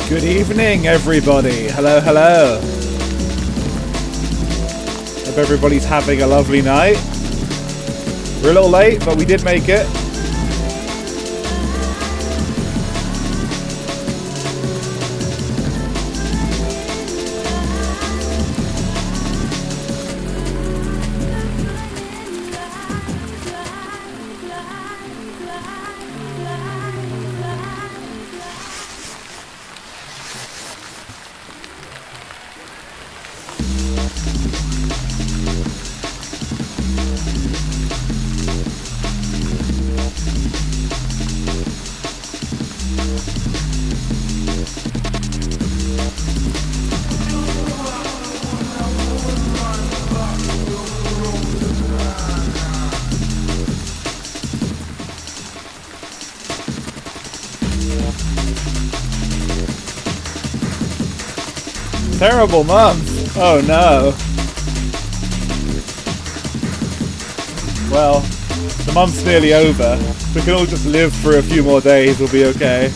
Good evening, everybody. Hello, hello. Hope everybody's having a lovely night. We're a little late, but we did make it. Terrible month. Oh no. Well, the month's nearly over. We can all just live for a few more days, we'll be okay.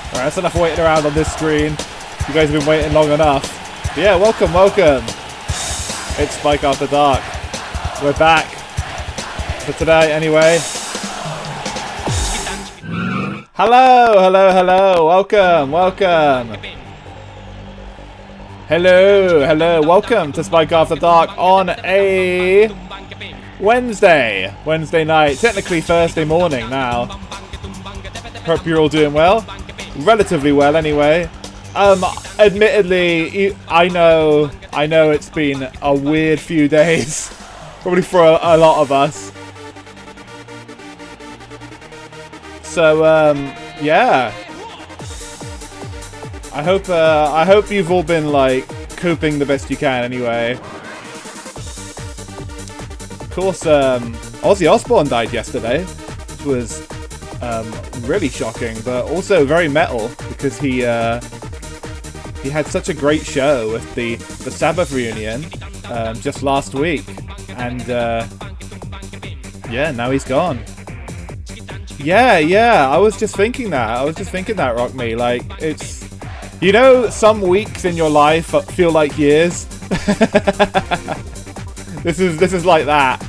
Alright, that's enough waiting around on this screen. You guys have been waiting long enough. But yeah, welcome, welcome. It's Spike After Dark. We're back. For today, anyway. Hello, hello, hello. Welcome, welcome. Hello, hello. Welcome to Spike After Dark on a Wednesday night. Technically Thursday morning now. Hope you're all doing well. Relatively well, anyway. Admittedly, I know it's been a weird few days, probably for a lot of us. So, yeah. I hope you've all been like coping the best you can, anyway. Of course, Ozzy Osbourne died yesterday, which was really shocking, but also very metal because he had such a great show with the Sabbath reunion just last week, and yeah, now he's gone. Yeah, I was just thinking that, Rock Me. Like, it's, you know, some weeks in your life feel like years. This is like that.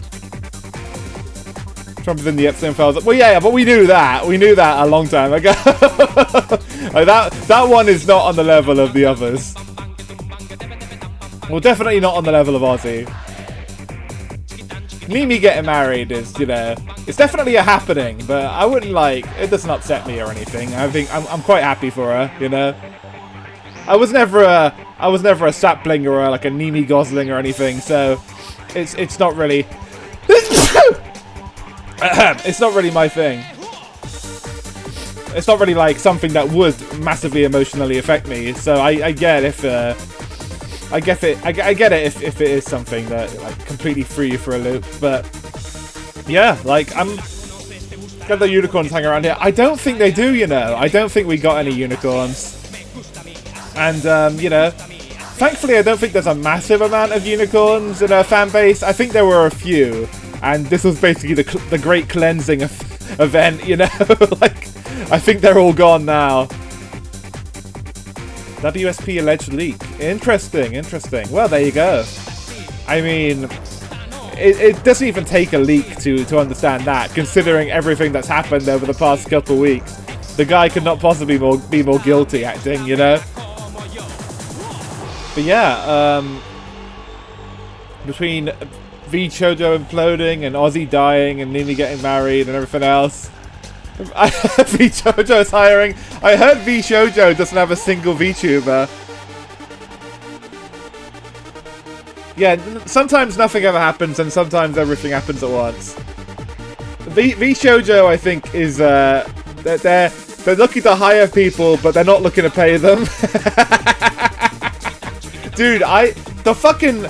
Trump is in the Epstein files. Well, yeah, but we knew that. We knew that a long time ago. Like that one is not on the level of the others. Well, definitely not on the level of Ozzy. Mimi getting married is, you know, it's definitely a happening, but I wouldn't like, it doesn't upset me or anything. I think I'm quite happy for her, you know. I was never a sapling or like a Mimi Gosling or anything, so it's not really. It's not really my thing. It's not really like something that would massively emotionally affect me. So I get if I get it if it is something that like completely threw you for a loop. But yeah, like I'm got the unicorns hanging around here. I don't think they do, you know. I don't think we got any unicorns. And you know, thankfully I don't think there's a massive amount of unicorns in our fan base. I think there were a few. And this was basically the great cleansing event, you know? Like, I think they're all gone now. WSP alleged leak. Interesting. Well, there you go. I mean, it doesn't even take a leak to understand that, considering everything that's happened over the past couple weeks. The guy could not possibly be more guilty acting, you know? But yeah, between V Shoujo imploding and Ozzy dying and Nini getting married and everything else, V Shoujo's hiring. I heard V Shoujo doesn't have a single VTuber. Yeah, sometimes nothing ever happens and sometimes everything happens at once. V Shoujo, I think, is they're looking to hire people, but they're not looking to pay them. Dude, the fucking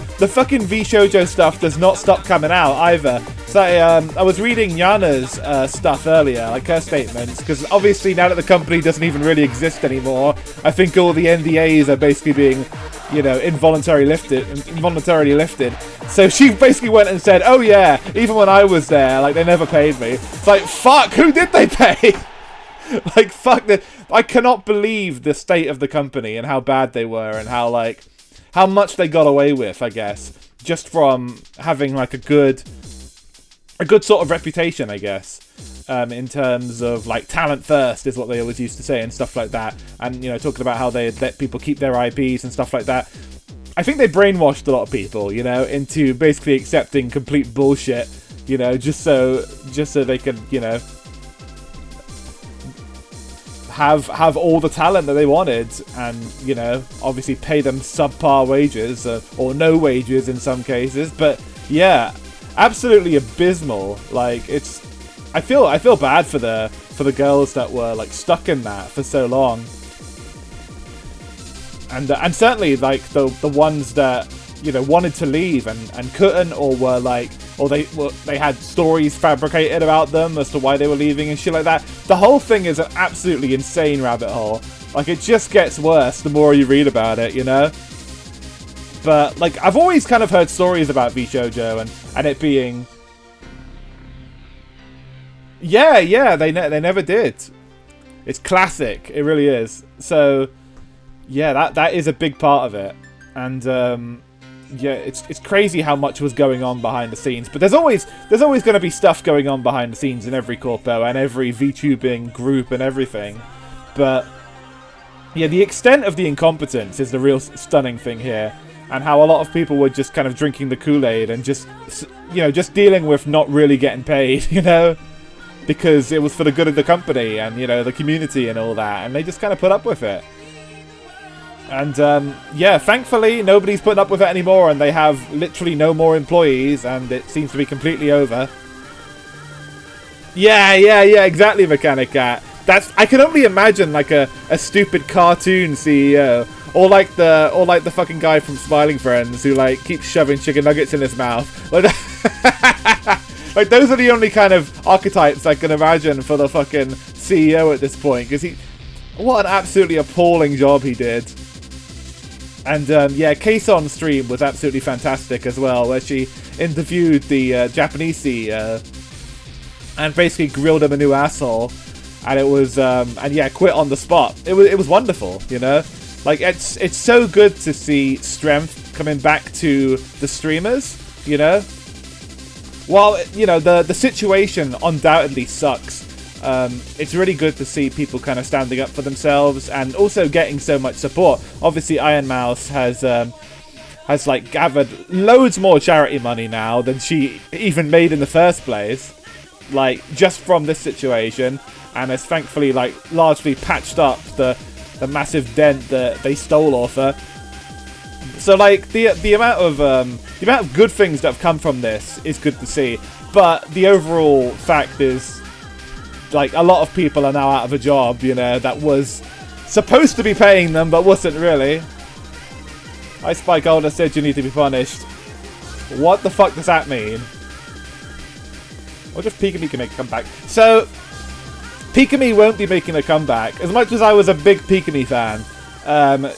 V Shoujo stuff does not stop coming out either. So I was reading Yana's stuff earlier, like her statements, because obviously now that the company doesn't even really exist anymore, I think all the NDAs are basically being, you know, involuntarily lifted. So she basically went and said, "Oh yeah, even when I was there, like they never paid me." It's like, fuck, who did they pay? Like, fuck, I cannot believe the state of the company and how bad they were and how much they got away with, I guess, just from having like a good sort of reputation, I guess, in terms of like talent first is what they always used to say and stuff like that. And, you know, talking about how they let people keep their IPs and stuff like that. I think they brainwashed a lot of people, you know, into basically accepting complete bullshit, you know, just so they could, you know, have all the talent that they wanted and, you know, obviously pay them subpar wages or no wages in some cases. But yeah, absolutely abysmal. Like, I feel bad for the girls that were like stuck in that for so long. And certainly like the ones that, you know, wanted to leave and couldn't, or were like, or they had stories fabricated about them as to why they were leaving and shit like that. The whole thing is an absolutely insane rabbit hole. Like, it just gets worse the more you read about it, you know? But like, I've always kind of heard stories about V Shoujo and it being, yeah, they never did. It's classic, it really is. So yeah, that is a big part of it. And yeah, it's crazy how much was going on behind the scenes. But there's always going to be stuff going on behind the scenes in every corpo and every VTubing group and everything. But yeah, the extent of the incompetence is the real stunning thing here, and how a lot of people were just kind of drinking the Kool-Aid and just, you know, just dealing with not really getting paid, you know, because it was for the good of the company and, you know, the community and all that, and they just kind of put up with it. And yeah, thankfully nobody's putting up with it anymore, and they have literally no more employees, and it seems to be completely over. Yeah, exactly, Mechanic Cat. I can only imagine like a stupid cartoon CEO, or like the fucking guy from Smiling Friends who like keeps shoving chicken nuggets in his mouth. Like those are the only kind of archetypes I can imagine for the fucking CEO at this point, because what an absolutely appalling job he did. And yeah, Kayson's stream was absolutely fantastic as well, where she interviewed the Japanese CEO and basically grilled him a new asshole, and it was and yeah, quit on the spot. It was wonderful, you know. Like, it's so good to see strength coming back to the streamers, you know. While, you know, the situation undoubtedly sucks, it's really good to see people kind of standing up for themselves and also getting so much support. Obviously, Iron Mouse has like gathered loads more charity money now than she even made in the first place, like just from this situation, and has thankfully like largely patched up the massive dent that they stole off her. So like the amount of good things that have come from this is good to see, but the overall fact is, like, a lot of people are now out of a job, you know, that was supposed to be paying them, but wasn't really. I Spike Older said you need to be punished. What the fuck does that mean? What if Pikami can make a comeback? So, Pikami won't be making a comeback. As much as I was a big Pikami fan,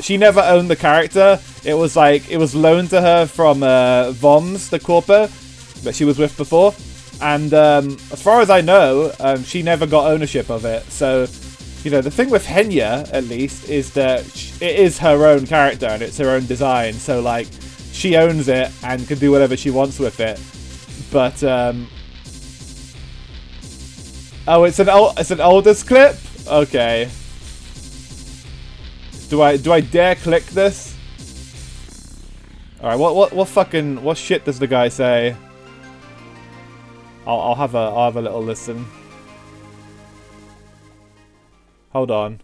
she never owned the character. It was loaned to her from Voms, the corpo that she was with before. And as far as I know, she never got ownership of it. So, you know, the thing with Henya, at least, is that it is her own character and it's her own design. So, like, she owns it and can do whatever she wants with it. But, oh, it's an oldest clip? Okay. Do I dare click this? All right, what shit does the guy say? I'll have a little listen. Hold on.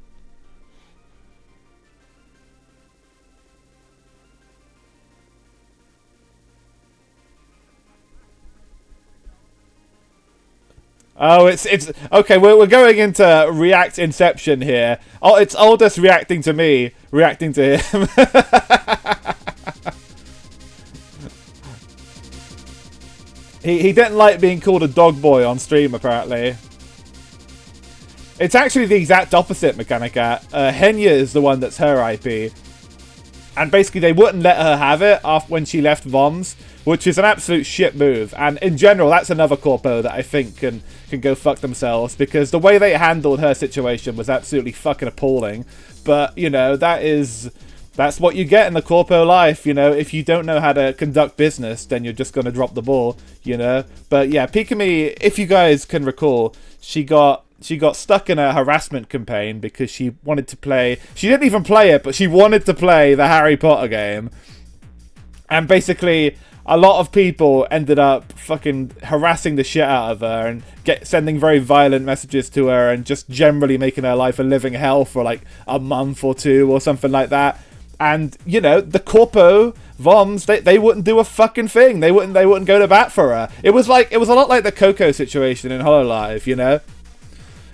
Oh, it's okay. We're going into React Inception here. Oh, it's Aldous reacting to me, reacting to him. he didn't like being called a dog boy on stream, apparently. It's actually the exact opposite, Mechanica. Henya is the one that's her IP. And basically they wouldn't let her have it after when she left VOMs, which is an absolute shit move. And in general, that's another corpo that I think can go fuck themselves, because the way they handled her situation was absolutely fucking appalling. But, you know, that's what you get in the corpo life, you know. If you don't know how to conduct business, then you're just going to drop the ball, you know. But yeah, Pikami, if you guys can recall, she got stuck in a harassment campaign because she wanted to play... She didn't even play it, but she wanted to play the Harry Potter game. And basically, a lot of people ended up fucking harassing the shit out of her and sending very violent messages to her and just generally making her life a living hell for like a month or two or something like that. And, you know, the corpo VOMs, they wouldn't do a fucking thing. They wouldn't go to bat for her. It was a lot like the Coco situation in Hololive, you know.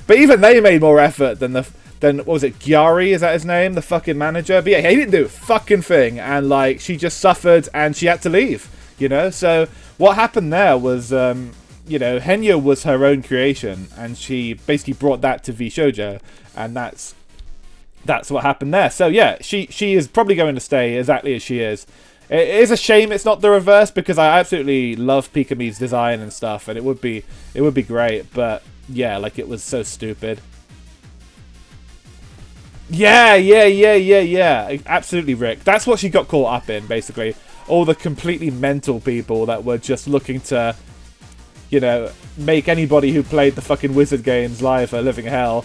But even they made more effort than what was it, Gyari, is that his name? The fucking manager? But yeah, he didn't do a fucking thing. And, like, she just suffered and she had to leave, you know? So what happened there was, you know, Henya was her own creation. And she basically brought that to VShojo. And that's what happened there. So yeah, she is probably going to stay exactly as she is. It is a shame it's not the reverse, because I absolutely love Pikami's design and stuff. And it would be great, but... Yeah, like it was so stupid. Yeah. Absolutely, Rick. That's what she got caught up in, basically. All the completely mental people that were just looking to, you know, make anybody who played the fucking Wizard games live a living hell.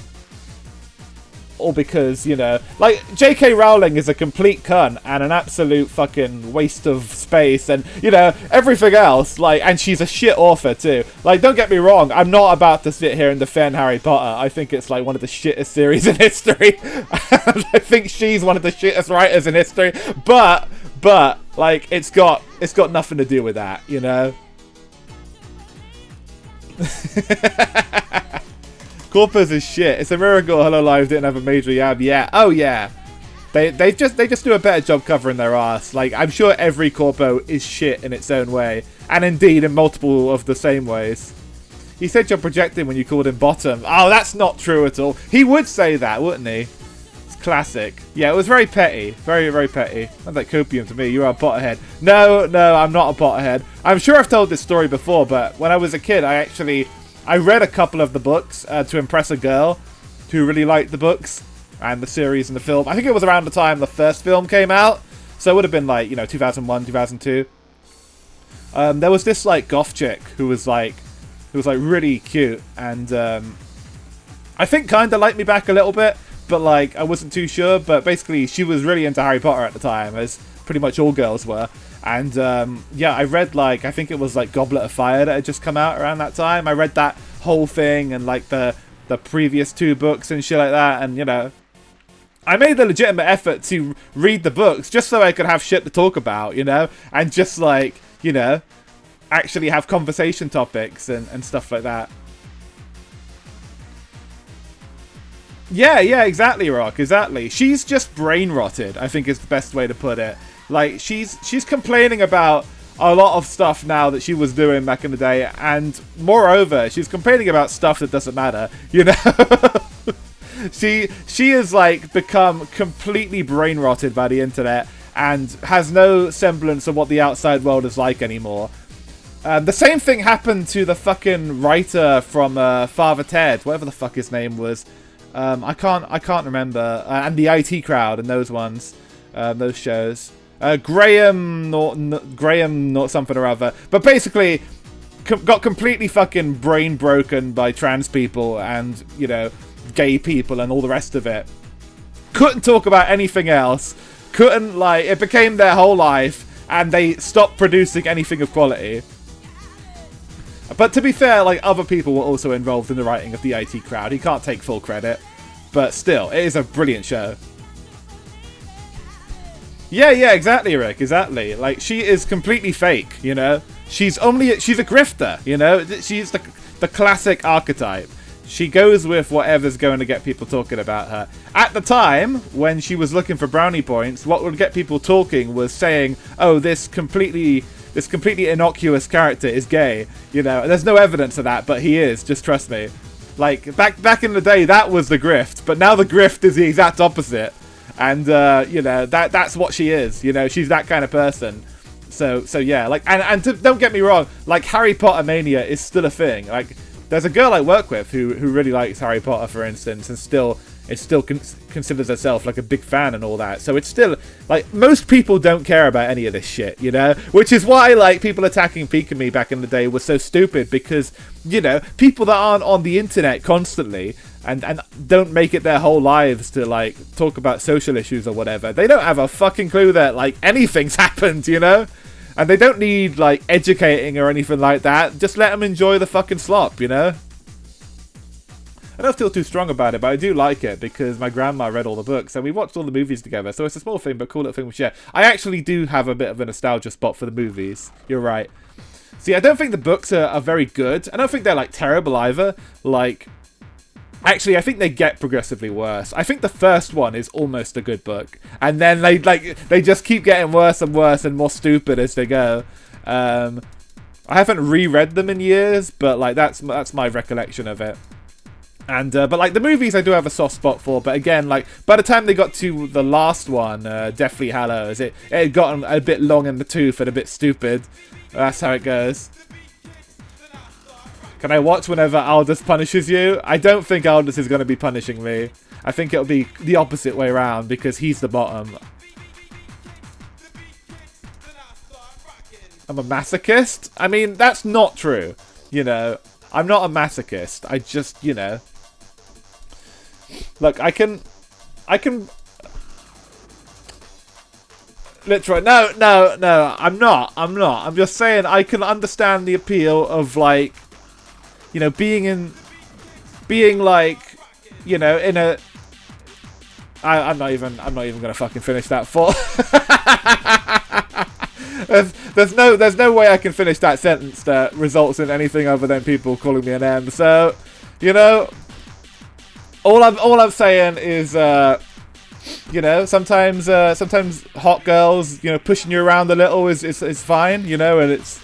All because, you know, like, J.K. Rowling is a complete cunt and an absolute fucking waste of space and, you know, everything else, like, and she's a shit author too. Like, don't get me wrong, I'm not about to sit here and defend Harry Potter. I think it's, like, one of the shittest series in history. I think she's one of the shittest writers in history, but, like, it's got nothing to do with that, you know? Corpus is shit. It's a miracle Hololive didn't have a major yab. Yeah. Oh yeah. They just do a better job covering their ass. Like, I'm sure every corpo is shit in its own way, and indeed in multiple of the same ways. He said you're projecting when you called him bottom. Oh, that's not true at all. He would say that, wouldn't he? It's classic. Yeah, it was very petty. Very, very petty. Sounds like copium to me. You are a Potterhead. No, I'm not a Potterhead. I'm sure I've told this story before, but when I was a kid, I read a couple of the books to impress a girl who really liked the books and the series and the film. I think it was around the time the first film came out, so it would have been like, you know, 2001, 2002. There was this like goth chick who was like really cute, and I think kind of liked me back a little bit, but like I wasn't too sure. But basically, she was really into Harry Potter at the time, as pretty much all girls were. And, yeah, I read, like, I think it was, like, Goblet of Fire that had just come out around that time. I read that whole thing and, like, the previous 2 books and shit like that. And, you know, I made the legitimate effort to read the books just so I could have shit to talk about, you know? And just, like, you know, actually have conversation topics and stuff like that. Yeah, exactly, Rock, exactly. She's just brain rotted, I think is the best way to put it. Like, she's complaining about a lot of stuff now that she was doing back in the day, and moreover, she's complaining about stuff that doesn't matter, you know? She has, like, become completely brain rotted by the internet and has no semblance of what the outside world is like anymore. The same thing happened to the fucking writer from Father Ted, whatever the fuck his name was. I can't remember. And the IT Crowd and those ones, those shows. Graham not something or other. But basically, got completely fucking brain broken by trans people and, you know, gay people and all the rest of it. Couldn't talk about anything else. Couldn't, like, it became their whole life. and they stopped producing anything of quality. But to be fair, like, other people were also involved in the writing of the IT Crowd. He can't take full credit. But still, it is a brilliant show. Yeah, exactly, Rick, exactly. Like, she is completely fake, you know? She's a grifter, you know? She's the classic archetype. She goes with whatever's going to get people talking about her. At the time, when she was looking for brownie points, what would get people talking was saying, oh, this completely innocuous character is gay. You know, and there's no evidence of that, but he is, just trust me. Like, back in the day, that was the grift, but now the grift is the exact opposite. And, you know, that's what she is, you know, she's that kind of person. So yeah, like, and don't get me wrong, like, Harry Potter mania is still a thing. Like, there's a girl I work with who really likes Harry Potter, for instance, and still considers herself like a big fan and all that. So it's still, like, most people don't care about any of this shit, you know? Which is why, like, people attacking Pikami back in the day was so stupid, because, you know, people that aren't on the internet constantly and don't make it their whole lives to, like, talk about social issues or whatever, they don't have a fucking clue that, like, anything's happened, you know? And they don't need, like, educating or anything like that. Just let them enjoy the fucking slop, you know? I don't feel too strong about it, but I do like it because my grandma read all the books and we watched all the movies together. So it's a small thing, but cool little thing we share. I actually do have a bit of a nostalgia spot for the movies. You're right. See, I don't think the books are very good. I don't think they're, like, terrible either. Like, actually, I think they get progressively worse. I think the first one is almost a good book. And then they just keep getting worse and worse and more stupid as they go. I haven't reread them in years, but, like, that's my recollection of it. And but, like, the movies I do have a soft spot for, but again, like, by the time they got to the last one, Deathly Hallows, it had gotten a bit long in the tooth and a bit stupid. That's how it goes. Can I watch whenever Aldous punishes you? I don't think Aldous is going to be punishing me. I think it'll be the opposite way around, because he's the bottom. I'm a masochist? I mean, that's not true. You know, I'm not a masochist. I just, you know... Look, I can... Literally, no, I'm not. I'm just saying I can understand the appeal of, like, you know, being like, you know, in a... I'm not even gonna fucking finish that thought. there's no way I can finish that sentence that results in anything other than people calling me an M. So, you know, all I'm saying is, you know, sometimes hot girls, you know, pushing you around a little is fine, you know, and it's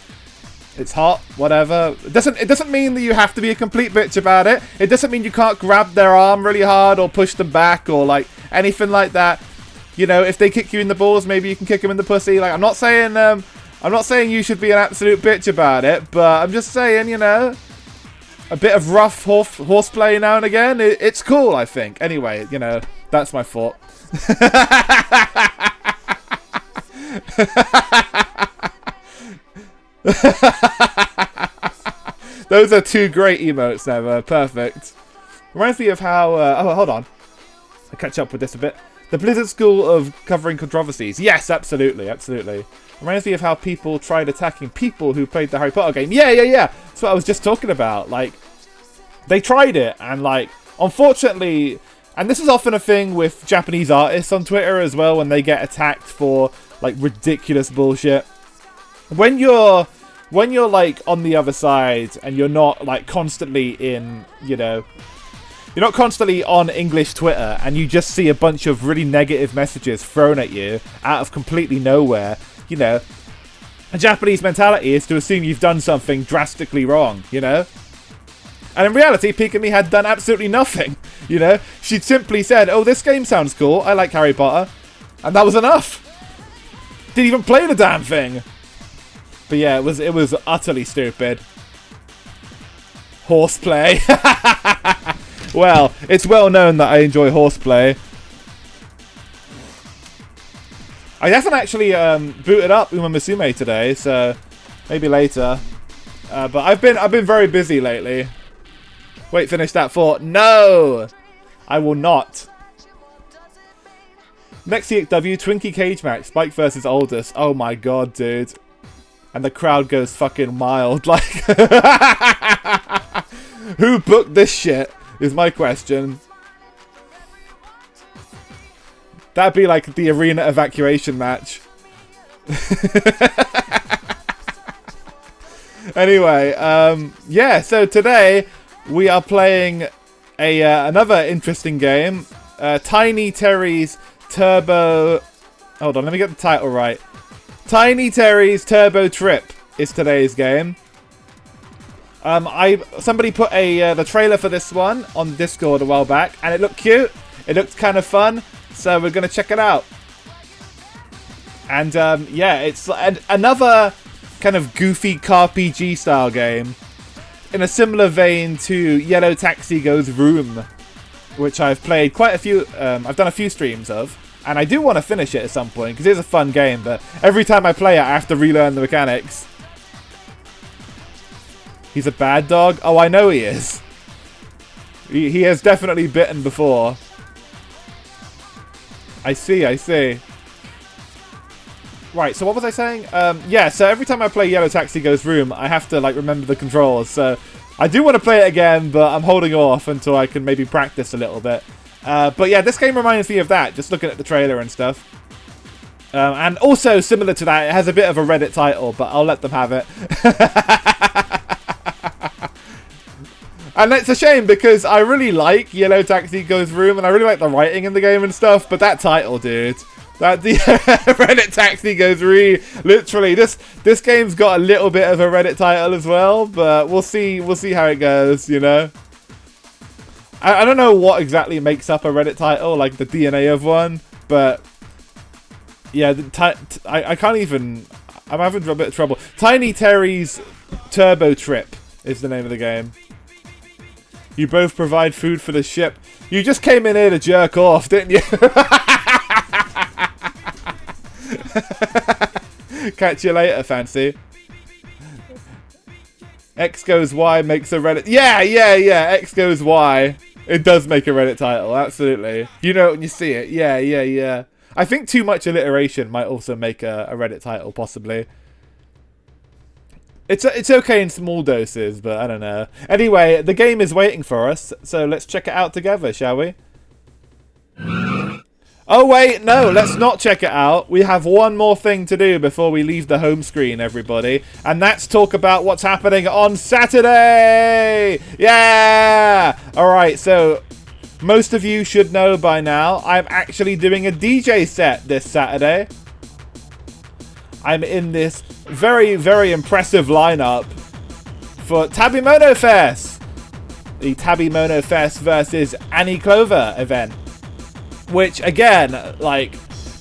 hot, whatever. It doesn't mean that you have to be a complete bitch about it. It doesn't mean you can't grab their arm really hard or push them back or, like, anything like that. You know, if they kick you in the balls, maybe you can kick them in the pussy. Like, I'm not saying you should be an absolute bitch about it, but I'm just saying, you know, a bit of rough horseplay now and again, it's cool, I think. Anyway, you know, that's my thought. Those are two great emotes ever. Perfect. Reminds me of how... oh, hold on. I'll catch up with this a bit. The Blizzard School of covering controversies. Yes, absolutely. Reminds me of how people tried attacking people who played the Harry Potter game. Yeah. That's what I was just talking about. Like, they tried it, and, like, unfortunately... And this is often a thing with Japanese artists on Twitter as well, when they get attacked for, like, ridiculous bullshit. When you're like on the other side and you're not, like, constantly in, you know, you're not constantly on English Twitter and you just see a bunch of really negative messages thrown at you out of completely nowhere, you know, a Japanese mentality is to assume you've done something drastically wrong, you know? And in reality, Pikami had done absolutely nothing, you know? She'd simply said, oh, this game sounds cool, I like Harry Potter, and that was enough. Didn't even play the damn thing. But yeah, it was utterly stupid. Horseplay. Well, it's well known that I enjoy horseplay. I haven't actually booted up Uma Musume today, so maybe later. But I've been very busy lately. Wait, finish that thought. No, I will not. Next CXW, Twinkie cage match. Spike versus Aldous. Oh my god, dude. And the crowd goes fucking mild. Like, who booked this shit is my question. That'd be like the arena evacuation match. Anyway, yeah, so today we are playing another interesting game. Tiny Terry's Turbo... Hold on, let me get the title right. Tiny Terry's Turbo Trip is today's game. Somebody put the trailer for this one on Discord a while back, and it looked cute. It looked kind of fun, so we're going to check it out. And yeah, it's another kind of goofy CarPG style game in a similar vein to Yellow Taxi Goes Vroom, which I've played quite a few, I've done a few streams of, and I do want to finish it at some point, because it is a fun game, but every time I play it, I have to relearn the mechanics. He's a bad dog? Oh, I know he is. He has definitely bitten before. I see. Right, so what was I saying? Yeah, so every time I play Yellow Taxi Goes Vroom, I have to, like, remember the controls, so... I do want to play it again, but I'm holding off until I can maybe practice a little bit. But yeah, this game reminds me of that, just looking at the trailer and stuff. And also, similar to that, it has a bit of a Reddit title, but I'll let them have it. And it's a shame, because I really like Yellow Taxi Goes Vroom, and I really like the writing in the game and stuff, but that title, dude... That the Reddit Taxi Goes literally this game's got a little bit of a Reddit title as well, but we'll see how it goes, you know. I don't know what exactly makes up a Reddit title, like the DNA of one, but yeah, I can't even. I'm having a bit of trouble. Tiny Terry's Turbo Trip is the name of the game. You both provide food for the ship. You just came in here to jerk off, didn't you? Catch you later, Fancy. X goes Y makes a Reddit... Yeah, X goes Y. It does make a Reddit title, absolutely. You know it when you see it. Yeah. I think too much alliteration might also make a Reddit title, possibly. It's okay in small doses, but I don't know. Anyway, the game is waiting for us, so let's check it out together, shall we? Oh wait, no, let's not check it out. We have one more thing to do before we leave the home screen, everybody. And that's talk about what's happening on Saturday! Yeah! Alright, so most of you should know by now, I'm actually doing a DJ set this Saturday. I'm in this very, very impressive lineup for Tabimono Fest. The Tabimono Fest versus Annie Clover event. Which, again, like,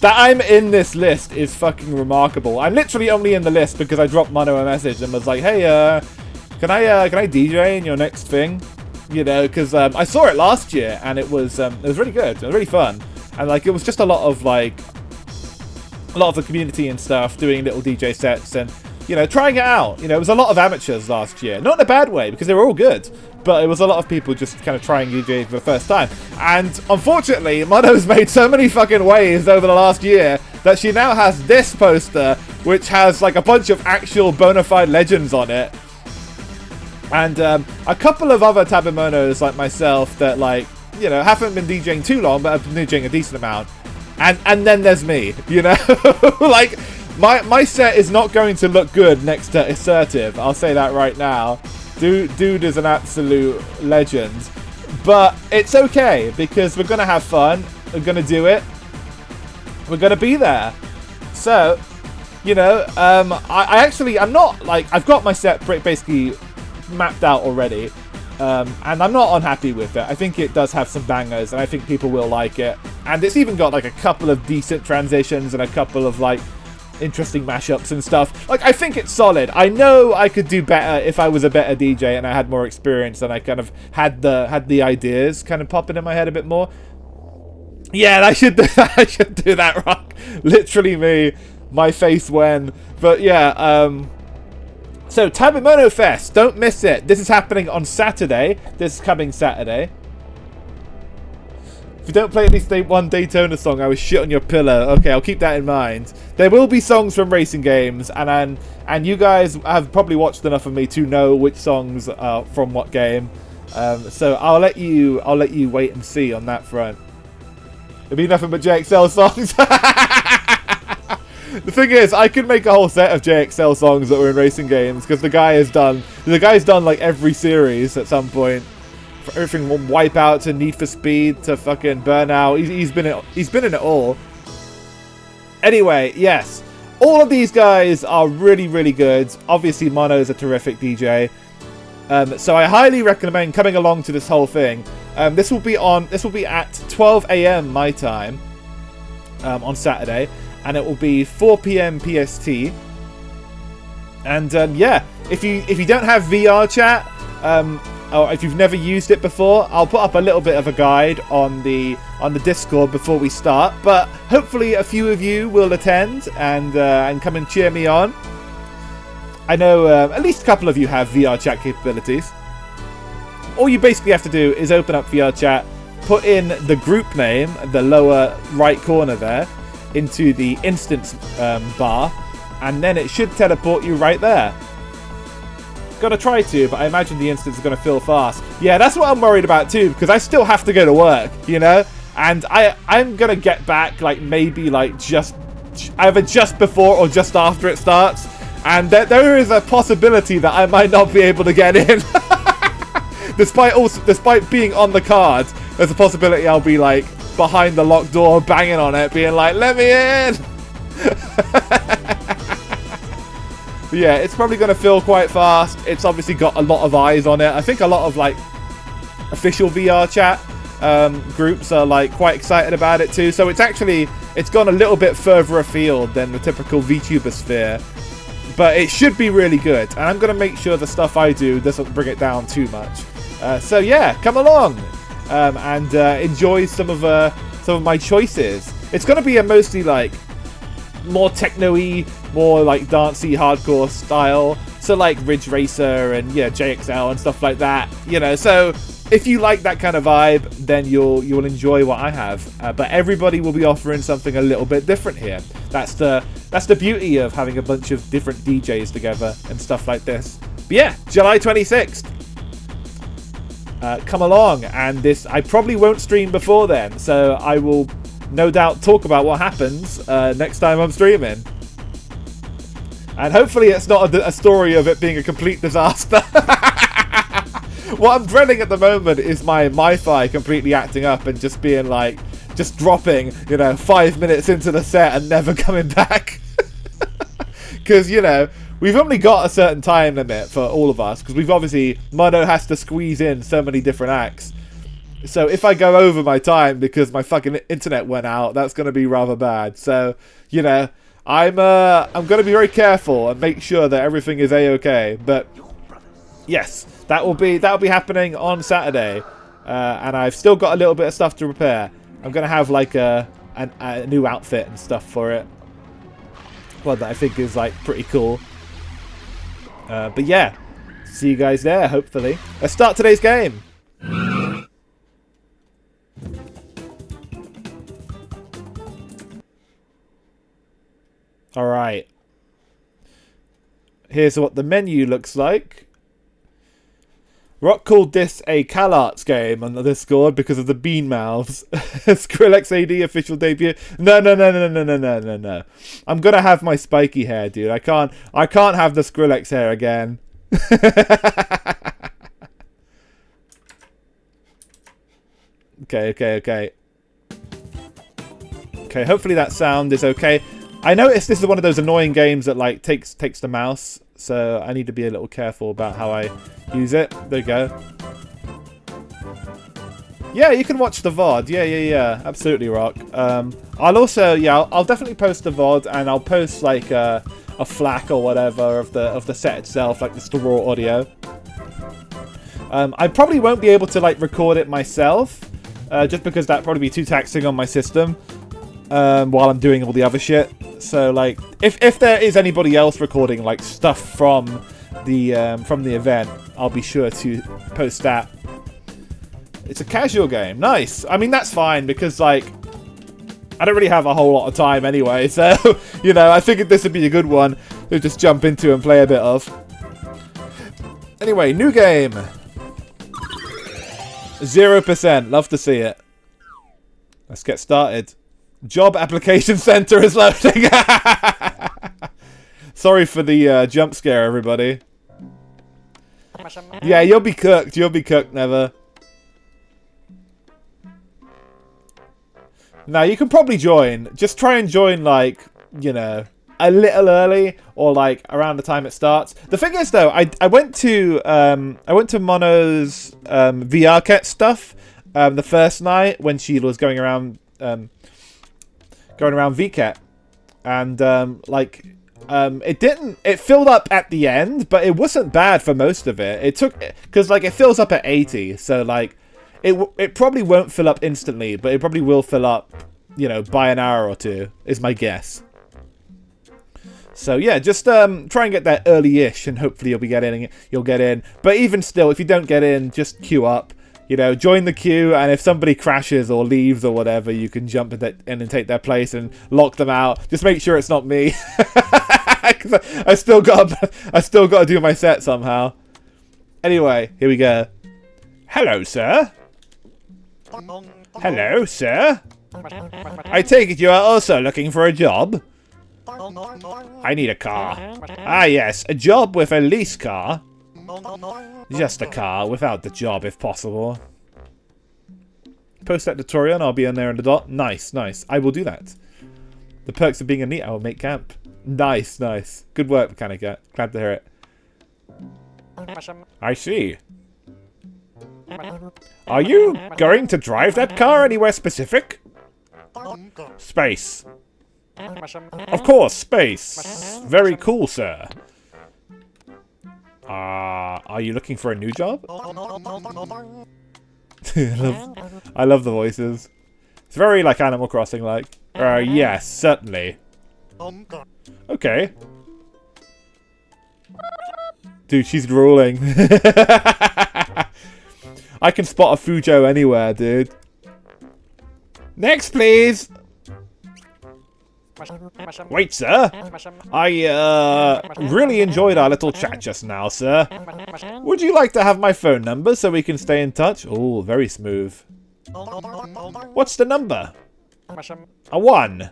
that I'm in this list is fucking remarkable. I'm literally only in the list because I dropped Mono a message and was like, hey, can I DJ in your next thing? You know, because I saw it last year and it was really good. It was really fun. And, like, it was just a lot of the community and stuff doing little DJ sets and, you know, trying it out. You know, it was a lot of amateurs last year. Not in a bad way, because they were all good. But it was a lot of people just kind of trying DJ for the first time. And unfortunately, Mono's made so many fucking waves over the last year that she now has this poster, which has like a bunch of actual bona fide legends on it. And a couple of other Tabimonos like myself that, like, you know, haven't been DJing too long, but have been DJing a decent amount. And then there's me, you know? Like, my set is not going to look good next to Assertive. I'll say that right now. Dude is an absolute legend. But it's okay, because we're going to have fun. We're going to do it. We're going to be there. So, you know, I'm not, like, I've got my set basically mapped out already. And I'm not unhappy with it. I think it does have some bangers, and I think people will like it. And it's even got, like, a couple of decent transitions and a couple of, like, interesting mashups and stuff. Like, I think it's solid. I know I could do better if I was a better DJ and I had more experience and I kind of had the ideas kind of popping in my head a bit more. Yeah, I should do that, Rock. Literally me, my face when. But yeah, so Tabimono Fest, don't miss it. This is happening on Saturday. This coming Saturday. If you don't play at least one Daytona song, I will shit on your pillow. Okay, I'll keep that in mind. There will be songs from racing games, and you guys have probably watched enough of me to know which songs are from what game. So I'll let you wait and see on that front. It'll be nothing but JXL songs. The thing is, I could make a whole set of JXL songs that were in racing games because the guy's done like every series at some point. Everything from Wipeout to Need for Speed to fucking Burnout. He's been in it all. Anyway, yes, all of these guys are really, really good. Obviously, Mono's a terrific DJ. So I highly recommend coming along to this whole thing. This will be at 12 a.m. my time on Saturday, and it will be 4 p.m. PST. And yeah, if you don't have VR chat, or if you've never used it before, I'll put up a little bit of a guide on the Discord before we start. But hopefully, a few of you will attend and come and cheer me on. I know at least a couple of you have VR chat capabilities. All you basically have to do is open up VR chat, put in the group name, the lower right corner there, into the instance bar, and then it should teleport you right there. Gotta try to, but I imagine the instance is gonna fill fast. Yeah, that's what I'm worried about too, because I still have to go to work, you know? And I'm gonna get back like maybe like just either just before or just after it starts. And there is a possibility that I might not be able to get in. Despite being on the card, there's a possibility I'll be like behind the locked door, banging on it, being like, "Let me in!" But yeah, it's probably going to fill quite fast. It's obviously got a lot of eyes on it. I think a lot of like official VR chat groups are like quite excited about it too. So it's gone a little bit further afield than the typical VTuber sphere. But it should be really good, and I'm going to make sure the stuff I do doesn't bring it down too much. So yeah, come along and enjoy some of my choices. It's going to be a mostly like more techno-y, more like dancey, hardcore style. So like Ridge Racer and yeah, JXL and stuff like that. You know, so if you like that kind of vibe, then you'll enjoy what I have. But everybody will be offering something a little bit different here. That's the beauty of having a bunch of different DJs together and stuff like this. But yeah, July 26th. Come along, and I probably won't stream before then, so I will no doubt talk about what happens next time I'm streaming. And hopefully it's not a story of it being a complete disaster. What I'm dreading at the moment is my MiFi completely acting up and just being like, just dropping, 5 minutes into the set and never coming back. Because, we've only got a certain time limit for all of us, because Mono has to squeeze in so many different acts. So if I go over my time because my fucking internet went out, that's going to be rather bad. So, I'm going to be very careful and make sure that everything is a-okay. But yes, that'll be happening on Saturday, and I've still got a little bit of stuff to repair. I'm going to have like a new outfit and stuff for it. Well, that I think is like pretty cool. But yeah, see you guys there, hopefully. Let's start today's game. Alright. Here's what the menu looks like. Rock called this a CalArts game on the Discord because of the bean mouths. Skrillex AD official debut. No. I'm gonna have my spiky hair, dude. I can't have the Skrillex hair again. Okay. Okay, hopefully that sound is okay. I noticed this is one of those annoying games that like takes the mouse, so I need to be a little careful about how I use it. There you go. Yeah, you can watch the VOD. Yeah. Absolutely, Rock. I'll also, I'll definitely post the VOD, and I'll post like a FLAC or whatever of the set itself, like just the raw audio. I probably won't be able to like record it myself, just because that'd probably be too taxing on my system while I'm doing all the other shit. So like, if there is anybody else recording like stuff from the event, I'll be sure to post that. It's a casual game. Nice. I mean, that's fine because, like, I don't really have a whole lot of time anyway. So, you know, I figured this would be a good one to just jump into and play a bit of. Anyway, new game. 0%. Love to see it. Let's get started. Job application center is loading. Sorry for the jump scare, everybody. Yeah, you'll be cooked. You'll be cooked, Never. Now, you can probably join. Just try and join, like, you know, a little early or, like, around the time it starts. The thing is, though, I went to Mono's VRCat stuff the first night when she was going around VCat. And, it filled up at the end, but it wasn't bad for most of it. It took, because, like, it fills up at 80, so, like, it probably won't fill up instantly, but it probably will fill up, you know, by an hour or two, is my guess. So, yeah, just try and get there early-ish, and hopefully you'll get in. But even still, if you don't get in, just queue up. You know, join the queue, and if somebody crashes or leaves or whatever, you can jump in and take their place and lock them out. Just make sure it's not me. I still got to do my set somehow. Anyway, here we go. Hello, sir. Hello, sir. I take it you are also looking for a job? I need a car. Ah, yes, a job with a lease car. Just a car, without the job, if possible. Post that tutorial and I'll be in there in the dot. Nice, nice. I will do that. The perks of being a neat owl make camp. Nice, nice. Good work, Mechanica. Glad to hear it. I see. Are you going to drive that car anywhere specific? Space. Of course, space. Very cool, sir. Are you looking for a new job? I love the voices. It's very like Animal Crossing like. Yes, certainly. Okay. Dude, she's drooling. I can spot a Fujo anywhere, dude. Next, please. Wait, sir. I really enjoyed our little chat just now, sir. Would you like to have my phone number so we can stay in touch? Oh, very smooth. What's the number? A 1.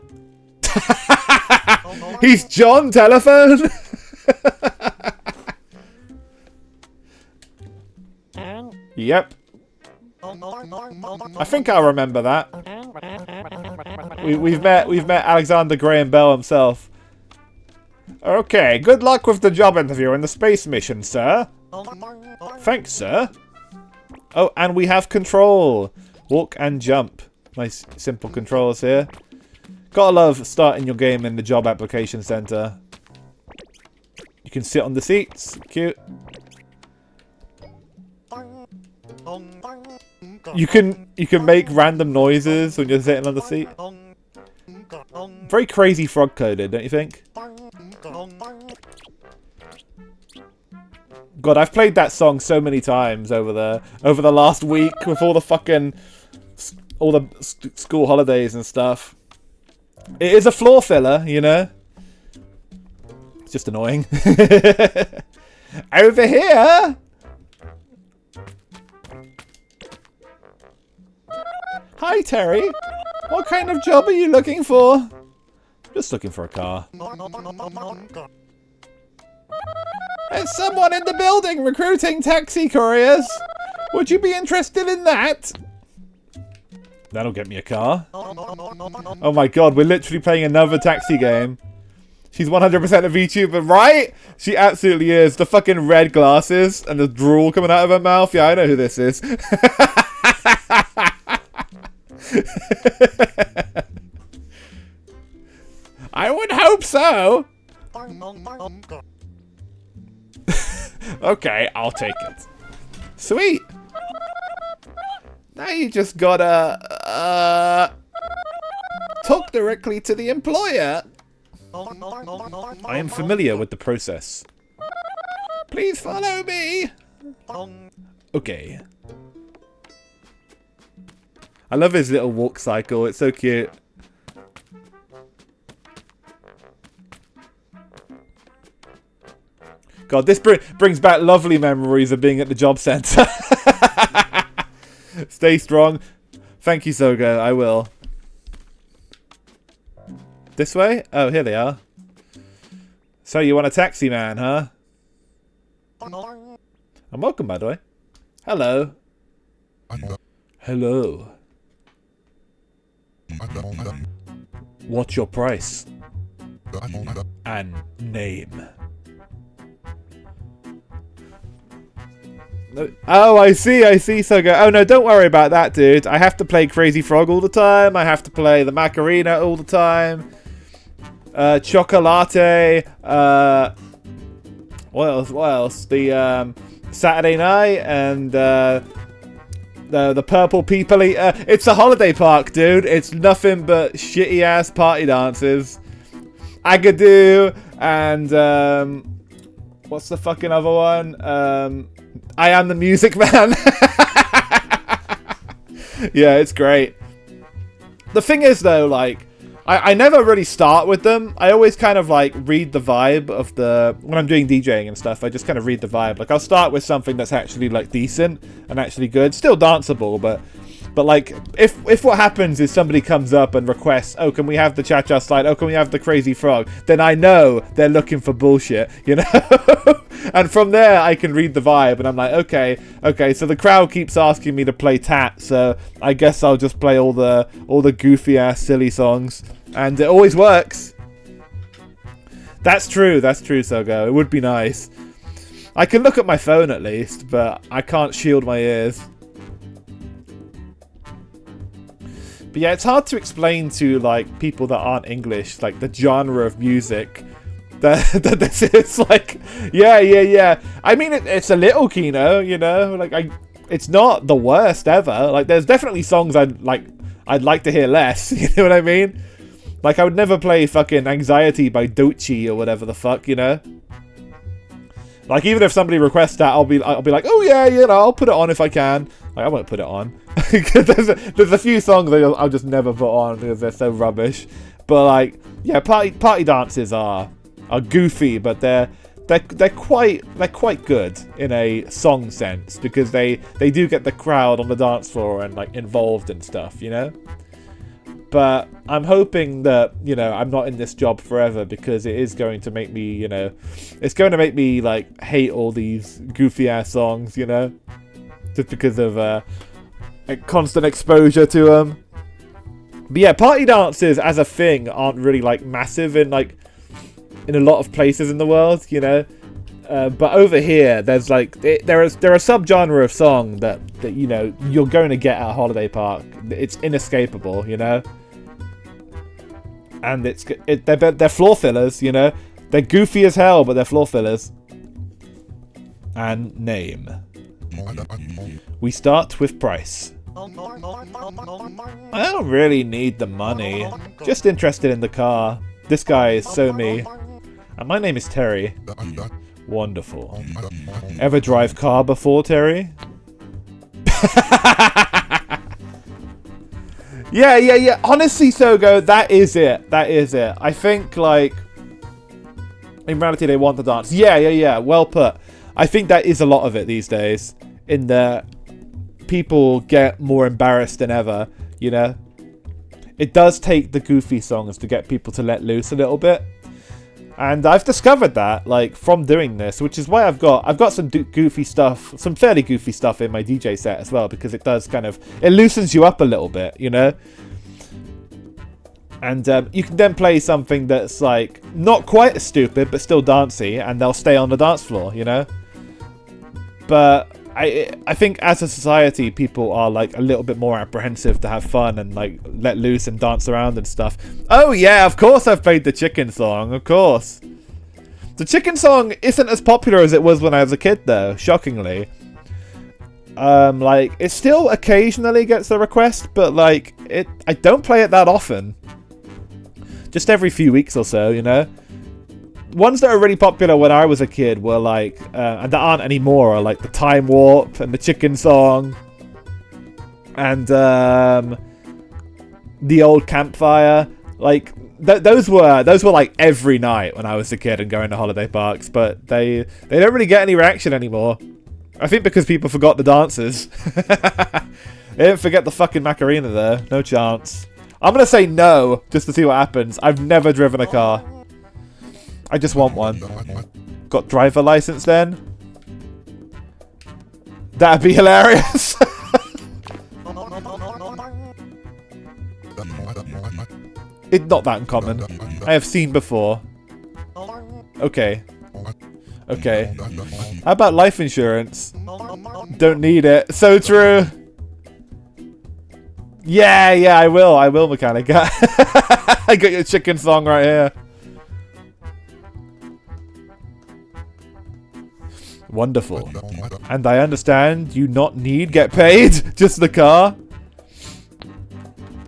He's John Telephone? Yep. I think I'll remember that. We've met Alexander Graham Bell himself. Okay, good luck with the job interview and the space mission, sir. Thanks, sir. Oh, and we have control. Walk and jump. Nice, simple controls here. Gotta love starting your game in the job application center. You can sit on the seats. Cute. You can make random noises when you're sitting on the seat. Very crazy frog coded, don't you think? God, I've played that song so many times over the last week with all the fucking school holidays and stuff. It is a floor filler, you know. It's just annoying. Over here. Hi, Terry. What kind of job are you looking for? Just looking for a car. There's someone in the building recruiting taxi couriers. Would you be interested in that? That'll get me a car. Oh my god, we're literally playing another taxi game. She's 100% a VTuber, right? She absolutely is. The fucking red glasses and the drool coming out of her mouth. Yeah, I know who this is. I would hope so. Okay, I'll take it. Sweet. Now you just gotta talk directly to the employer. I am familiar with the process. Please follow me. Okay. I love his little walk cycle. It's so cute. God, this brings back lovely memories of being at the job centre. Stay strong. Thank you, Sogo. I will. This way? Oh, here they are. So you want a taxi man, huh? And welcome, by the way. Hello. Hello. What's your price? And name. Oh, I see, Sogo. Oh, no, don't worry about that, dude. I have to play Crazy Frog all the time. I have to play the Macarena all the time. Chocolate. What else? The Saturday Night and the Purple People Eater. It's a holiday park, dude. It's nothing but shitty ass party dances. Agadoo and what's the fucking other one? I Am the Music Man. Yeah, it's great. The thing is, though, like, I never really start with them. I always kind of, like, read the vibe of the... When I'm doing DJing and stuff, I just kind of read the vibe. Like, I'll start with something that's actually, like, decent and actually good. Still danceable, but like, if what happens is somebody comes up and requests, oh, can we have the cha-cha slide? Oh, can we have the Crazy Frog? Then I know they're looking for bullshit, you know? And from there, I can read the vibe, and I'm like, okay, so the crowd keeps asking me to play Tat, so I guess I'll just play all the goofy-ass, silly songs. And it always works. That's true, Sogo. It would be nice. I can look at my phone at least, but I can't shield my ears. But yeah, it's hard to explain to, like, people that aren't English, like, the genre of music that this is. Like, yeah. I mean, it's a little Kino, you know? Like, it's not the worst ever. Like, there's definitely songs I'd like to hear less, you know what I mean? Like, I would never play fucking Anxiety by Doechii or whatever the fuck, you know? Like, even if somebody requests that, I'll be like, oh yeah, you know, I'll put it on if I can. Like, I won't put it on. there's a few songs that I'll just never put on because they're so rubbish. But like, yeah, party dances are goofy, but they're quite good in a song sense because they do get the crowd on the dance floor and like involved and stuff, you know. But I'm hoping that, you know, I'm not in this job forever because it is going to make me, you know, it's going to make me, like, hate all these goofy-ass songs, you know? Just because of a constant exposure to them. But yeah, party dances as a thing aren't really, like, massive in a lot of places in the world, you know? But over here, there's, like, there are subgenre of song that, you know, you're going to get at a holiday park. It's inescapable, you know? And they're floor fillers, you know? They're goofy as hell, but they're floor fillers. And name. We start with price. I don't really need the money. Just interested in the car. This guy is so me. And my name is Terry. Wonderful. Ever drive car before, Terry? Yeah. Honestly, Sogo, that is it. I think, like, in reality, they want the dance. Yeah. Well put. I think that is a lot of it these days. In that people get more embarrassed than ever, you know? It does take the goofy songs to get people to let loose a little bit. And I've discovered that, like, from doing this, which is why I've got some goofy stuff, some fairly goofy stuff in my DJ set as well, because it does kind of, it loosens you up a little bit, you know? And you can then play something that's, like, not quite as stupid, but still dancey, and they'll stay on the dance floor, you know? But I think as a society, people are, like, a little bit more apprehensive to have fun and, like, let loose and dance around and stuff. Oh, yeah, of course I've played the Chicken Song, of course. The Chicken Song isn't as popular as it was when I was a kid, though, shockingly. Like, it still occasionally gets a request, but, like, I don't play it that often. Just every few weeks or so, you know? Ones that are really popular when I was a kid were like, and that aren't anymore, are like the Time Warp and the Chicken Song. and the old campfire. Like those were like every night when I was a kid and going to holiday parks. But they don't really get any reaction anymore. I think because people forgot the dances. They didn't forget the fucking Macarena there. No chance. I'm gonna say no just to see what happens. I've never driven a car. I just want one. Got driver license then? That'd be hilarious. It's not that uncommon. I have seen before. Okay. Okay. How about life insurance? Don't need it. So true. Yeah, I will, mechanic. I got your chicken song right here. Wonderful. And I understand you not need get paid, just the car.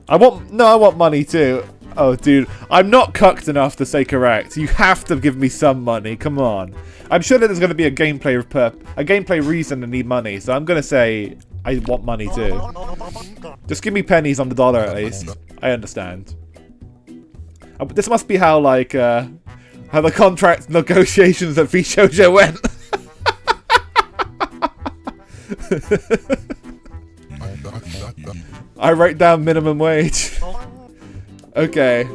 I want money too. Oh, dude, I'm not cucked enough to say correct. You have to give me some money. Come on. I'm sure that there's going to be a gameplay reason to need money, so I'm going to say I want money too. Just give me pennies on the dollar at least. I understand. This must be how how the contract negotiations at VShojo went. I write down minimum wage. Okay.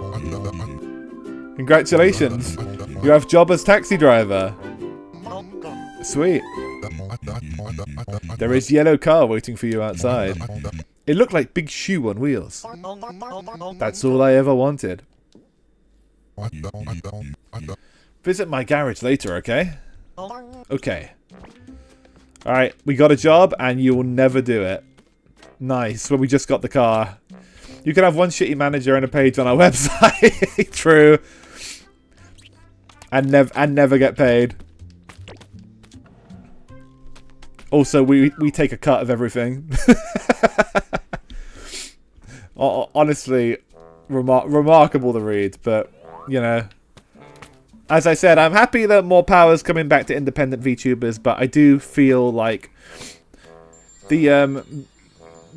Congratulations. You have job as taxi driver. Sweet. There is yellow car waiting for you outside. It looked like Big Shoe on wheels. That's all I ever wanted. Visit my garage later, okay? Okay. Alright, we got a job and you will never do it. Nice, well we just got the car. You can have one shitty manager and a page on our website. True. And never get paid. Also, we take a cut of everything. Honestly, remarkable to read, but, you know. As I said, I'm happy that more power is coming back to independent VTubers, but I do feel like the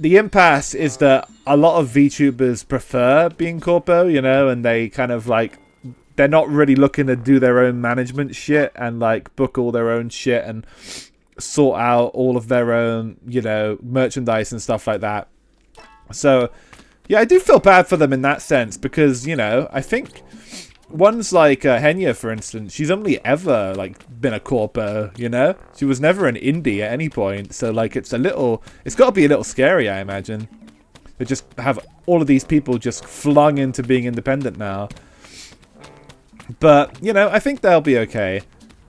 impasse is that a lot of VTubers prefer being corpo, you know, and they kind of they're not really looking to do their own management shit and book all their own shit and sort out all of their own, you know, merchandise and stuff like that. So, yeah, I do feel bad for them in that sense because, you know, I think ones like Henya, for instance, she's only ever been a corpo, you know? She was never an indie at any point. So it's got to be a little scary, I imagine. To just have all of these people just flung into being independent now. But, you know, I think they'll be okay.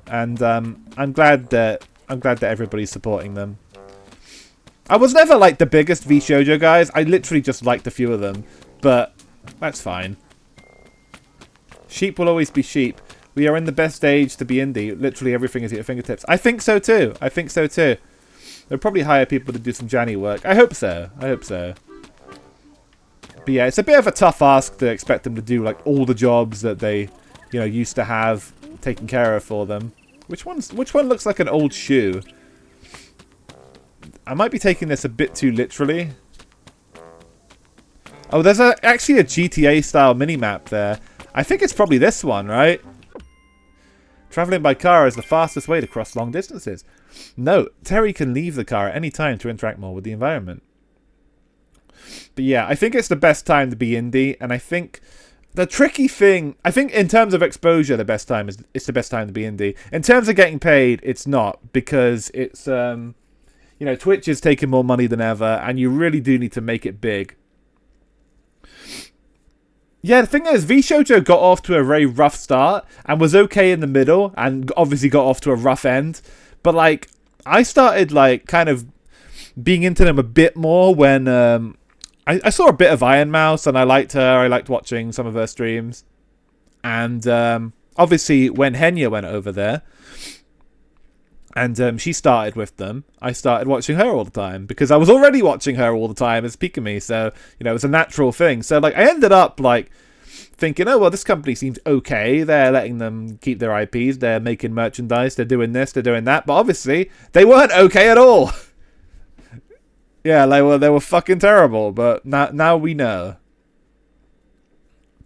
And I'm glad that everybody's supporting them. I was never the biggest VShojo guys. I literally just liked a few of them. But that's fine. Sheep will always be sheep. We are in the best age to be indie. Literally everything is at your fingertips. I think so too. They'll probably hire people to do some Janny work. I hope so. But yeah, it's a bit of a tough ask to expect them to do all the jobs that they, you know, used to have taken care of for them. Which one looks like an old shoe? I might be taking this a bit too literally. Oh, there's actually a GTA style minimap there. I think it's probably this one, right? Traveling by car is the fastest way to cross long distances. Note, Terry can leave the car at any time to interact more with the environment. But yeah, I think it's the best time to be indie, and I think the tricky thing, I think in terms of exposure, it's the best time to be indie. In terms of getting paid, it's not, because it's, you know, Twitch is taking more money than ever, and you really do need to make it big. Yeah, the thing is, VShojo got off to a very rough start and was okay in the middle and obviously got off to a rough end. But, I started, kind of being into them a bit more when I saw a bit of Iron Mouse and I liked her. I liked watching some of her streams. And obviously, when Henya went over there and she started with them, I started watching her all the time because I was already watching her all the time as Pikami, so, you know, it was a natural thing. So, I ended up, thinking, oh, well, this company seems okay. They're letting them keep their IPs. They're making merchandise. They're doing this. They're doing that. But obviously, they weren't okay at all. Yeah, they were fucking terrible, but now we know.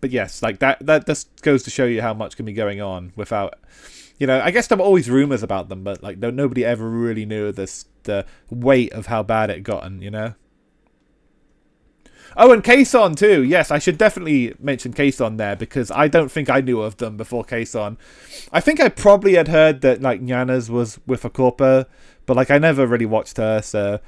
But yes, like that just goes to show you how much can be going on without, I guess there were always rumors about them, but like nobody ever really knew the weight of how bad it gotten. Oh, and Kason too. Yes, I should definitely mention Kason there because I don't think I knew of them before Kason. I think I probably had heard that like Nyanas was with a corpo, but like I never really watched her, so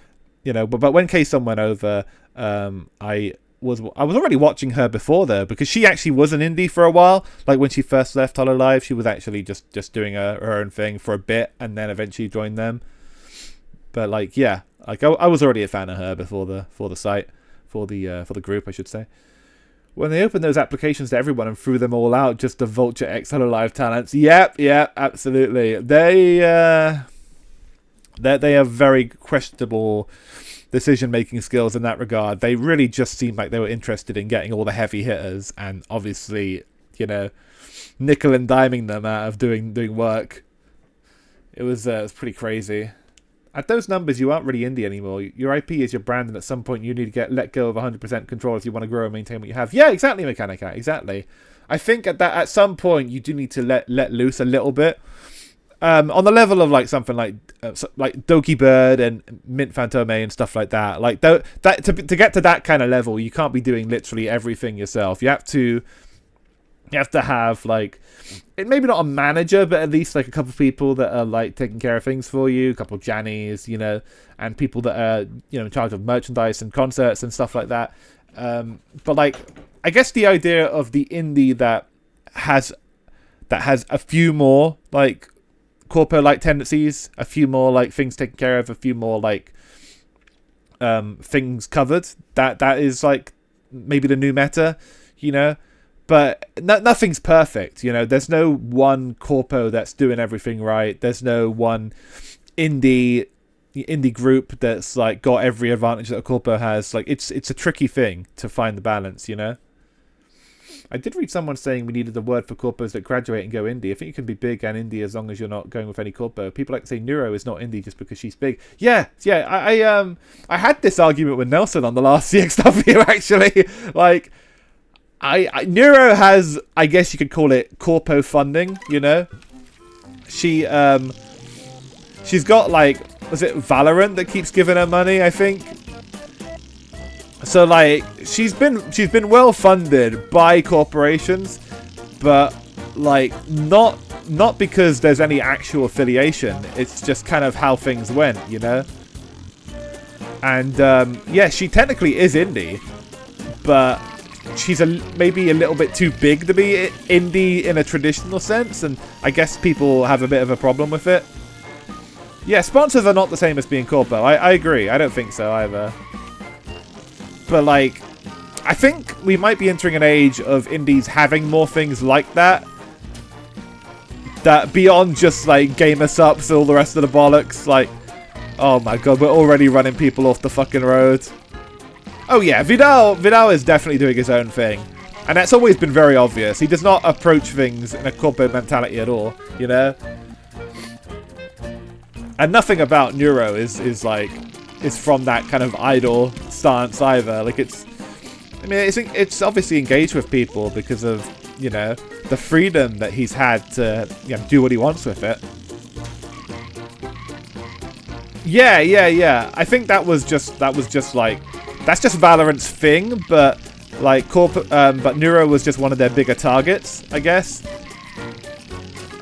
But when Kason went over, I was already watching her before though because she actually was an indie for a while. Like when she first left Hololive, she was actually just doing her own thing for a bit and then eventually joined them. But like I was already a fan of her before the site. For the group, I should say. When they opened those applications to everyone and threw them all out just to Vulture X Hololive talents. Yep, absolutely. They have very questionable decision-making skills in that regard. They really just seemed like they were interested in getting all the heavy hitters and obviously, nickel and diming them out of doing work. It was pretty crazy. At those numbers, you aren't really indie anymore. Your IP is your brand, and at some point you need to let go of 100% control if you want to grow and maintain what you have. Yeah, exactly, Mechanica, exactly. I think at some point you do need to let loose a little bit. On the level of like something like Doki Bird and Mint Fantome and stuff like that. Like to get to that kind of level, you can't be doing literally everything yourself. You have to have like maybe not a manager, but at least like a couple of people that are like taking care of things for you, a couple of Jannies, and people that are in charge of merchandise and concerts and stuff like that. But like I guess the idea of the indie that has a few more like corpo like tendencies, a few more like things taken care of, a few more like things covered. That is like maybe the new meta, But nothing's perfect, There's no one corpo that's doing everything right. There's no one indie group that's like got every advantage that a corpo has. Like it's a tricky thing to find the balance, I did read someone saying we needed a word for corpos that graduate and go indie. I think you can be big and indie as long as you're not going with any corpo. People like to say Neuro is not indie just because she's big. Yeah. I had this argument with Nelson on the last CXW actually. Like. Neuro has, I guess you could call it corpo funding, She's got like, was it Valorant that keeps giving her money, I think? So like she's been well funded by corporations, but like not because there's any actual affiliation. It's just kind of how things went, And she technically is indie, but she's maybe a little bit too big to be indie in a traditional sense, and I guess people have a bit of a problem with it. Yeah, sponsors are not the same as being corpo. I agree. I don't think so either. But like, I think we might be entering an age of indies having more things like that. That beyond just like gamer subs, all the rest of the bollocks. Like, oh my god, we're already running people off the fucking road. Oh yeah, Vidal is definitely doing his own thing. And that's always been very obvious. He does not approach things in a corpo mentality at all, And nothing about Neuro is from that kind of idol stance either. Like it's obviously engaged with people because of, the freedom that he's had to do what he wants with it. Yeah. I think that was just like, that's just Valorant's thing, but like but Neuro was just one of their bigger targets, I guess.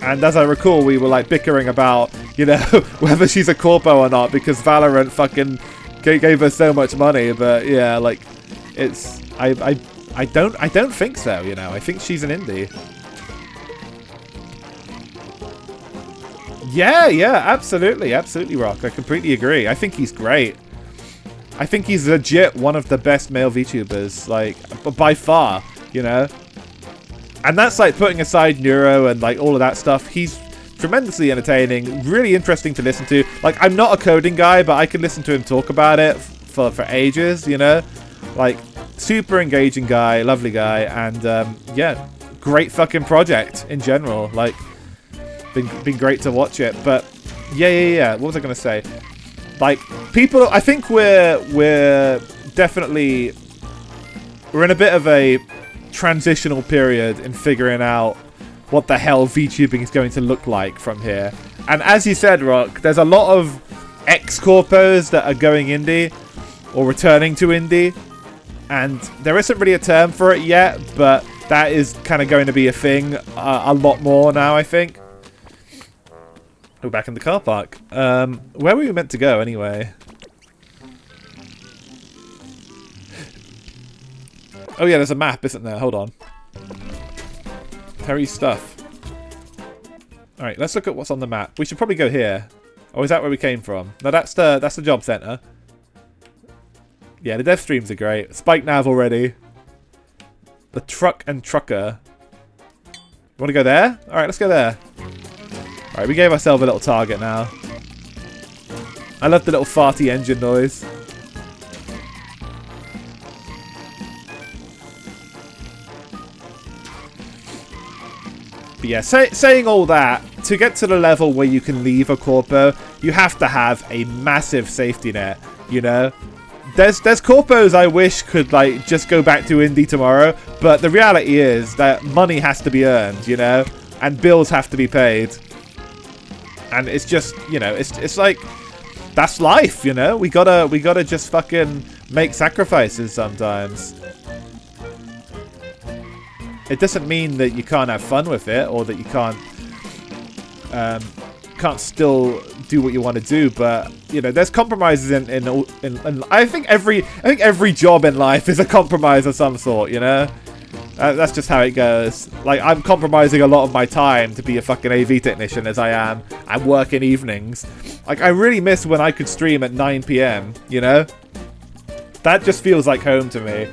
And as I recall, we were like bickering about, whether she's a corpo or not because Valorant fucking gave her so much money. But yeah, like it's I don't think so. I think she's an indie. Yeah, absolutely, Rock. I completely agree. I think he's great. I think he's legit one of the best male VTubers, like, by far, And that's, like, putting aside Neuro and, like, all of that stuff. He's tremendously entertaining, really interesting to listen to. Like, I'm not a coding guy, but I can listen to him talk about it for ages, Like, super engaging guy, lovely guy, and, great fucking project in general. Like, been great to watch it. But, yeah. What was I going to say? Like, people, I think we're definitely, we're in a bit of a transitional period in figuring out what the hell VTubing is going to look like from here. And as you said, Rock, there's a lot of ex-corpos that are going indie or returning to indie, and there isn't really a term for it yet, but that is kind of going to be a thing a lot more now, I think. We're back in the car park. Where were we meant to go anyway? Oh yeah, there's a map, isn't there? Hold on. Terry's stuff. Alright, let's look at what's on the map. We should probably go here. Oh, is that where we came from? No, that's the job centre. Yeah, the dev streams are great. Spike nav already. The truck and trucker. Want to go there? Alright, let's go there. Alright, we gave ourselves a little target now. I love the little farty engine noise. But yeah, saying all that, to get to the level where you can leave a corpo, you have to have a massive safety net, you know? There's corpos I wish could, like, just go back to indie tomorrow, but the reality is that money has to be earned, you know? And bills have to be paid. And it's just, you know, it's like, that's life, you know? We gotta just fucking make sacrifices sometimes. It doesn't mean that you can't have fun with it, or that you can't still do what you want to do, but you know, there's compromises in I think every job in life is a compromise of some sort, you know? That's just how it goes. Like, I'm compromising a lot of my time to be a fucking AV technician as I am. I work in evenings. Like, I really miss when I could stream at 9 PM, you know? That just feels like home to me.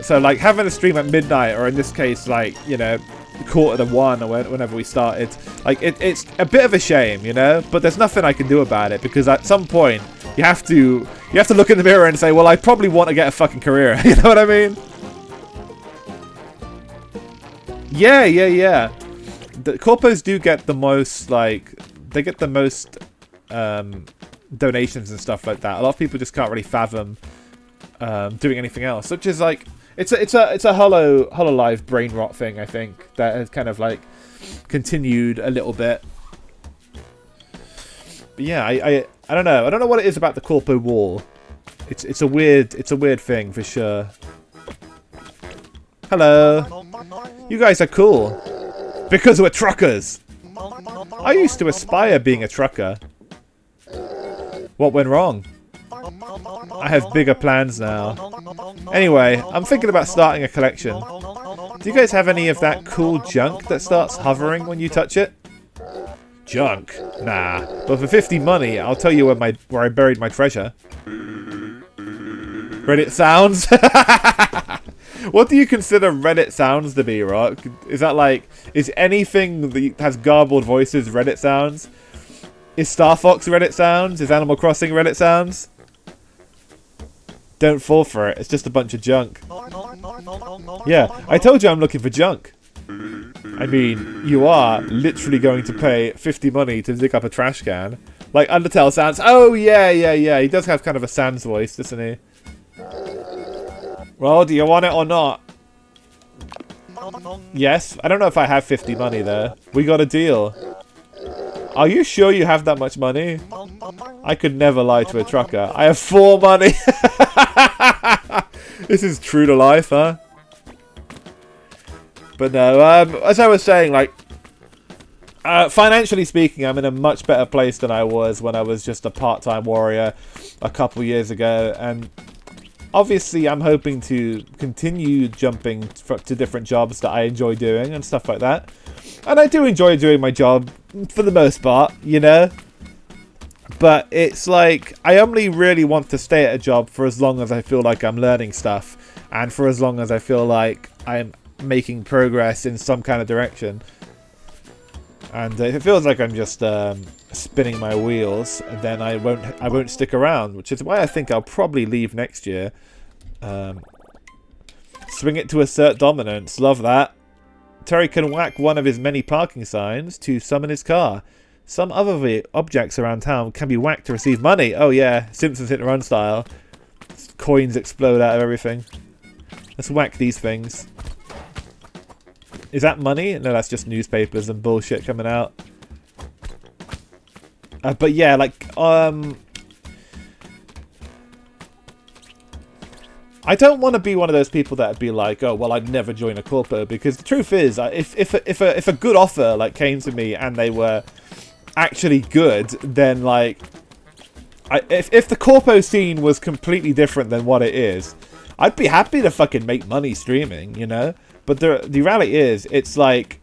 So, like, having a stream at midnight, or in this case, like, you know, 1:45 or whenever we started, like, it's a bit of a shame, you know? But there's nothing I can do about it, because at some point, you have to look in the mirror and say, well, I probably want to get a fucking career. You know what I mean? Yeah. The corpos do get the most, like, they get the most donations and stuff like that. A lot of people just can't really fathom doing anything else, which is like, it's a Hololive brain rot thing, I think, that has kind of like continued a little bit. But yeah, I don't know. I don't know what it is about the corpo wall. It's a weird thing for sure. Hello. You guys are cool. Because we're truckers. I used to aspire being a trucker. What went wrong? I have bigger plans now. Anyway, I'm thinking about starting a collection. Do you guys have any of that cool junk that starts hovering when you touch it? Junk? Nah. But for 50 money, I'll tell you where I buried my treasure. Reddit sounds? What do you consider Reddit sounds to be, Rock? Is that like, is anything that has garbled voices Reddit sounds? Is Star Fox Reddit sounds? Is Animal Crossing Reddit sounds? Don't fall for it. It's just a bunch of junk. Yeah, I told you I'm looking for junk. I mean, you are literally going to pay 50 money to dig up a trash can. Like Undertale sounds. Oh, yeah. He does have kind of a Sans voice, doesn't he? Well, do you want it or not? Yes. I don't know if I have 50 money there. We got a deal. Are you sure you have that much money? I could never lie to a trucker. I have 4 money. This is true to life, huh? But no, as I was saying, like, financially speaking, I'm in a much better place than I was when I was just a part-time warrior a couple years ago, and obviously I'm hoping to continue jumping to different jobs that I enjoy doing and stuff like that. And I do enjoy doing my job for the most part, you know? But it's like, I only really want to stay at a job for as long as I feel like I'm learning stuff, and for as long as I feel like I'm making progress in some kind of direction. And if it feels like I'm just spinning my wheels, then I won't stick around, which is why I think I'll probably leave next year. Swing it to assert dominance. Love that. Terry can whack one of his many parking signs to summon his car. Some other objects around town can be whacked to receive money. Oh yeah, Simpsons Hit and Run style. Coins explode out of everything. Let's whack these things. Is that money? No, that's just newspapers and bullshit coming out. But yeah, like, I don't want to be one of those people that would be like, oh, well, I'd never join a corpo, because the truth is, if a good offer like came to me and they were actually good, then like, if the corpo scene was completely different than what it is, I'd be happy to fucking make money streaming, you know. But the reality is, it's like,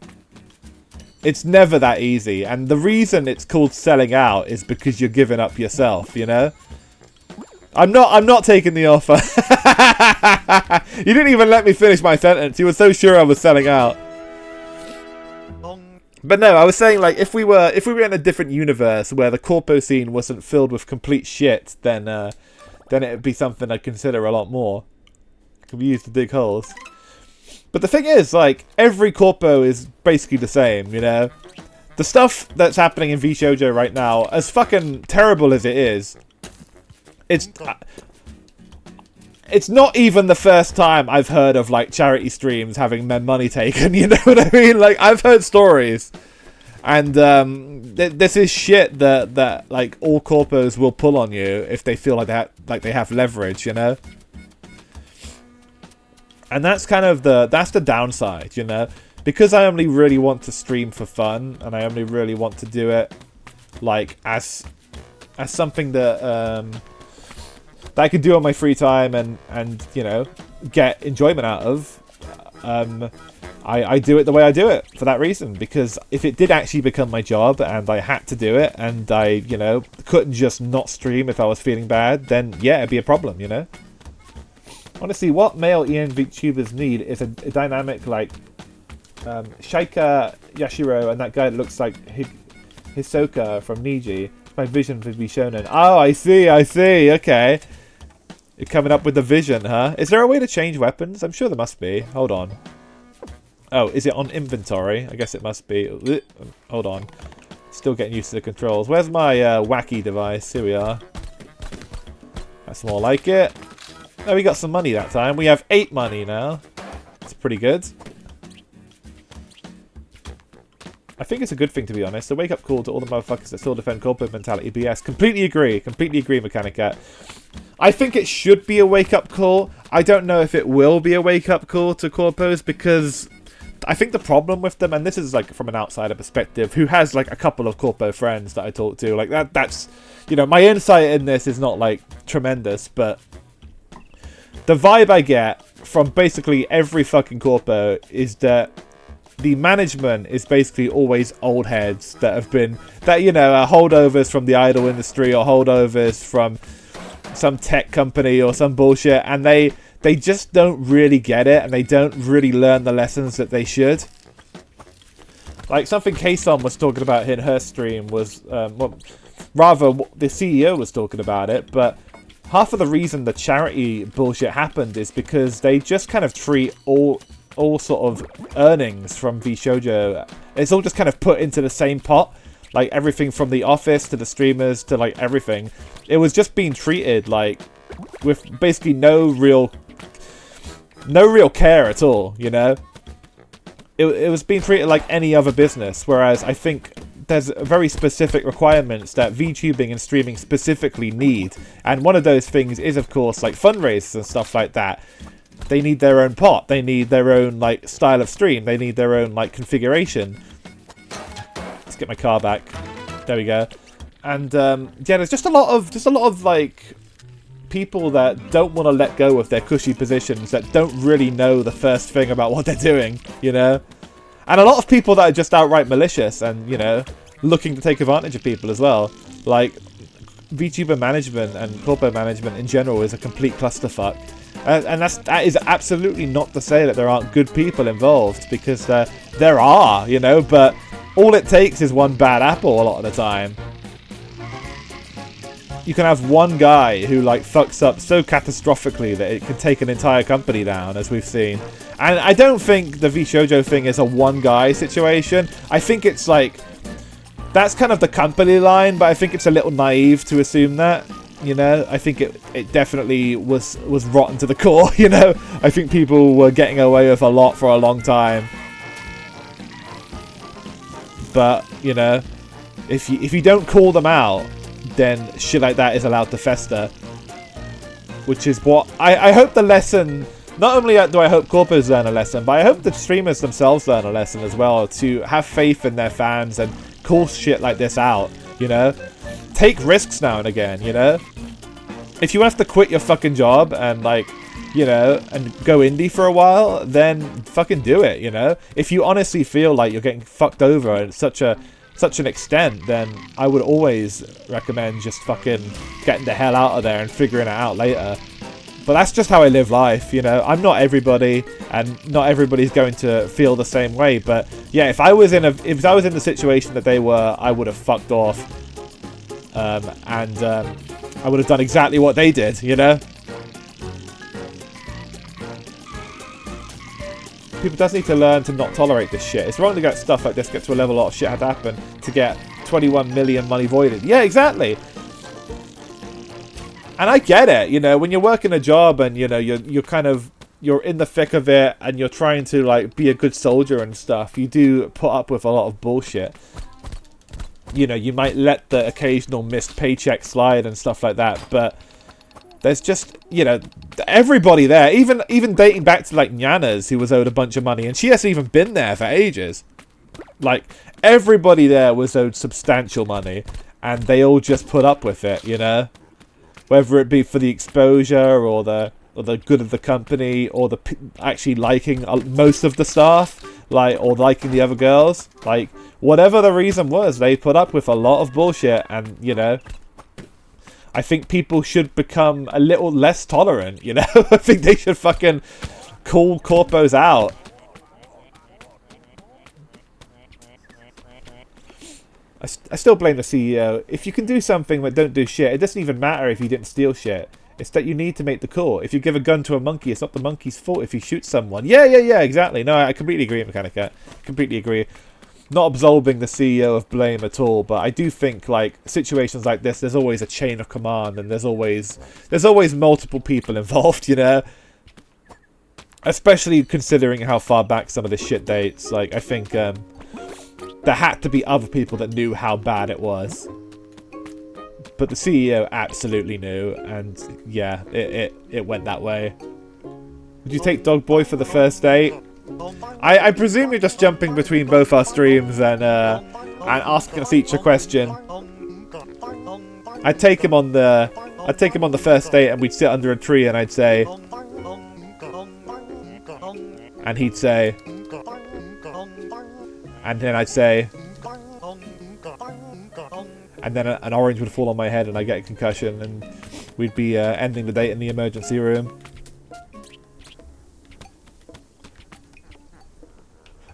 it's never that easy, and the reason it's called selling out is because you're giving up yourself, you know. I'm not taking the offer. You didn't even let me finish my sentence. You were so sure I was selling out. But no, I was saying, like, if we were in a different universe where the corpo scene wasn't filled with complete shit, then it'd be something I'd consider a lot more. Could be used to dig holes. But the thing is, like, every corpo is basically the same, you know. The stuff that's happening in VShojo right now, as fucking terrible as it is, it's not even the first time I've heard of, like, charity streams having their money taken, you know what I mean? Like, I've heard stories, and this is shit that like all corpos will pull on you if they feel like they have leverage, you know. And that's kind of that's the downside, you know, because I only really want to stream for fun, and I only really want to do it like as something that I could do on my free time and you know, get enjoyment out of. I do it the way I do it for that reason, because if it did actually become my job and I had to do it and I, you know, couldn't just not stream if I was feeling bad, then yeah, it'd be a problem, you know. Honestly, what male EN VTubers need is a dynamic like Shaika Yashiro and that guy that looks like Hisoka from Niji. My vision would be shonen. Oh, I see, okay. You're coming up with the vision, huh? Is there a way to change weapons? I'm sure there must be. Hold on. Oh, is it on inventory? I guess it must be. Hold on. Still getting used to the controls. Where's my wacky device? Here we are. That's more like it. Oh, we got some money that time. We have 8 money now. It's pretty good. I think it's a good thing, to be honest. A wake-up call to all the motherfuckers that still defend corporate mentality BS. Completely agree, Mechanic Cat. I think it should be a wake-up call. I don't know if it will be a wake-up call to corpos, because I think the problem with them, and this is like from an outsider perspective, who has like a couple of corpo friends that I talk to, like that's, you know, my insight in this is not like tremendous, but the vibe I get from basically every fucking corpo is that the management is basically always old heads that have been, that, you know, are holdovers from the idol industry or holdovers from some tech company or some bullshit, and they just don't really get it, and they don't really learn the lessons that they should. Like something Kason was talking about in her stream was, well, rather the CEO was talking about it, but half of the reason the charity bullshit happened is because they just kind of treat all sort of earnings from VShojo, it's all just kind of put into the same pot. Like everything from the office to the streamers to like everything. It was just being treated like with basically no real care at all, you know? It was being treated like any other business, whereas I think there's very specific requirements that VTubing and streaming specifically need. And one of those things is, of course, like fundraisers and stuff like that. They need their own pot. They need their own like style of stream. They need their own like configuration. Let's get my car back. There we go. And yeah, there's just a lot of like people that don't want to let go of their cushy positions, that don't really know the first thing about what they're doing, you know? And a lot of people that are just outright malicious and, you know, looking to take advantage of people as well. Like, VTuber management and corpo management in general is a complete clusterfuck. And that is absolutely not to say that there aren't good people involved, because there are, you know, but all it takes is one bad apple a lot of the time. You can have one guy who like fucks up so catastrophically that it can take an entire company down, as we've seen. And I don't think the VShojo thing is a one guy situation. I think it's like That's kind of the company line, but I think it's a little naive to assume that. You know, I think it definitely was rotten to the core. You know, I think people were getting away with a lot for a long time. But you know, if you don't call them out, then shit like that is allowed to fester. Which is what I hope the lesson. Not only do I hope corpos learn a lesson, but I hope the streamers themselves learn a lesson as well, to have faith in their fans and call shit like this out, you know? Take risks now and again, you know? If you have to quit your fucking job and, like, you know, and go indie for a while, then fucking do it, you know? If you honestly feel like you're getting fucked over at such an extent, then I would always recommend just fucking getting the hell out of there and figuring it out later. But that's just how I live life, you know. I'm not everybody, and not everybody's going to feel the same way. But yeah, if I was in the situation that they were, I would have fucked off, and I would have done exactly what they did, you know. People does need to learn to not tolerate this shit. It's wrong to get stuff like this get to a level a lot of shit had to happen to get 21 million money voided. Yeah, exactly. And I get it, you know, when you're working a job and, you know, you're in the thick of it and you're trying to, like, be a good soldier and stuff, you do put up with a lot of bullshit. You know, you might let the occasional missed paycheck slide and stuff like that, but there's just, you know, everybody there, even dating back to, like, Nyanas, who was owed a bunch of money, and she hasn't even been there for ages. Like, everybody there was owed substantial money, and they all just put up with it, you know? Whether it be for the exposure or the good of the company or the actually liking most of the staff, like, or liking the other girls, like, whatever the reason was, they put up with a lot of bullshit. And, you know, I think people should become a little less tolerant, you know. I think they should fucking call corpos out. I still blame the CEO. If you can do something but don't do shit, it doesn't even matter if you didn't steal shit. It's that you need to make the call. If you give a gun to a monkey, it's not the monkey's fault if he shoots someone. Yeah, exactly. No, I completely agree, Mechanica. Completely agree. Not absolving the CEO of blame at all, but I do think, like, situations like this, there's always a chain of command, and there's always multiple people involved, you know? Especially considering how far back some of this shit dates. Like, I think, there had to be other people that knew how bad it was. But the CEO absolutely knew, and yeah, it went that way. Would you take Dog Boy for the first date? I presume you're just jumping between both our streams and asking us each a question. I'd take him on the first date, and we'd sit under a tree, and I'd say, and he'd say, and then I'd say, and then an orange would fall on my head and I'd get a concussion, and we'd be ending the date in the emergency room.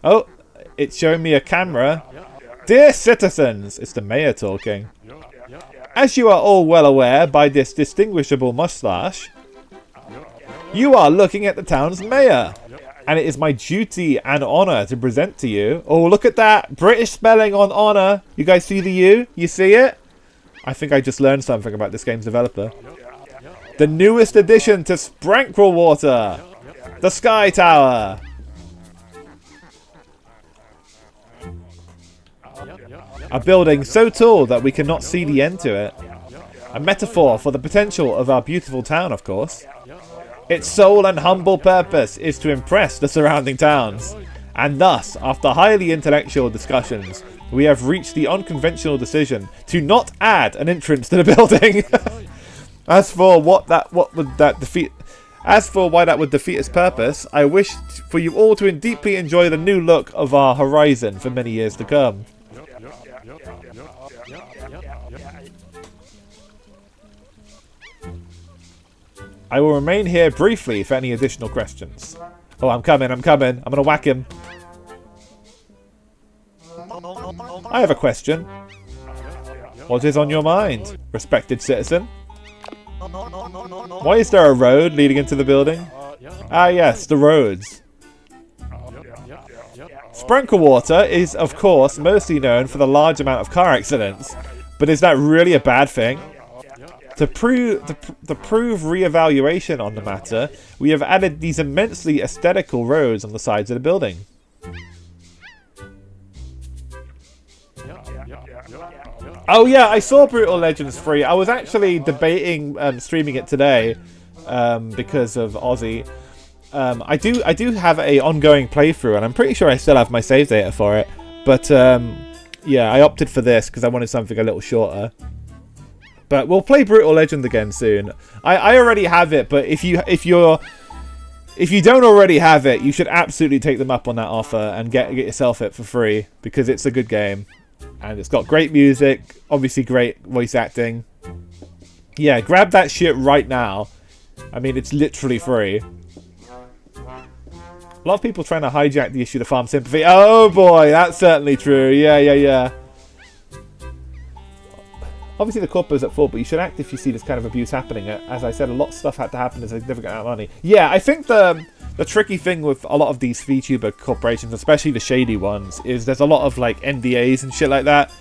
Oh, it's showing me a camera. Dear citizens, it's the mayor talking. As you are all well aware by this distinguishable moustache, you are looking at the town's mayor. And it is my duty and honour to present to you... Oh, look at that! British spelling on honour! You guys see the U? You see it? I think I just learned something about this game's developer. The newest addition to Sprankle Water! The Sky Tower! A building so tall that we cannot see the end to it. A metaphor for the potential of our beautiful town, of course. Its sole and humble purpose is to impress the surrounding towns. And thus, after highly intellectual discussions, we have reached the unconventional decision to not add an entrance to the building. As for why that would defeat its purpose, I wish for you all to deeply enjoy the new look of our horizon for many years to come. I will remain here briefly for any additional questions. Oh, I'm coming. I'm gonna whack him. I have a question. What is on your mind, respected citizen? Why is there a road leading into the building? Ah, yes, the roads. Spranklewater is, of course, mostly known for the large amount of car accidents. But is that really a bad thing? To prove re-evaluation on the matter, we have added these immensely aesthetical roads on the sides of the building. Oh yeah, I saw Brutal Legends 3. I was actually debating streaming it today because of Aussie. I do have a ongoing playthrough, and I'm pretty sure I still have my save data for it. But yeah, I opted for this because I wanted something a little shorter. But we'll play Brutal Legend again soon. I already have it, but if you don't already have it, you should absolutely take them up on that offer and get yourself it for free, because it's a good game. And it's got great music, obviously great voice acting. Yeah, grab that shit right now. I mean, it's literally free. A lot of people trying to hijack the issue to farm sympathy. Oh boy, that's certainly true. Yeah. Obviously the corpo's at fault, but you should act if you see this kind of abuse happening. As I said, a lot of stuff had to happen to a significant amount of money. Yeah, I think the tricky thing with a lot of these VTuber corporations, especially the shady ones, is there's a lot of like NDAs and shit like that.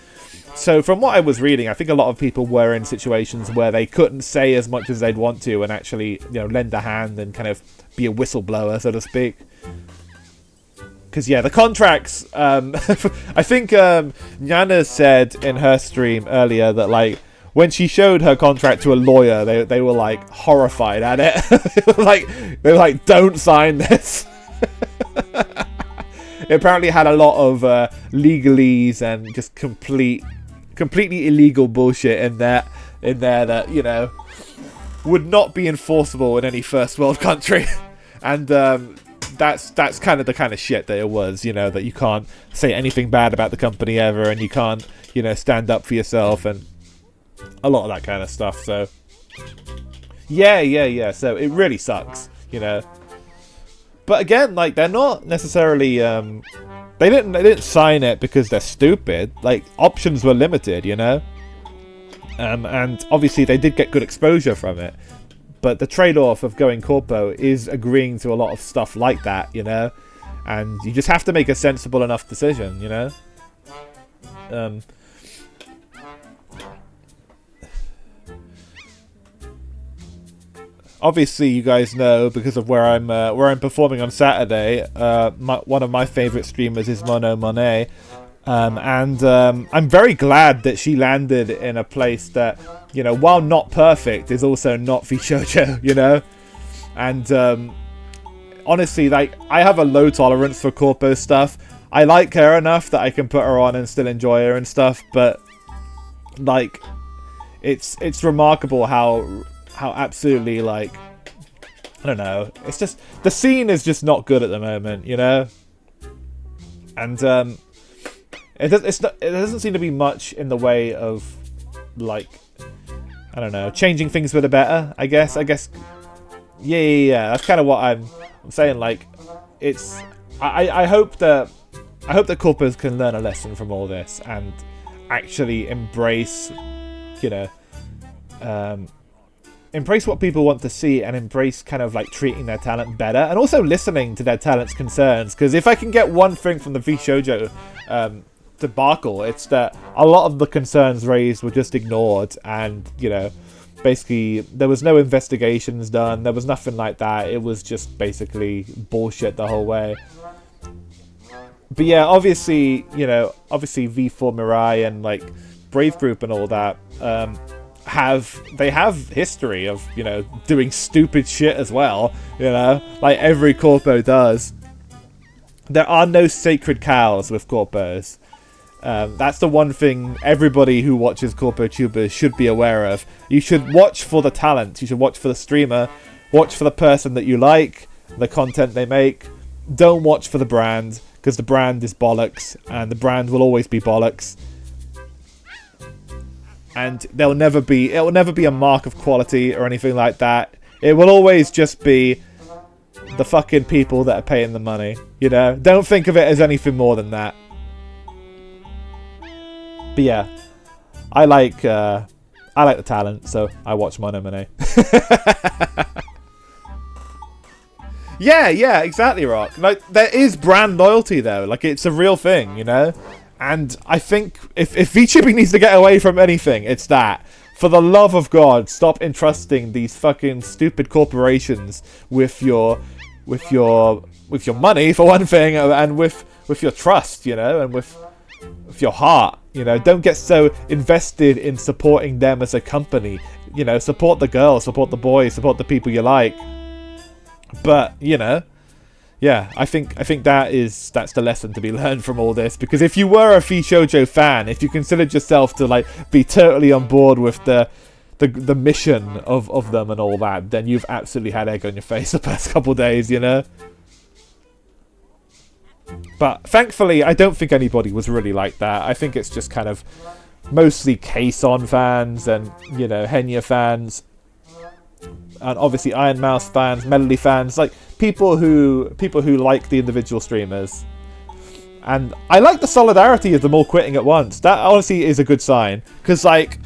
So from what I was reading, I think a lot of people were in situations where they couldn't say as much as they'd want to and actually, you know, lend a hand and kind of be a whistleblower, so to speak. Because, yeah, the contracts, I think Nyana said in her stream earlier that, like, when she showed her contract to a lawyer, they were, like, horrified at it. they were like, don't sign this. It apparently had a lot of legalese and just completely illegal bullshit in there that, you know, would not be enforceable in any first world country. And, that's kind of the kind of shit that it was, you know, that you can't say anything bad about the company ever, and you can't, you know, stand up for yourself, and a lot of that kind of stuff. So yeah, so it really sucks, you know. But again, like, they're not necessarily they didn't sign it because they're stupid. Like, options were limited, you know. And obviously they did get good exposure from it. But the trade-off of going corpo is agreeing to a lot of stuff like that, you know? And you just have to make a sensible enough decision, you know? Obviously, you guys know, because of where I'm performing on Saturday, one of my favourite streamers is Mono Monet. I'm very glad that she landed in a place that, you know, while not perfect, is also not VShojo, you know? And honestly, like, I have a low tolerance for corpo stuff. I like her enough that I can put her on and still enjoy her and stuff, but, like, it's remarkable how absolutely, like, I don't know, it's just, the scene is just not good at the moment, you know? And, it doesn't seem to be much in the way of, like, I don't know, changing things for the better, I guess. Yeah. That's kind of what I'm saying. Like, it's, I hope that corpos can learn a lesson from all this and actually embrace, you know, embrace what people want to see, and embrace kind of like treating their talent better, and also listening to their talent's concerns. Because if I can get one thing from the VShojo debacle, it's that a lot of the concerns raised were just ignored, and, you know, basically there was no investigations done, there was nothing like that. It was just basically bullshit the whole way. But yeah, obviously, you know, V4 Mirai and, like, Brave Group and all that have history of, you know, doing stupid shit as well, you know, like every corpo does. There are no sacred cows with corpos. That's the one thing everybody who watches corpo tubers should be aware of. You should watch for the talent. You should watch for the streamer. Watch for the person that you like, the content they make. Don't watch for the brand, because the brand is bollocks, and the brand will always be bollocks. And it will never be a mark of quality or anything like that. It will always just be the fucking people that are paying the money, you know? Don't think of it as anything more than that. But yeah, I like the talent, so I watch Mono Monet. Yeah, exactly, Rock. Like, there is brand loyalty, though. Like, it's a real thing, you know? And I think if VTubing needs to get away from anything, it's that. For the love of God, stop entrusting these fucking stupid corporations with your money, for one thing, and with your trust, you know, and with your heart, you know. Don't get so invested in supporting them as a company. You know, support the girls, support the boys, support the people you like. But, you know, yeah, I think that's the lesson to be learned from all this. Because if you were a VShojo fan, if you considered yourself to like be totally on board with the mission of them and all that, then you've absolutely had egg on your face the past couple days, you know. But thankfully, I don't think anybody was really like that. I think it's just kind of mostly Kason fans and, you know, Henya fans. And obviously Iron Mouse fans, Melody fans, like people who like the individual streamers. And I like the solidarity of them all quitting at once. That honestly is a good sign, because like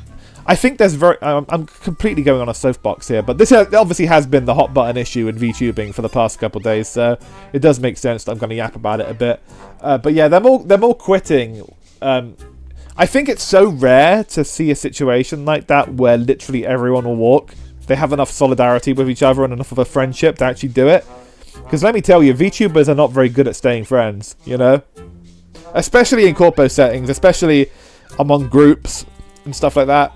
I think there's I'm completely going on a soapbox here, but this obviously has been the hot button issue in VTubing for the past couple of days, so it does make sense that I'm going to yap about it a bit. But yeah, them all quitting. I think it's so rare to see a situation like that where literally everyone will walk. They have enough solidarity with each other and enough of a friendship to actually do it. Because let me tell you, VTubers are not very good at staying friends, you know? Especially in corpo settings, especially among groups and stuff like that.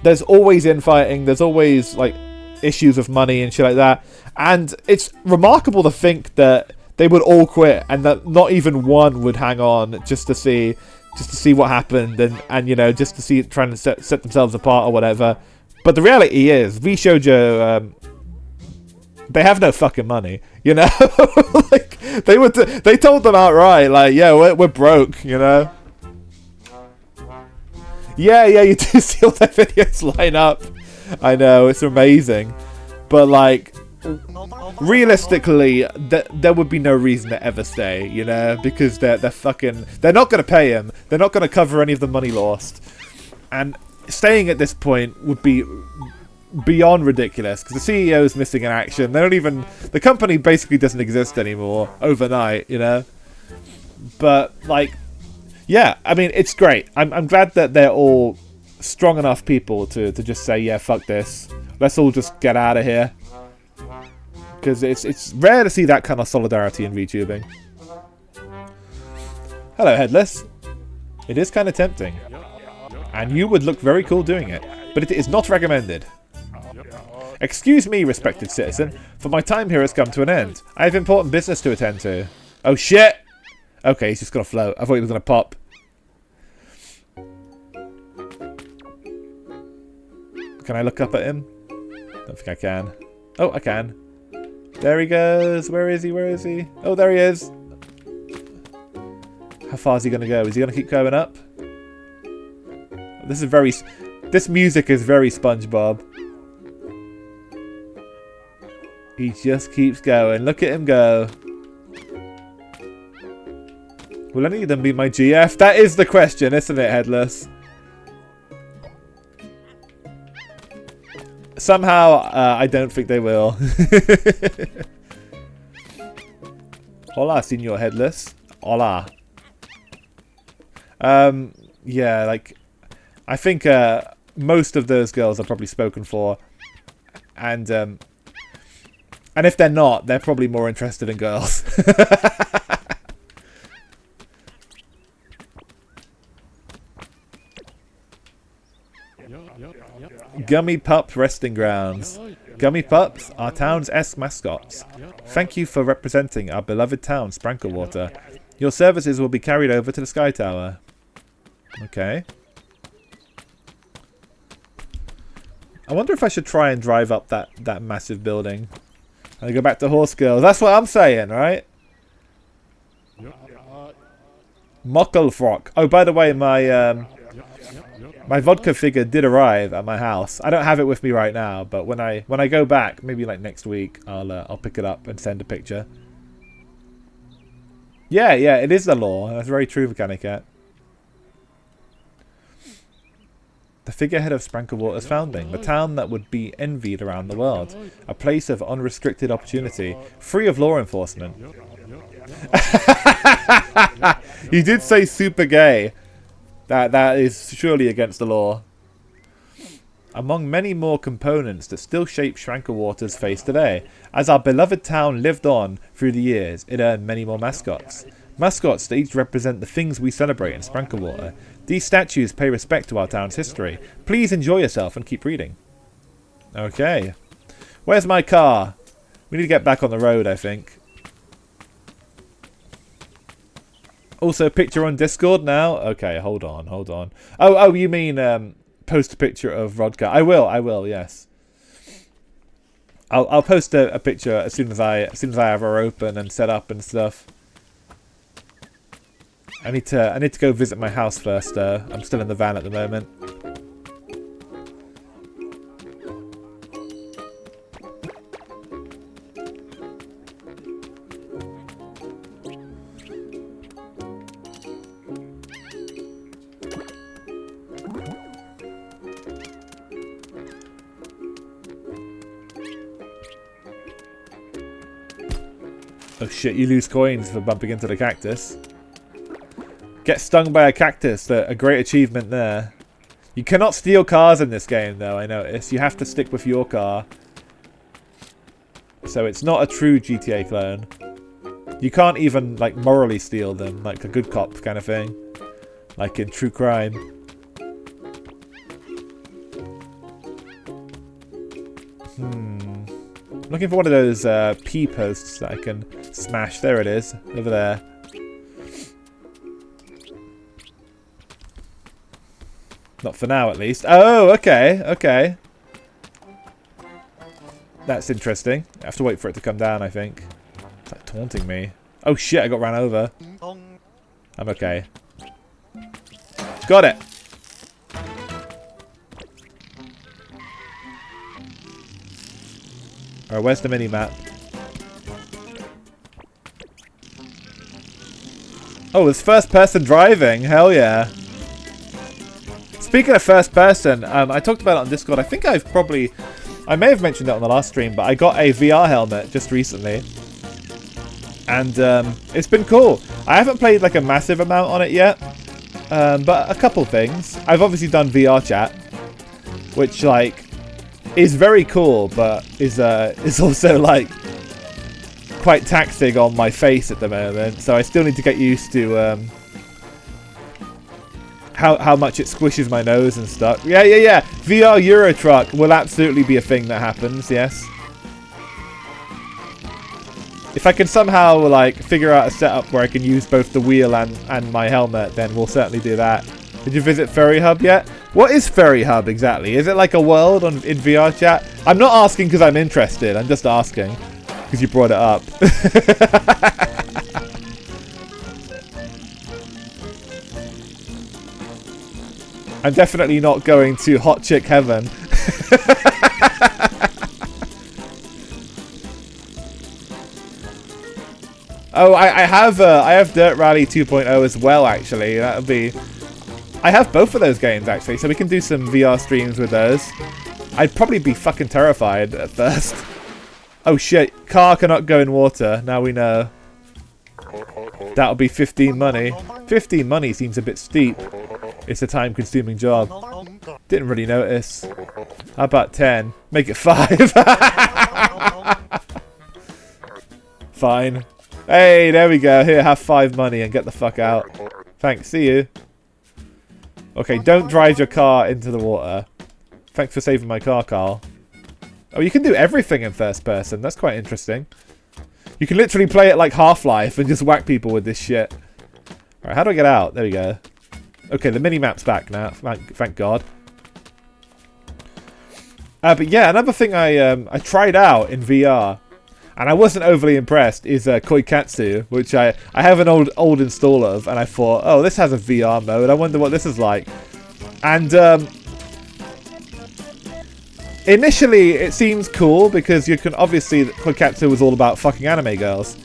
There's always infighting, there's always like issues of money and shit like that. And it's remarkable to think that they would all quit and that not even one would hang on just to see what happened and you know, just to see it trying to set themselves apart or whatever. But the reality is, VShojo, they have no fucking money, you know? Like, they told them outright, like, yeah, we're broke, you know? Yeah, you do see all their videos line up. I know, it's amazing. But, like, realistically, there would be no reason to ever stay, you know? Because they're not going to pay him. They're not going to cover any of the money lost. And staying at this point would be beyond ridiculous, because the CEO is missing in action. The company basically doesn't exist anymore overnight, you know. But like, yeah, I mean, it's great. I'm glad that they're all strong enough people to just say, yeah, fuck this, let's all just get out of here, because it's rare to see that kind of solidarity in VTubing. Hello, Headless. It is kind of tempting. And you would look very cool doing it, but it is not recommended. Excuse me, respected citizen, for my time here has come to an end. I have important business to attend to. Oh shit! Okay, he's just gonna float. I thought he was gonna pop. Can I look up at him? Don't think I can. Oh, I can. There he goes. Where is he? Where is he? Oh, there he is. How far is he gonna go? Is he gonna keep going up? This music is very SpongeBob. He just keeps going. Look at him go. Will any of them be my GF? That is the question, isn't it, Headless? Somehow, I don't think they will. Hola, Senor Headless. Hola. Yeah, like, I think most of those girls are probably spoken for, and if they're not, they're probably more interested in girls. Gummy Pup Resting Grounds. Gummy Pups, our town's mascots. Thank you for representing our beloved town, Spranklewater. Your services will be carried over to the Sky Tower. Okay. I wonder if I should try and drive up that massive building. And go back to Horse Girls. That's what I'm saying, right? Mockelfrock. Oh, by the way, my vodka figure did arrive at my house. I don't have it with me right now, but when I go back, maybe like next week, I'll pick it up and send a picture. Yeah, it is the law. That's very true, Mechanicat. The figurehead of Spranklewater's founding, the town that would be envied around the world. A place of unrestricted opportunity, free of law enforcement. You did say super gay. That is surely against the law. Among many more components that still shape Spranklewater's face today. As our beloved town lived on through the years, it earned many more mascots. Mascots that each represent the things we celebrate in Spranklewater. These statues pay respect to our town's history. Please enjoy yourself and keep reading. Okay. Where's my car? We need to get back on the road, I think. Also, picture on Discord now? Okay, hold on. Oh, you mean post a picture of Rodka? I will, yes. I'll post a picture as soon as I have her open and set up and stuff. I need to go visit my house first. I'm still in the van at the moment. Oh shit, you lose coins for bumping into the cactus. Get stung by a cactus, a great achievement there. You cannot steal cars in this game though, I noticed. You have to stick with your car. So it's not a true GTA clone. You can't even, like, morally steal them, like a good cop kind of thing. Like in True Crime. I'm looking for one of those P posts that I can smash. There it is, over there. Not for now, at least. Oh, okay. That's interesting. I have to wait for it to come down, I think. It's like taunting me. Oh shit, I got ran over. I'm okay. Got it. Alright, where's the mini-map? Oh, it's first-person driving. Hell yeah. Speaking of first-person, I talked about it on Discord. I think I may have mentioned it on the last stream, but I got a VR helmet just recently. And it's been cool. I haven't played like a massive amount on it yet. But a couple things. I've obviously done VR chat, which like is very cool, but is also like quite taxing on my face at the moment. So I still need to get used to how much it squishes my nose and stuff. Yeah. VR Euro Truck will absolutely be a thing that happens. Yes. If I can somehow like figure out a setup where I can use both the wheel and my helmet, then we'll certainly do that. Did you visit Ferry Hub yet? What is Ferry Hub exactly? Is it like a world in VR chat? I'm not asking because I'm interested. I'm just asking because you brought it up. I'm definitely not going to Hot Chick Heaven. Oh, I have Dirt Rally 2.0 as well, actually. That'll be... I have both of those games, actually, so we can do some VR streams with those. I'd probably be fucking terrified at first. Oh shit, car cannot go in water. Now we know. That'll be 15 money. 15 money seems a bit steep. It's a time-consuming job. Didn't really notice. How about 10? Make it 5. Fine. Hey, there we go. Here, have 5 money and get the fuck out. Thanks, see you. Okay, don't drive your car into the water. Thanks for saving my car, Carl. Oh, you can do everything in first person. That's quite interesting. You can literally play it like Half-Life and just whack people with this shit. Alright, how do I get out? There we go. Okay, the mini-map's back now. Thank God. But yeah, another thing I tried out in VR, and I wasn't overly impressed, is Koikatsu, which I have an old install of, and I thought, oh, this has a VR mode. I wonder what this is like. And initially, it seems cool because you can obviously Koikatsu was all about fucking anime girls,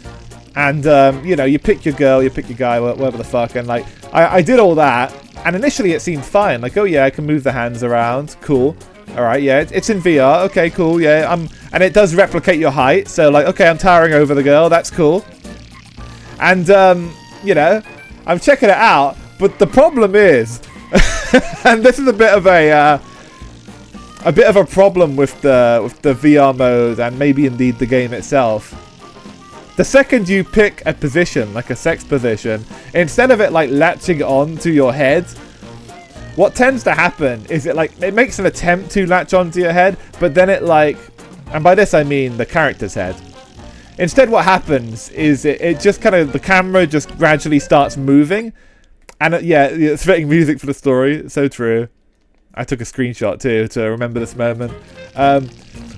and you know, you pick your girl, you pick your guy, whatever the fuck, and like I did all that, And initially it seemed fine. Like, oh yeah, I can move the hands around. Cool. Alright, yeah, it's in VR. Okay, cool, yeah. And it does replicate your height. So, like, okay, I'm towering over the girl. That's cool. And, you know, I'm checking it out. But the problem is, and this is a bit of a problem with the VR mode and maybe indeed the game itself. The second you pick a position, like a sex position, instead of it like latching on to your head, what tends to happen is it makes an attempt to latch onto your head, but then it like, and by this I mean the character's head. Instead what happens is it just kind of, the camera just gradually starts moving. And yeah, it's fitting music for the story. It's so true. I took a screenshot too to remember this moment.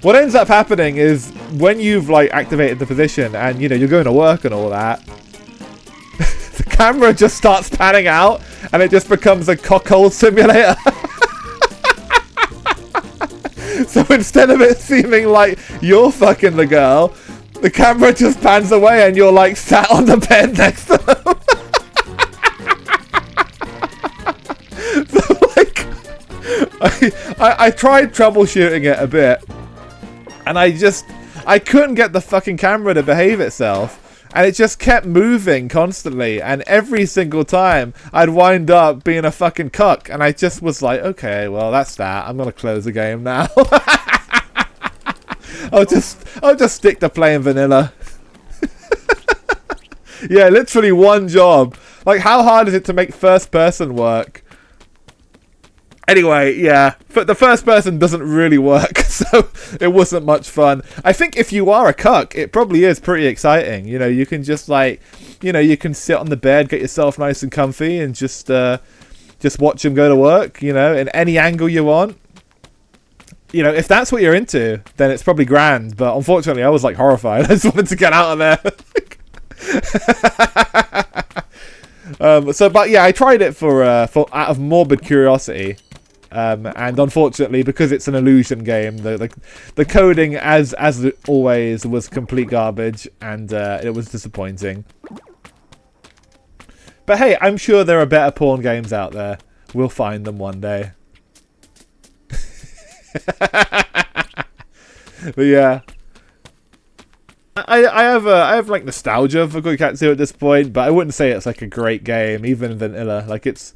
What ends up happening is when you've like activated the position and you know you're going to work and all that, the camera just starts panning out and it just becomes a cockhole simulator. So instead of it seeming like you're fucking the girl, the camera just pans away and you're like sat on the bed next to them. So like, I tried troubleshooting it a bit, and I couldn't get the fucking camera to behave itself, and it just kept moving constantly, and every single time I'd wind up being a fucking cuck, and I just was like, okay, well that's that. I'm gonna close the game now. I'll just stick to playing vanilla. Yeah, literally one job. Like, how hard is it to make first person work? Anyway, yeah, but the first person doesn't really work, so it wasn't much fun. I think if you are a cuck, it probably is pretty exciting. You know, you can just like, you know, you can sit on the bed, get yourself nice and comfy, and just watch them go to work, you know, in any angle you want. You know, if that's what you're into, then it's probably grand, but unfortunately I was like horrified. I just wanted to get out of there. But yeah, I tried it for out of morbid curiosity, and unfortunately, because it's an illusion game, the coding as always was complete garbage, and it was disappointing. But hey, I'm sure there are better porn games out there. We'll find them one day. But yeah. I have like nostalgia for Goikatsu at this point, but I wouldn't say it's like a great game, even vanilla. Like it's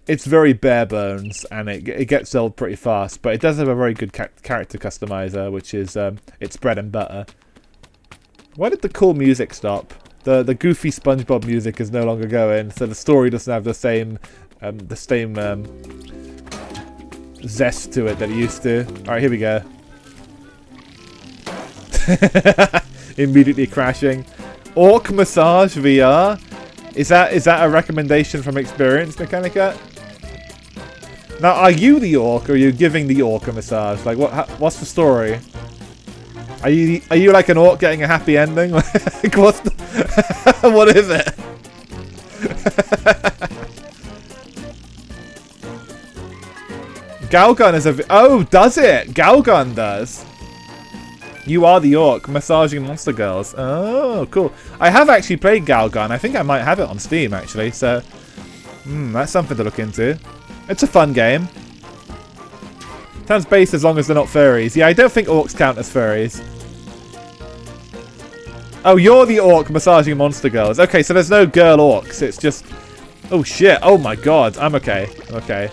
very bare bones, and it gets old pretty fast. But it does have a very good character customizer, which is its bread and butter. Why did the cool music stop? The goofy SpongeBob music is no longer going, so the story doesn't have the same zest to it that it used to. All right, here we go. Immediately crashing. Orc Massage VR? Is that a recommendation from experience, Mechanica? Now, are you the orc, or are you giving the orc a massage? Like, what's the story? Are you like an orc getting a happy ending? Like, what's the what is it? Galgun is oh, does it? Galgun does. You are the orc massaging monster girls. Oh, cool. I have actually played Galgun. I think I might have it on Steam, actually. So, that's something to look into. It's a fun game. Sounds based as long as they're not furries. Yeah, I don't think orcs count as furries. Oh, you're the orc massaging monster girls. Okay, so there's no girl orcs. It's just... Oh, shit. Oh, my God. I'm okay. Okay.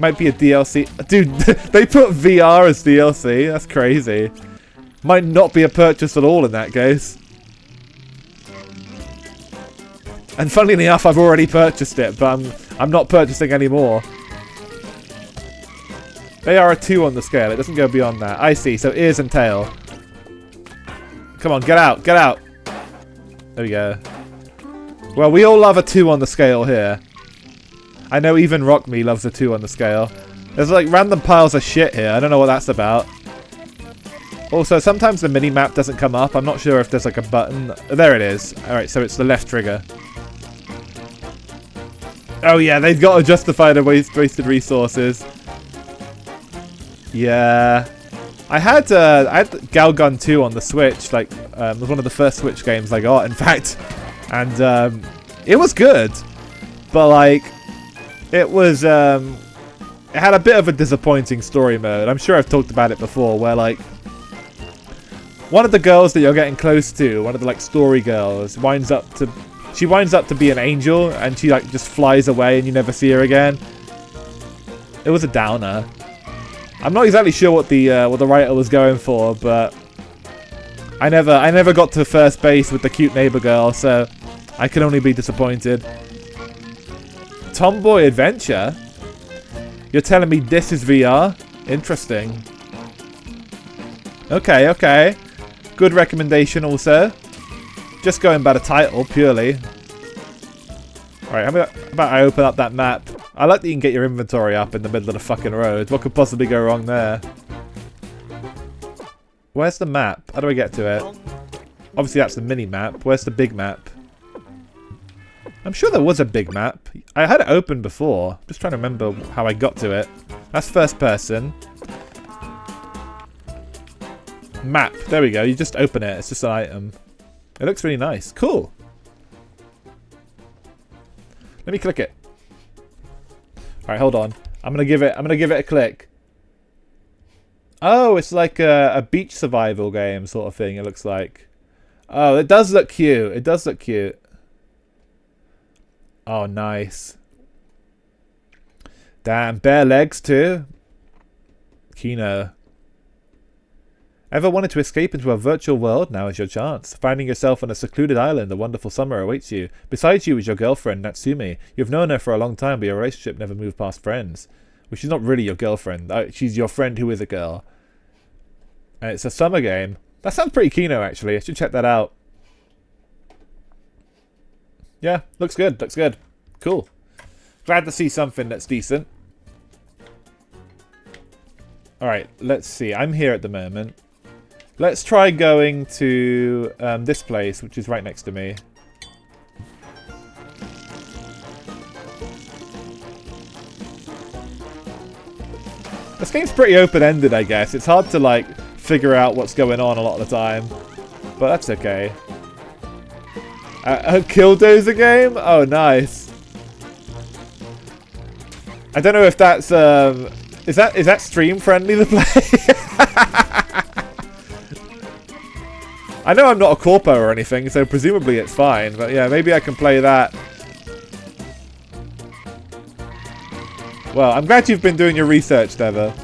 Might be a DLC. Dude, they put VR as DLC. That's crazy. Might not be a purchase at all in that case. And funnily enough, I've already purchased it, but I'm not purchasing any more. They are a 2 on the scale. It doesn't go beyond that. I see. So ears and tail. Come on, get out. Get out. There we go. Well, we all love a 2 on the scale here. I know even Rock Me loves a 2 on the scale. There's like random piles of shit here. I don't know what that's about. Also, sometimes the mini-map doesn't come up. I'm not sure if there's like a button. There it is. Alright, so it's the left trigger. Oh yeah, they've got to justify the wasted resources. Yeah. I had Galgun 2 on the Switch. Like, it was one of the first Switch games I got, in fact. And it was good. But like, It was, it had a bit of a disappointing story mode. I'm sure I've talked about it before, where, like, one of the girls that you're getting close to, one of the, like, story girls, winds up to be an angel, and she, like, just flies away and you never see her again. It was a downer. I'm not exactly sure what the writer was going for, but I never got to first base with the cute neighbor girl, so I can only be disappointed. Tomboy Adventure? You're telling me this is VR? Interesting. Okay, okay. Good recommendation also. Just going by the title, purely. Alright, how about I open up that map? I like that you can get your inventory up in the middle of the fucking road. What could possibly go wrong there? Where's the map? How do I get to it? Obviously that's the mini map. Where's the big map? I'm sure there was a big map. I had it open before. Just trying to remember how I got to it. That's first person. Map. There we go. You just open it. It's just an item. It looks really nice. Cool. Let me click it. Alright, hold on. I'm gonna give it a click. Oh, it's like a beach survival game sort of thing, it looks like. Oh, it does look cute. It does look cute. Oh, nice. Damn, bare legs too. Kino. Ever wanted to escape into a virtual world? Now is your chance. Finding yourself on a secluded island, a wonderful summer awaits you. Beside you is your girlfriend, Natsumi. You've known her for a long time, but your relationship never moved past friends. Well, she's not really your girlfriend. She's your friend who is a girl. And it's a summer game. That sounds pretty kino, actually. I should check that out. Yeah, looks good. Looks good. Cool. Glad to see something that's decent. Alright, let's see. I'm here at the moment. Let's try going to this place, which is right next to me. This game's pretty open-ended, I guess. It's hard to, like, figure out what's going on a lot of the time. But that's okay. A Killdozer game? Oh, nice. I don't know if that's, is that stream-friendly to play? I know I'm not a corpo or anything, so presumably it's fine. But yeah, maybe I can play that. Well, I'm glad you've been doing your research, Deva.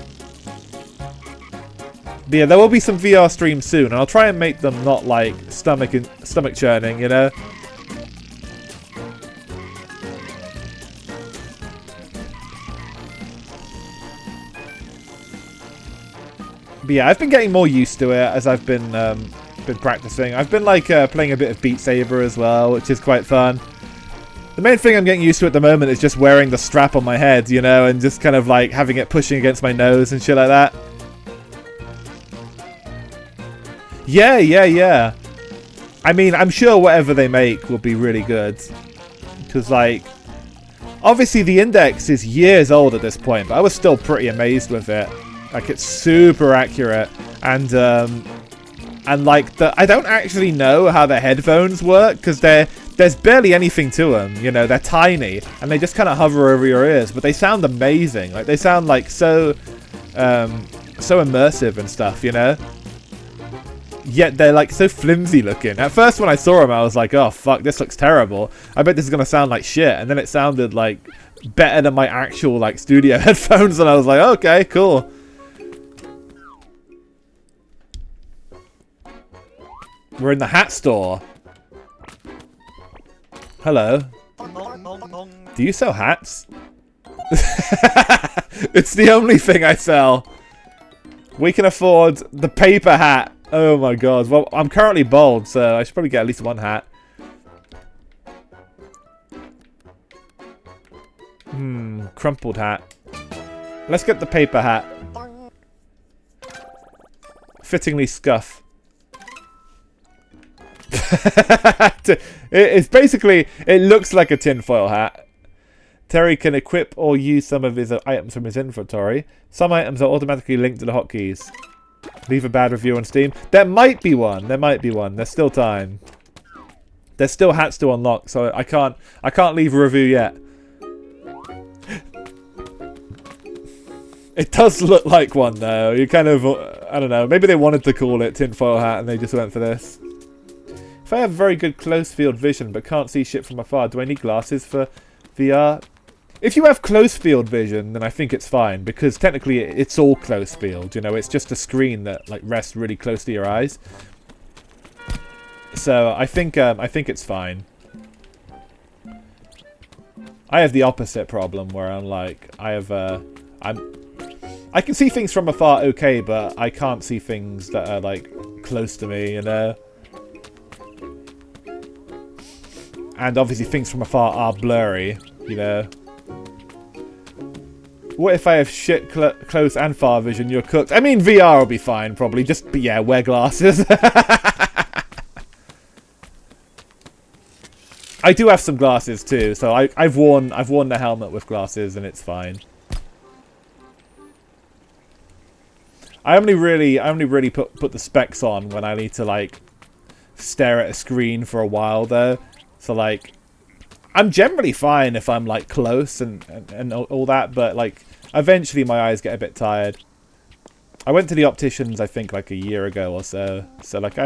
But yeah, there will be some VR streams soon, and I'll try and make them not like stomach churning, you know? But yeah, I've been getting more used to it as I've been practicing. I've been like playing a bit of Beat Saber as well, which is quite fun. The main thing I'm getting used to at the moment is just wearing the strap on my head, you know, and just kind of like having it pushing against my nose and shit like that. Yeah. I mean, I'm sure whatever they make will be really good. Because, like, obviously the Index is years old at this point, but I was still pretty amazed with it. Like, it's super accurate. And like, I don't actually know how the headphones work, because there's barely anything to them, you know, they're tiny, and they just kind of hover over your ears, but they sound amazing. Like, they sound, like, so immersive and stuff, you know? Yet they're, like, so flimsy looking. At first, when I saw them, I was like, oh, fuck, this looks terrible. I bet this is going to sound like shit. And then it sounded, like, better than my actual, like, studio headphones, and I was like, okay, cool. We're in the hat store. Hello. Do you sell hats? It's the only thing I sell. We can afford the paper hat. Oh my god. Well, I'm currently bald, so I should probably get at least one hat. Crumpled hat. Let's get the paper hat. Fittingly scuff. It's basically, it looks like a tinfoil hat. Terry can equip or use some of his items from his inventory. Some items are automatically linked to the hotkeys. Leave a bad review on Steam. There might be one. There might be one. There's still time. There's still hats to unlock, so I can't leave a review yet. It does look like one though. You kind of, I don't know. Maybe they wanted to call it tinfoil hat and they just went for this. If I have very good close field vision but can't see shit from afar, do I need glasses for VR? If you have close field vision, then I think it's fine because technically it's all close field. You know, it's just a screen that like rests really close to your eyes. So I think it's fine. I have the opposite problem where I'm like I can see things from afar okay, but I can't see things that are like close to me, you know. And obviously things from afar are blurry, you know. What if I have shit close and far vision? You're cooked. I mean, VR will be fine, probably. Just, but yeah, wear glasses. I do have some glasses too, so I've worn the helmet with glasses, and it's fine. I only really put the specs on when I need to like stare at a screen for a while though. So like, I'm generally fine if I'm like close and all that, but like eventually my eyes get a bit tired. I went to the opticians I think like a year ago or so. So like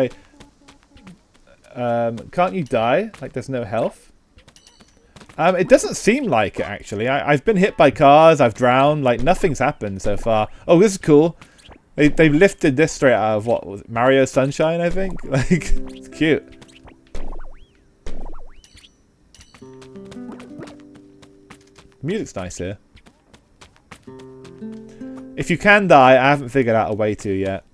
can't you die? Like there's no health? It doesn't seem like it actually. I've been hit by cars, I've drowned, like nothing's happened so far. Oh, this is cool. They lifted this straight out of what was it, Mario Sunshine, I think? Like it's cute. The music's nice here. If you can die, I haven't figured out a way to yet.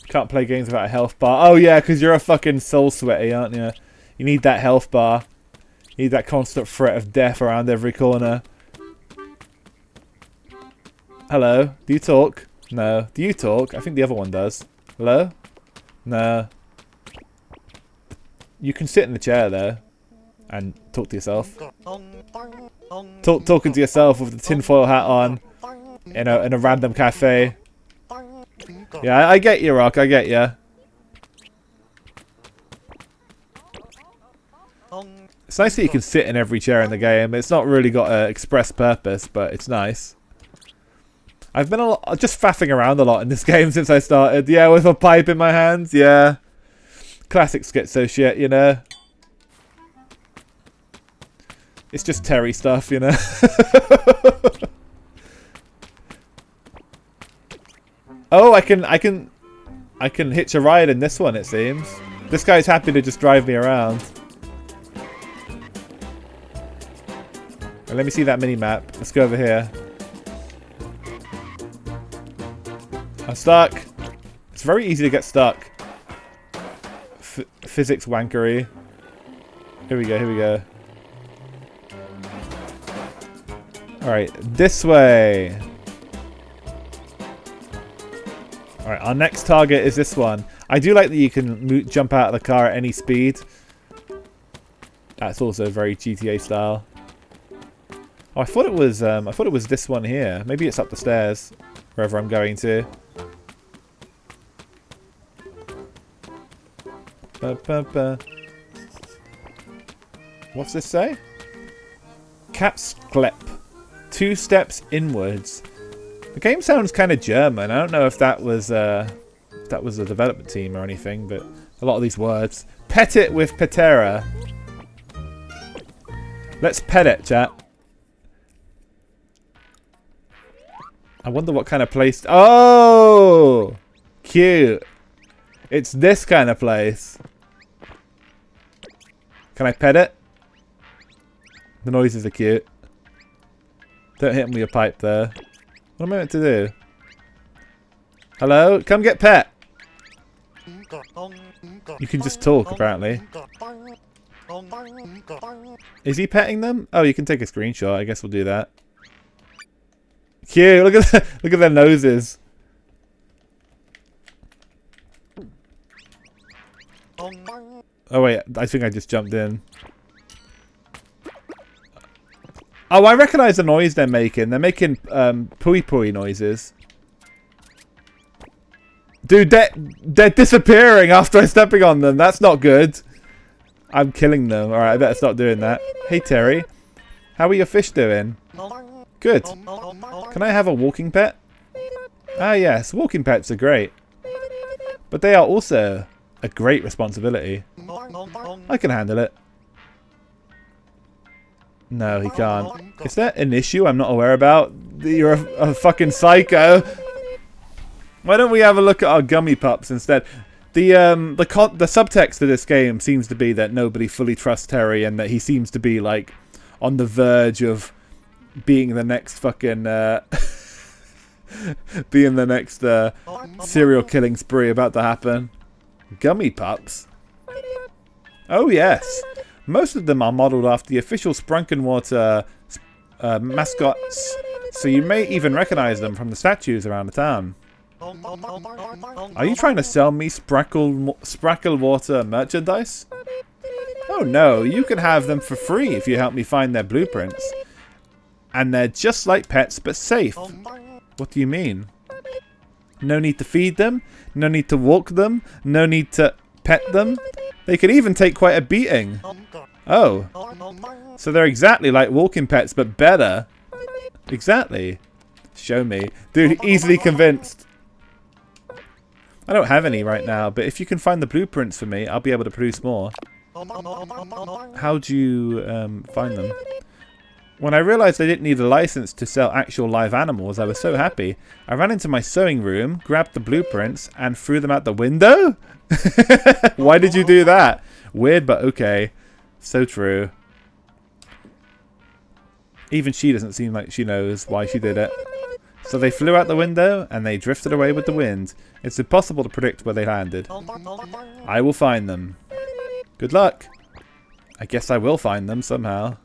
Can't play games without a health bar. Oh yeah, because you're a fucking soul sweaty, aren't you? You need that health bar. You need that constant threat of death around every corner. Hello? Do you talk? No. Do you talk? I think the other one does. Hello? No. You can sit in the chair there and talk to yourself. Talking to yourself with the tinfoil hat on in a random cafe. Yeah, I get you, Rock. I get you. It's nice that you can sit in every chair in the game. It's not really got an express purpose, but it's nice. I've been just faffing around a lot in this game since I started. Yeah, with a pipe in my hands. Yeah. Classic schizo shit, you know. It's just Terry stuff, you know. Oh, I can hitch a ride in this one, it seems. This guy's happy to just drive me around. And let me see that mini-map. Let's go over here. I'm stuck. It's very easy to get stuck. Physics wankery. Here we go, here we go. Alright, this way. Alright, our next target is this one. I do like that you can jump out of the car at any speed. That's also very GTA style. Oh, I thought it was this one here. Maybe it's up the stairs, wherever I'm going to. What's this say? Kapsklep. 2 steps inwards. The game sounds kind of German. I don't know if that was a development team or anything, but a lot of these words. Pet it with Patera. Let's pet it, chat. I wonder what kind of place... Oh! Cute. It's this kind of place. Can I pet it? The noises are cute. Don't hit him with your pipe there. What am I meant to do? Hello? Come get pet! You can just talk, apparently. Is he petting them? Oh, you can take a screenshot. I guess we'll do that. Cute! Look at their noses. Oh wait, I think I just jumped in. Oh, I recognise the noise they're making. They're making pooey pooey noises. Dude, they're disappearing after I'm stepping on them. That's not good. I'm killing them. Alright, I better stop doing that. Hey, Terry. How are your fish doing? Good. Can I have a walking pet? Ah, yes. Walking pets are great. But they are also a great responsibility. I can handle it. No, he can't. Is that an issue I'm not aware about? You're a fucking psycho. Why don't we have a look at our gummy pups instead? The subtext of this game seems to be that nobody fully trusts Terry and that he seems to be like on the verge of being the next fucking being the next serial killing spree about to happen. Gummy pups? Oh yes. Most of them are modelled after the official Sprunkenwater mascots, so you may even recognise them from the statues around the town. Are you trying to sell me Sprackelwater merchandise? Oh no, you can have them for free if you help me find their blueprints. And they're just like pets, but safe. What do you mean? No need to feed them, no need to walk them, no need to pet them. They could even take quite a beating. Oh. So they're exactly like walking pets, but better. Exactly. Show me. Dude, easily convinced. I don't have any right now, but if you can find the blueprints for me, I'll be able to produce more. How'd you find them? When I realized I didn't need a license to sell actual live animals, I was so happy. I ran into my sewing room, grabbed the blueprints, and threw them out the window? Why did you do that? Weird, but okay. So true. Even she doesn't seem like she knows why she did it. So they flew out the window, and they drifted away with the wind. It's impossible to predict where they landed. I will find them. Good luck. I guess I will find them somehow.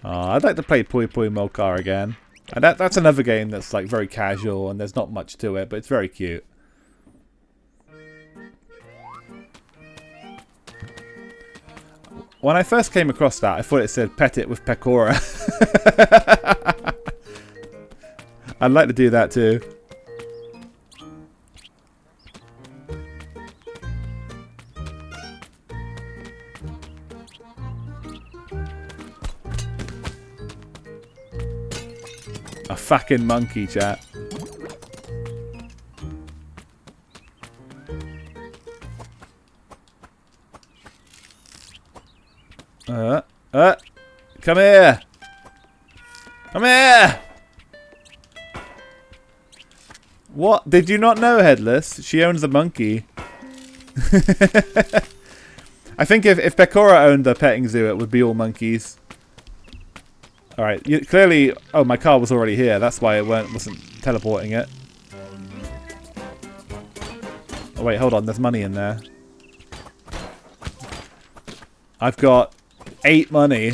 Oh, I'd like to play Pui Pui Molcar again. And that's another game that's like very casual, and there's not much to it, but it's very cute. When I first came across that, I thought it said pet it with Pecora. I'd like to do that too. A fucking monkey, chat. Come here! Come here! What? Did you not know, Headless? She owns the monkey. I think if Pecora owned a petting zoo, it would be all monkeys. Alright, clearly... Oh, my car was already here. That's why it wasn't teleporting it. Oh, wait, hold on. There's money in there. I've got 8 money.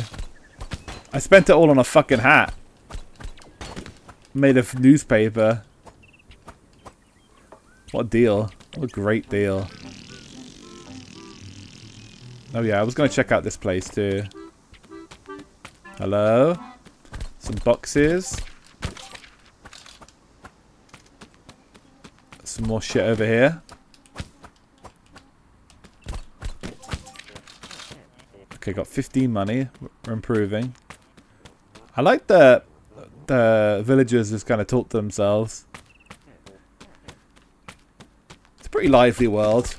I spent it all on a fucking hat. Made of newspaper. What a deal. What a great deal. Oh yeah, I was going to check out this place too. Hello? Some boxes. Some more shit over here. Okay, got 15 money. We're improving. I like the villagers just kind of talk to themselves. It's a pretty lively world.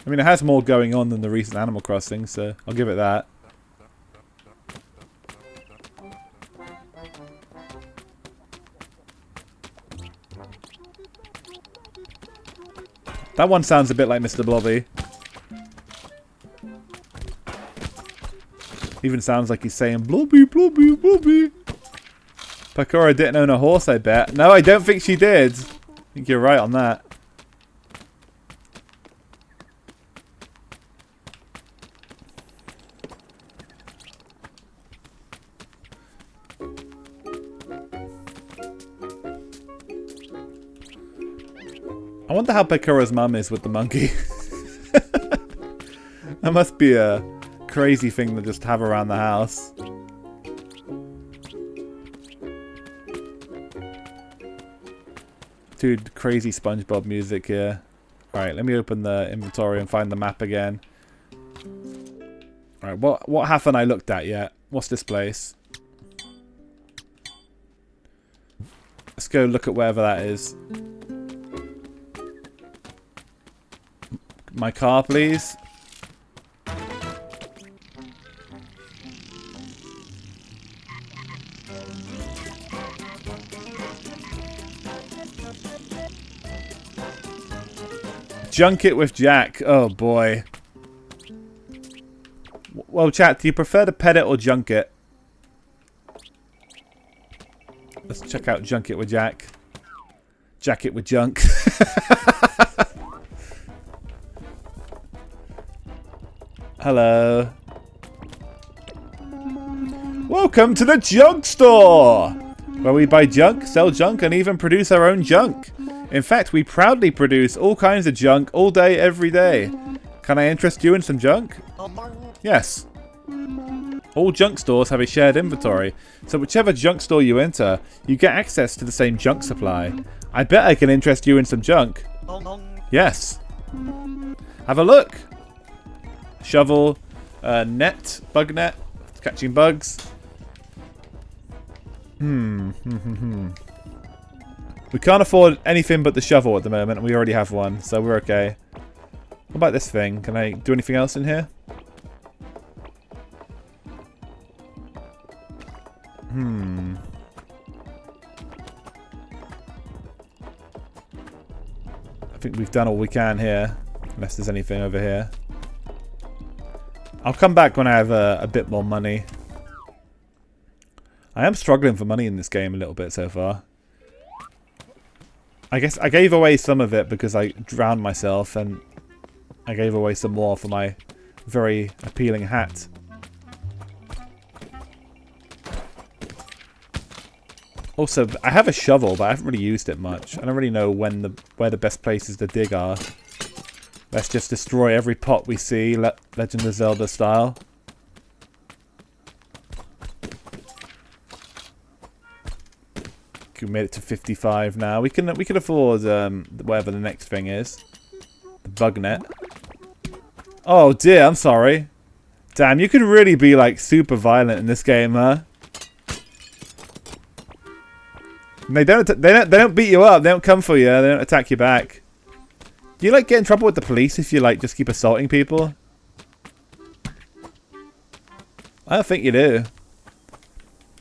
I mean, it has more going on than the recent Animal Crossing, so I'll give it that. That one sounds a bit like Mr. Blobby. Even sounds like he's saying, Blobby, Blobby, Blobby. Pecora didn't own a horse, I bet. No, I don't think she did. I think you're right on that. I wonder how Pecora's mum is with the monkey. That must be a crazy thing to just have around the house. Dude, crazy SpongeBob music here. Alright, let me open the inventory and find the map again. Alright, what haven't I looked at yet? What's this place? Let's go look at wherever that is. My car, please. Junket with Jack. Oh boy. Well, chat, do you prefer to pet it or junk it? Let's check out Junket with Jack. Jacket with junk. Hello. Welcome to the Junk Store, where we buy junk, sell junk, and even produce our own junk. In fact, we proudly produce all kinds of junk all day, every day. Can I interest you in some junk? Yes. All junk stores have a shared inventory, so whichever junk store you enter, you get access to the same junk supply. I bet I can interest you in some junk. Yes. Have a look. Shovel, net, bug net, catching bugs. We can't afford anything but the shovel at the moment, and we already have one, so we're okay. What about this thing? Can I do anything else in here? I think we've done all we can here, unless there's anything over here. I'll come back when I have a bit more money. I am struggling for money in this game a little bit so far. I guess I gave away some of it because I drowned myself, and I gave away some more for my very appealing hat. Also, I have a shovel, but I haven't really used it much. I don't really know where the best places to dig are. Let's just destroy every pot we see, Legend of Zelda style. We made it to 55 now. We can afford whatever the next thing is. The bug net. Oh dear, I'm sorry. Damn, you can really be like super violent in this game, huh? And they don't beat you up. They don't come for you. They don't attack you back. Do you like get in trouble with the police if you like just keep assaulting people? I don't think you do.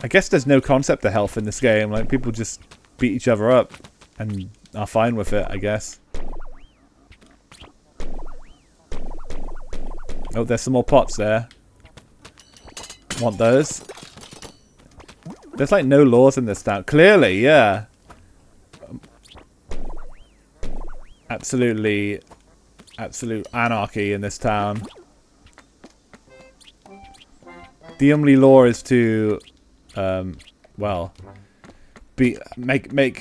I guess there's no concept of health in this game. Like, people just beat each other up and are fine with it, I guess. Oh, there's some more pots there. Want those? There's like no laws in this town. Clearly, yeah. Absolute anarchy in this town. The only law is to well, make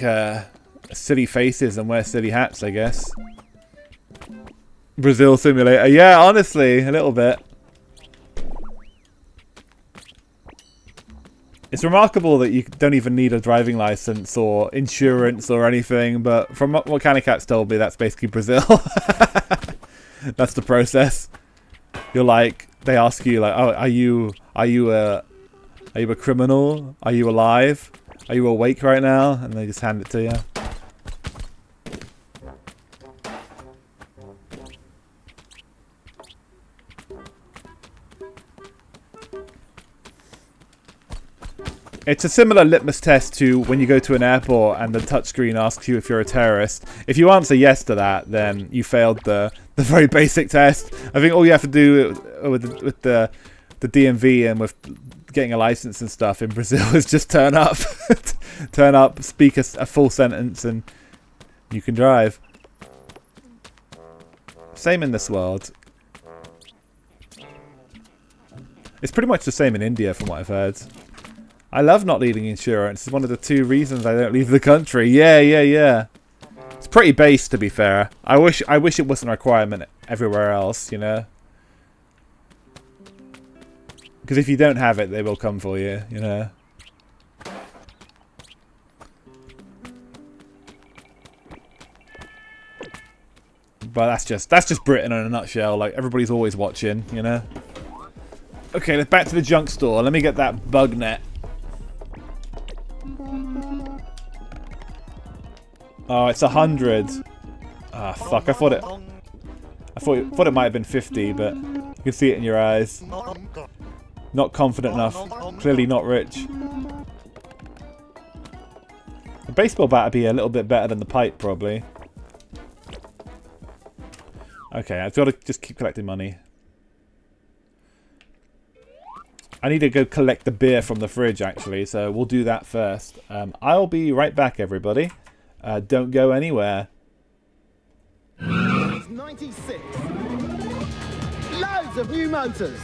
silly faces and wear silly hats, I guess. Brazil Simulator. Yeah, honestly, a little bit. It's remarkable that you don't even need a driving license or insurance or anything, but from what Canicats told me, that's basically Brazil. That's the process. You're like, they ask you like, oh, are you a criminal? Are you alive? Are you awake right now? And they just hand it to you. It's a similar litmus test to when you go to an airport and the touchscreen asks you if you're a terrorist. If you answer yes to that, then you failed the very basic test. I think all you have to do with the DMV and with getting a license and stuff in Brazil is just turn up. Turn up, speak a full sentence, and you can drive. Same in this world. It's pretty much the same in India from what I've heard. I love not needing insurance. It's one of the 2 reasons I don't leave the country. Yeah. It's pretty base, to be fair. I wish it wasn't a requirement everywhere else, you know. Because if you don't have it, they will come for you, you know. But that's just Britain in a nutshell. Like, everybody's always watching, you know. Okay, let's back to the junk store. Let me get that bug net. Oh, it's 100. Ah, fuck! I thought it might have been 50, but you can see it in your eyes. Not confident enough. Clearly not rich. The baseball bat would be a little bit better than the pipe, probably. Okay, I've got to just keep collecting money. I need to go collect the beer from the fridge, actually, so we'll do that first. I'll be right back, everybody. Don't go anywhere. It's 96. Loads of new motors.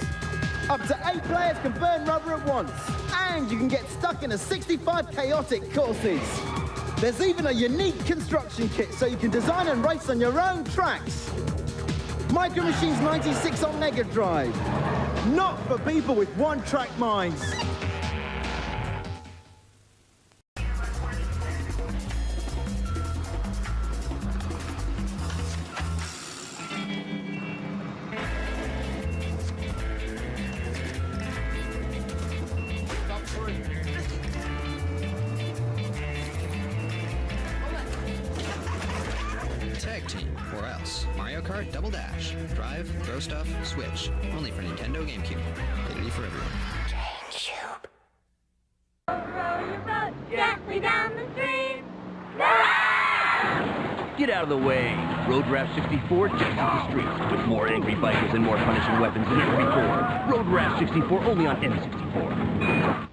Up to 8 players can burn rubber at once. And you can get stuck in a 65 chaotic courses. There's even a unique construction kit so you can design and race on your own tracks. Micro Machines 96 on Mega Drive. Not for people with one-track minds. Tag Team, or else. Mario Kart Double Dash. Drive, throw stuff, switch. Only for Nintendo GameCube. Rated E for everyone. GameCube. Row your boat gently down the stream. No! Get out of the way. Road Raft 64 just hit the streets with more angry bikers and more punishing weapons than ever before. Road Raft 64 only on N64.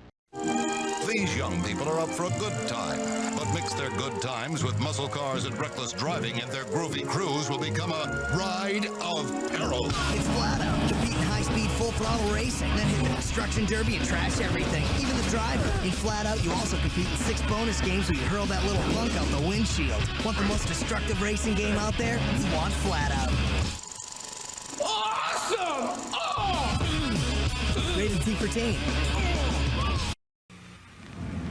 These young people are up for a good time, but mix their good times with muscle cars and reckless driving, and their groovy cruise will become a ride of peril. It's flat out. Compete in high-speed, full-throttle racing, then hit the destruction derby and trash everything, even the driver. In Flat Out, you also compete in 6 bonus games where you hurl that little punk out the windshield. Want the most destructive racing game out there? You want Flat Out. Awesome! Oh! Rated T for teen.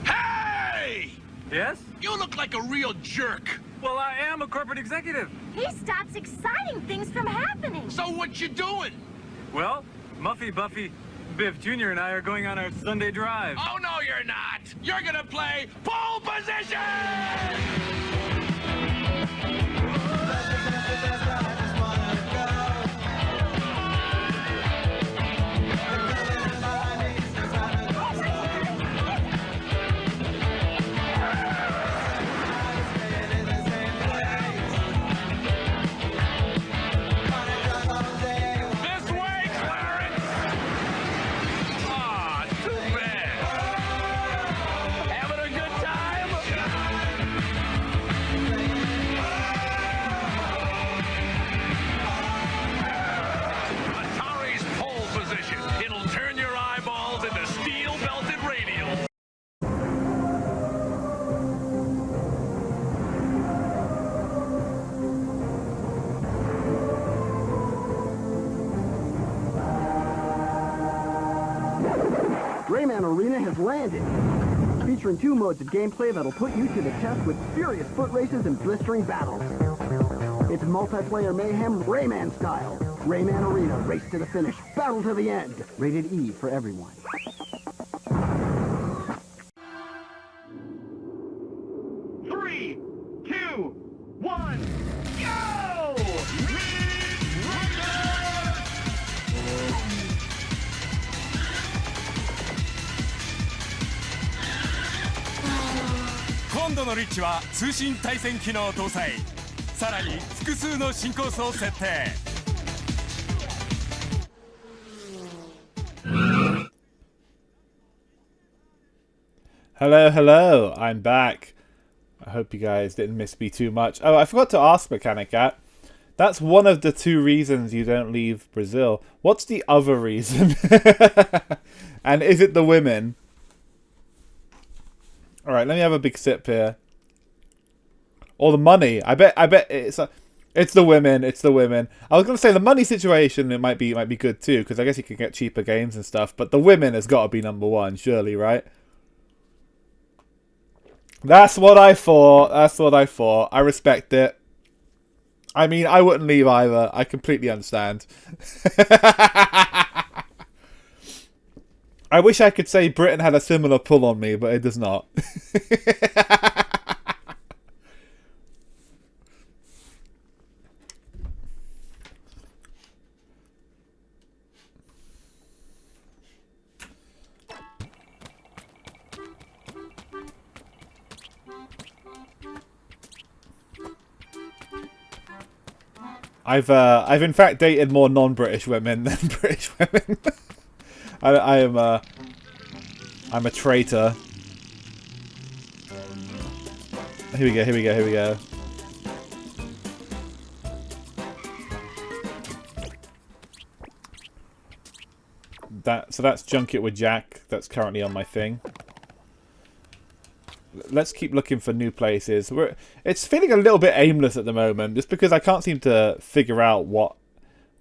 Hey! Yes? You look like a real jerk. Well, I am a corporate executive. He stops exciting things from happening. So what you doing? Well, Muffy, Buffy, Biff Jr. and I are going on our Sunday drive. Oh, no, you're not. You're gonna play pole position! This way, Clarence! Aw, too bad. Having a good time? Atari's pole position. It'll turn your eyeballs into steel-belted radials. Rayman Arena has landed, featuring 2 modes of gameplay that'll put you to the test with furious foot races and blistering battles. It's multiplayer mayhem Rayman style. Rayman Arena, race to the finish, battle to the end. Rated E for everyone. Three, two, one, go! 今度のリッチは通信対戦機能搭載。さらに複数の進行層設定。Hello, hello. I'm back. I hope you guys didn't miss me too much. Oh, I forgot to ask Mechanic Cat. That's one of the 2 reasons you don't leave Brazil. What's the other reason? And is it the women? All right, let me have a big sip here. Or the money. I bet it's It's the women. It's the women. I was gonna say the money situation. It might be good too, because I guess you can get cheaper games and stuff. But the women has got to be number one, surely, right? That's what I thought. That's what I thought. I respect it. I mean, I wouldn't leave either. I completely understand. I wish I could say Britain had a similar pull on me, but it does not. I've in fact dated more non-British women than British women. I'm a traitor. Here we go, here we go, here we go. So that's Junket with Jack. That's currently on my thing. Let's keep looking for new places. It's feeling a little bit aimless at the moment, just because I can't seem to figure out what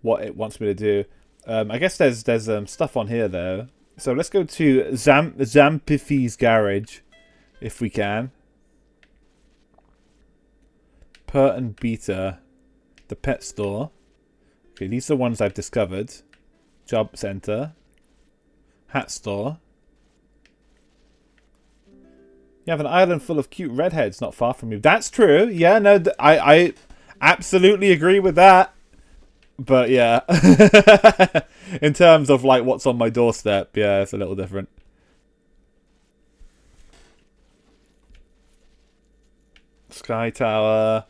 it wants me to do. I guess there's stuff on here though. So let's go to Zampify's garage, if we can. Pert and Beta, the pet store. Okay, these are the ones I've discovered. Job center, hat store. You have an island full of cute redheads not far from you. That's true. Yeah, no, I absolutely agree with that. But yeah, in terms of like what's on my doorstep, yeah, it's a little different. Sky Tower.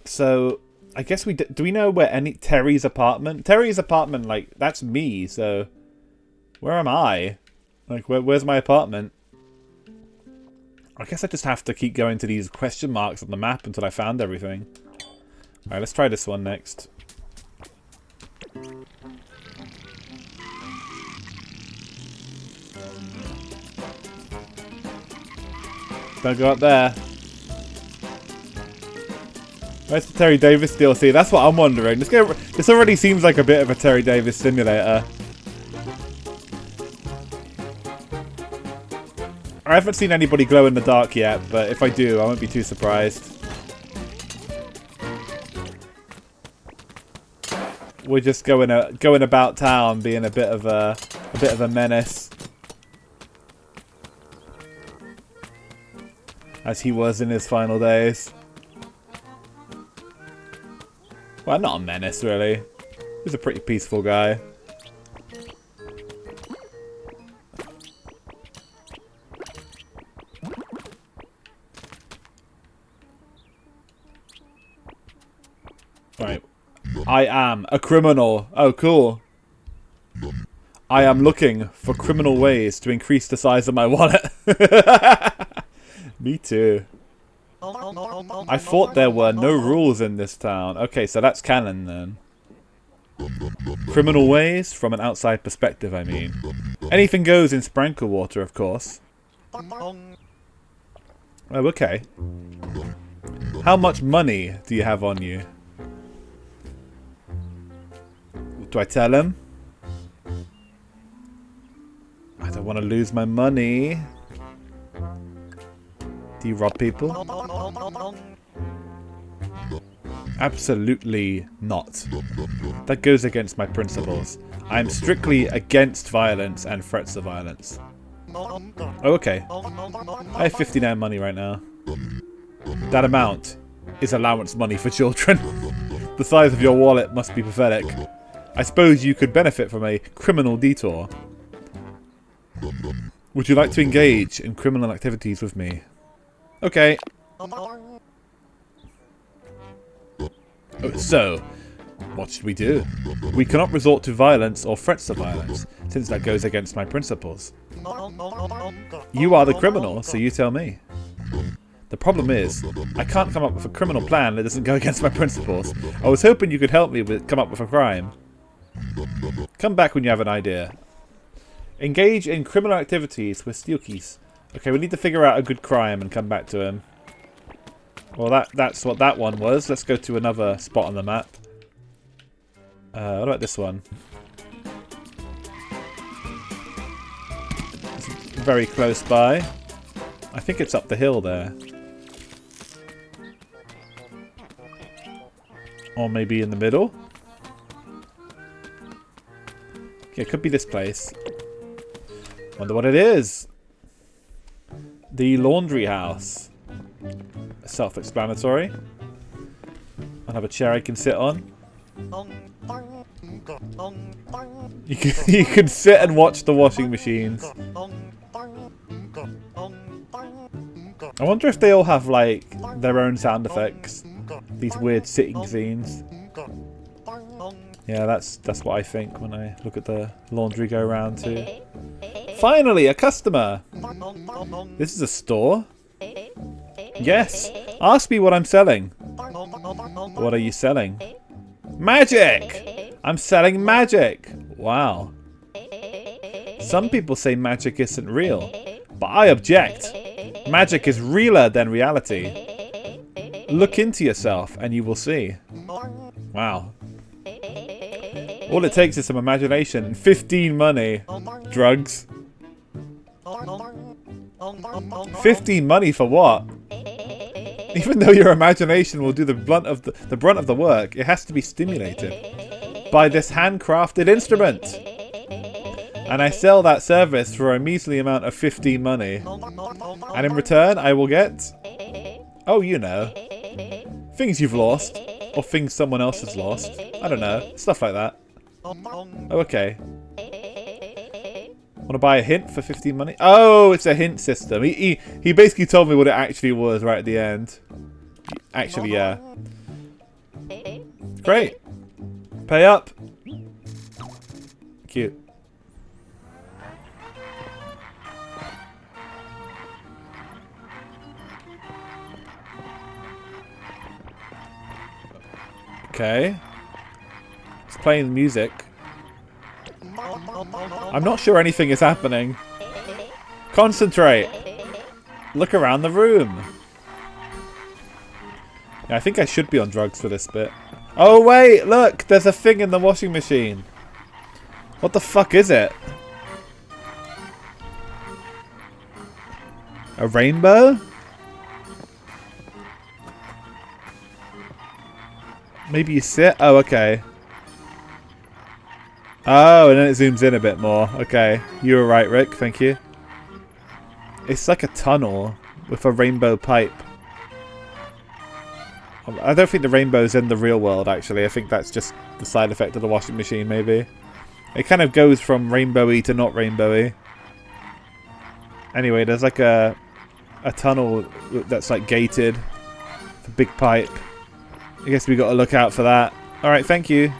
So I guess do we know where Terry's apartment? Terry's apartment, like that's me. So where am I? Like where's my apartment? I guess I just have to keep going to these question marks on the map until I found everything. Alright, let's try this one next. Don't go up there. Where's the Terry Davis DLC? That's what I'm wondering. This already seems like a bit of a Terry Davis simulator. I haven't seen anybody glow in the dark yet, but if I do, I won't be too surprised. We're just going about town, being a bit of a menace, as he was in his final days. Well, not a menace really. He's a pretty peaceful guy. Right. I am a criminal. Oh, cool. I am looking for criminal ways to increase the size of my wallet. Me too. I thought there were no rules in this town. Okay, so that's canon then. Criminal ways from an outside perspective, I mean. Anything goes in Sprankle Water, of course. Oh, okay. How much money do you have on you? Do I tell him? I don't want to lose my money. Do you rob people? Absolutely not. That goes against my principles. I am strictly against violence and threats of violence. Oh, okay. I have 59 money right now. That amount is allowance money for children. The size of your wallet must be pathetic. I suppose you could benefit from a criminal detour. Would you like to engage in criminal activities with me? Okay. So, what should we do? We cannot resort to violence or threats of violence, since that goes against my principles. You are the criminal, so you tell me. The problem is, I can't come up with a criminal plan that doesn't go against my principles. I was hoping you could help me come up with a crime. Come back when you have an idea. Engage in criminal activities with Steelkeys. Okay, we need to figure out a good crime and come back to him. Well, that's what that one was. Let's go to another spot on the map. What about this one? It's very close by. I think it's up the hill there. Or maybe in the middle. Okay, it could be this place. Wonder what it is. The laundry house. Self-explanatory. I'll have a chair I can sit on. You can sit and watch the washing machines. I wonder if they all have like their own sound effects. These weird sitting scenes. Yeah, that's what I think when I look at the laundry go round too. Finally, a customer! This is a store? Yes! Ask me what I'm selling. What are you selling? Magic! I'm selling magic! Wow. Some people say magic isn't real, but I object. Magic is realer than reality. Look into yourself and you will see. Wow. All it takes is some imagination and 15 money. Drugs. 15 money for what? Even though your imagination will do the brunt of the work, it has to be stimulated by this handcrafted instrument. And I sell that service for a measly amount of 15 money. And in return, I will get, oh, you know, things you've lost or things someone else has lost. I don't know, stuff like that. Oh, okay. Want to buy a hint for 15 money? Oh, it's a hint system. He basically told me what it actually was right at the end. Actually, yeah. Great. Pay up. Cute. Okay. It's playing the music. I'm not sure anything is happening. Concentrate. Look around the room. Yeah, I think I should be on drugs for this bit. Oh wait, look! There's a thing in the washing machine. What the fuck is it? A rainbow? Maybe you sit? Oh, okay. Oh, and then it zooms in a bit more. Okay, you were right, Rick. Thank you. It's like a tunnel with a rainbow pipe. I don't think the rainbow's in the real world, actually. I think that's just the side effect of the washing machine, maybe. It kind of goes from rainbowy to not rainbowy. Anyway, there's like a tunnel that's like gated. With a big pipe. I guess we got to look out for that. Alright, thank you.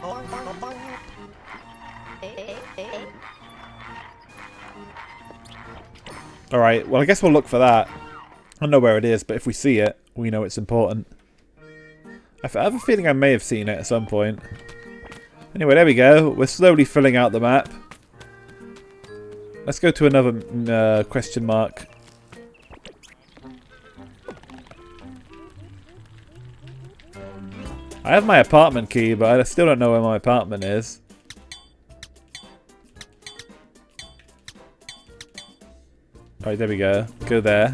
Alright, well I guess we'll look for that. I don't know where it is, but if we see it, we know it's important. I have a feeling I may have seen it at some point. Anyway, there we go. We're slowly filling out the map. Let's go to another question mark. I have my apartment key, but I still don't know where my apartment is. Alright, there we go. Go there.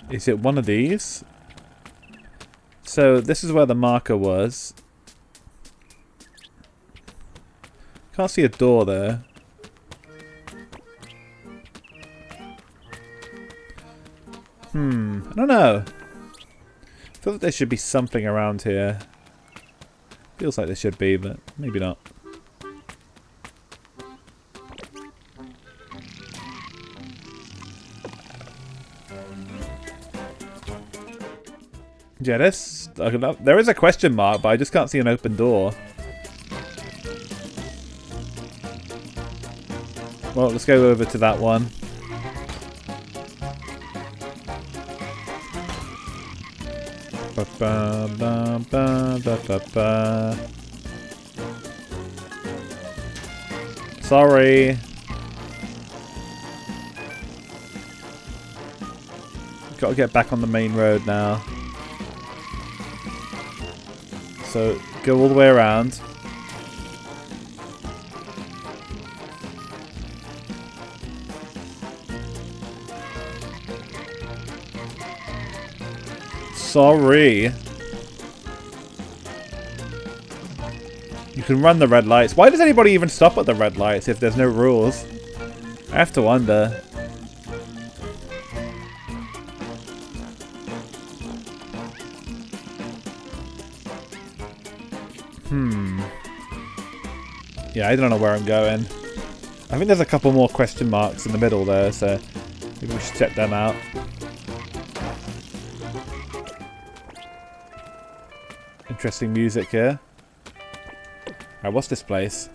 Is it one of these? So this is where the marker was. Can't see a door there. I don't know. I feel like there should be something around here. Feels like there should be, but maybe not. Yeah, there is a question mark, but I just can't see an open door. Well, let's go over to that one. Sorry. got to get back on the main road now. So go all the way around. Sorry. You can run the red lights. Why does anybody even stop at the red lights if there's no rules? I have to wonder. Yeah, I don't know where I'm going. I think there's a couple more question marks in the middle there, so maybe we should check them out. Interesting music here. Alright, what's this place?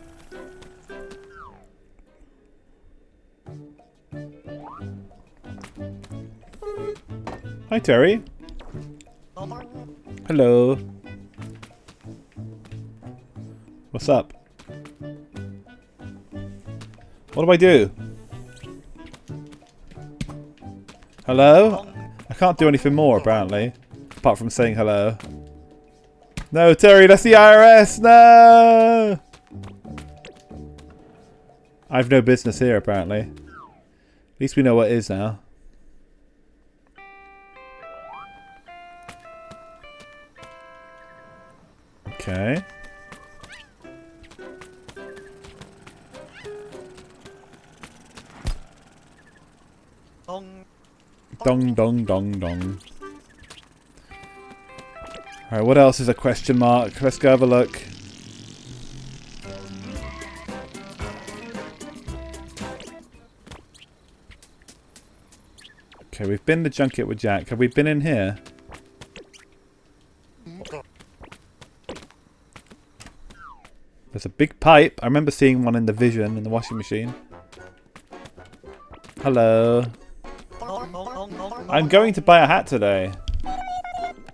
Hi, Terry. Hello. What's up? What do I do? Hello? I can't do anything more, apparently. Apart from saying hello. No, Terry, that's the IRS! No! I've no business here, apparently. At least we know what it is now. Okay. Dong, dong, dong, dong. Alright, what else is a question mark? Let's go have a look. Okay, we've been to Junket with Jack. Have we been in here? There's a big pipe. I remember seeing one in the Vision in the washing machine. Hello. I'm going to buy a hat today.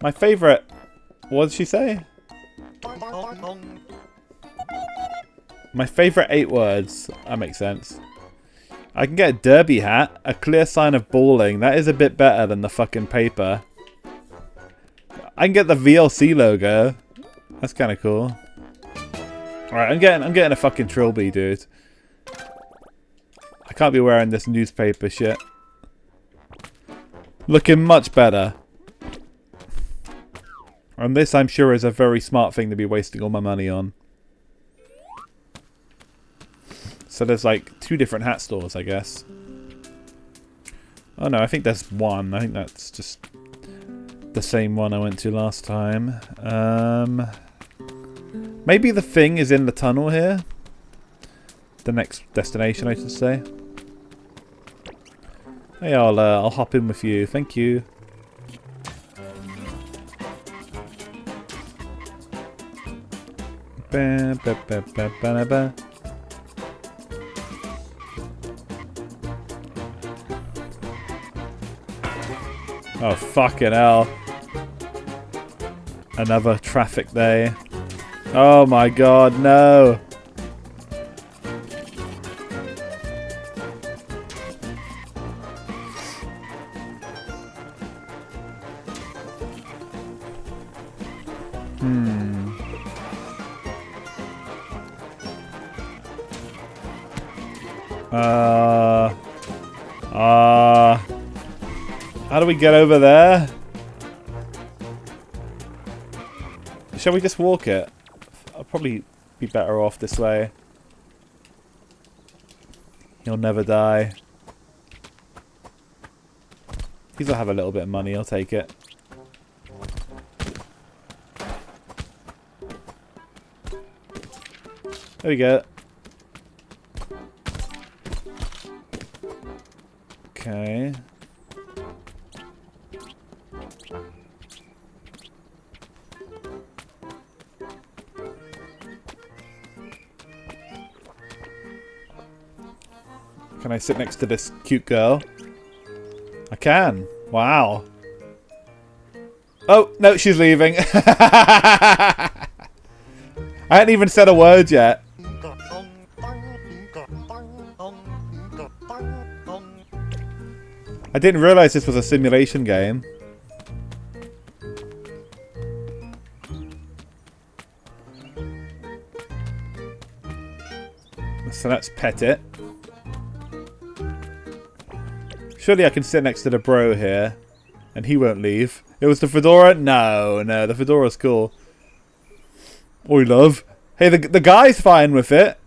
My favourite. What did she say? My favourite 8 words. That makes sense. I can get a derby hat. A clear sign of balling. That is a bit better than the fucking paper. I can get the VLC logo. That's kind of cool. Alright, I'm getting a fucking trilby, dude. I can't be wearing this newspaper shit. Looking much better. And this, I'm sure, is a very smart thing to be wasting all my money on. So there's like 2 different hat stores, I guess. Oh no, I think there's one. I think that's just the same one I went to last time. Maybe the thing is in the tunnel here. The next destination, I should say. Hey, I'll hop in with you. Thank you. Ba, ba, ba, ba, ba, ba. Oh, fucking hell. Another traffic day. Oh my god, no. How do we get over there? Shall we just walk it? I'll probably be better off this way. He'll never die. He's gonna have a little bit of money, I'll take it. There we go. Okay. Can I sit next to this cute girl? I can. Wow. Oh, no, she's leaving. I hadn't even said a word yet. I didn't realize this was a simulation game. So let's pet it. Surely I can sit next to the bro here, and he won't leave. It was the fedora? No, the fedora's cool. Oi, love. Hey, the guy's fine with it.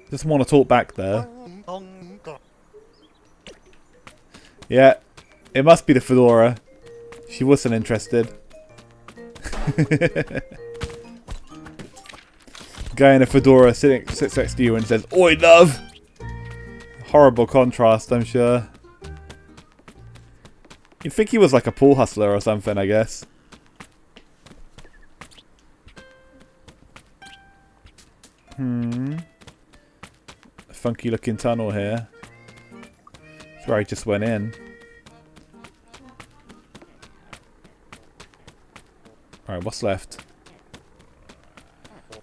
Just want to talk back there. Yeah, it must be the fedora. She wasn't interested. Guy in a fedora sits next to you and says, "Oi, love." Horrible contrast, I'm sure. You'd think he was like a pool hustler or something, I guess. A funky looking tunnel here. That's where I just went in. Alright, what's left?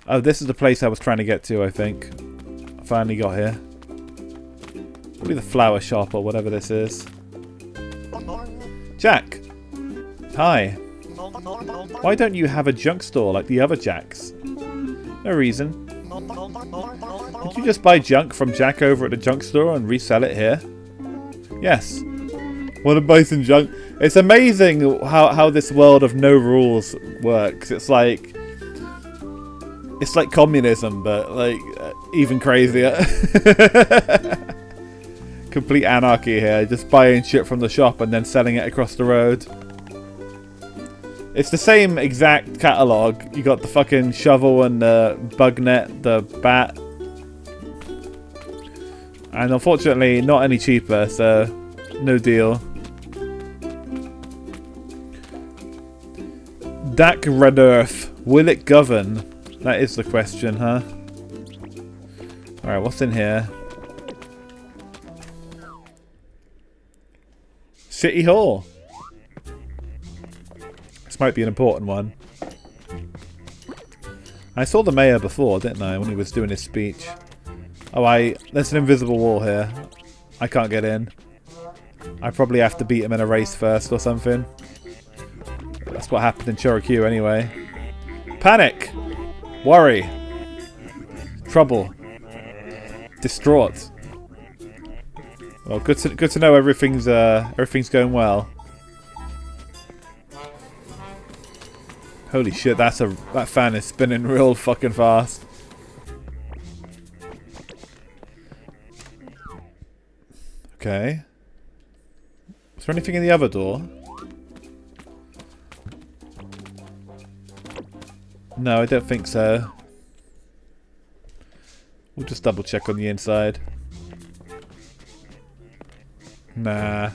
Oh, this is the place I was trying to get to, I think. I finally got here. Probably the flower shop or whatever this is. Jack! Hi. Why don't you have a junk store like the other Jacks? No reason. Did you just buy junk from Jack over at the junk store and resell it here? Yes. Want to buy some junk? It's amazing how this world of no rules works. It's like communism, but like even crazier. Complete anarchy here. Just buying shit from the shop and then selling it across the road. It's the same exact catalogue. You got the fucking shovel and the bug net, the bat. And unfortunately, not any cheaper, so no deal. Dak Red Earth. Will it govern? That is the question, huh? Alright, what's in here? City Hall. This might be an important one. I saw the mayor before, didn't I, when he was doing his speech. Oh, there's an invisible wall here. I can't get in. I probably have to beat him in a race first or something. That's what happened in Chorokyu anyway. Panic! Worry! Trouble! Distraught! Well, good to know everything's going well. Holy shit, that fan is spinning real fucking fast. Okay. Is there anything in the other door? No, I don't think so. We'll just double check on the inside. Nah.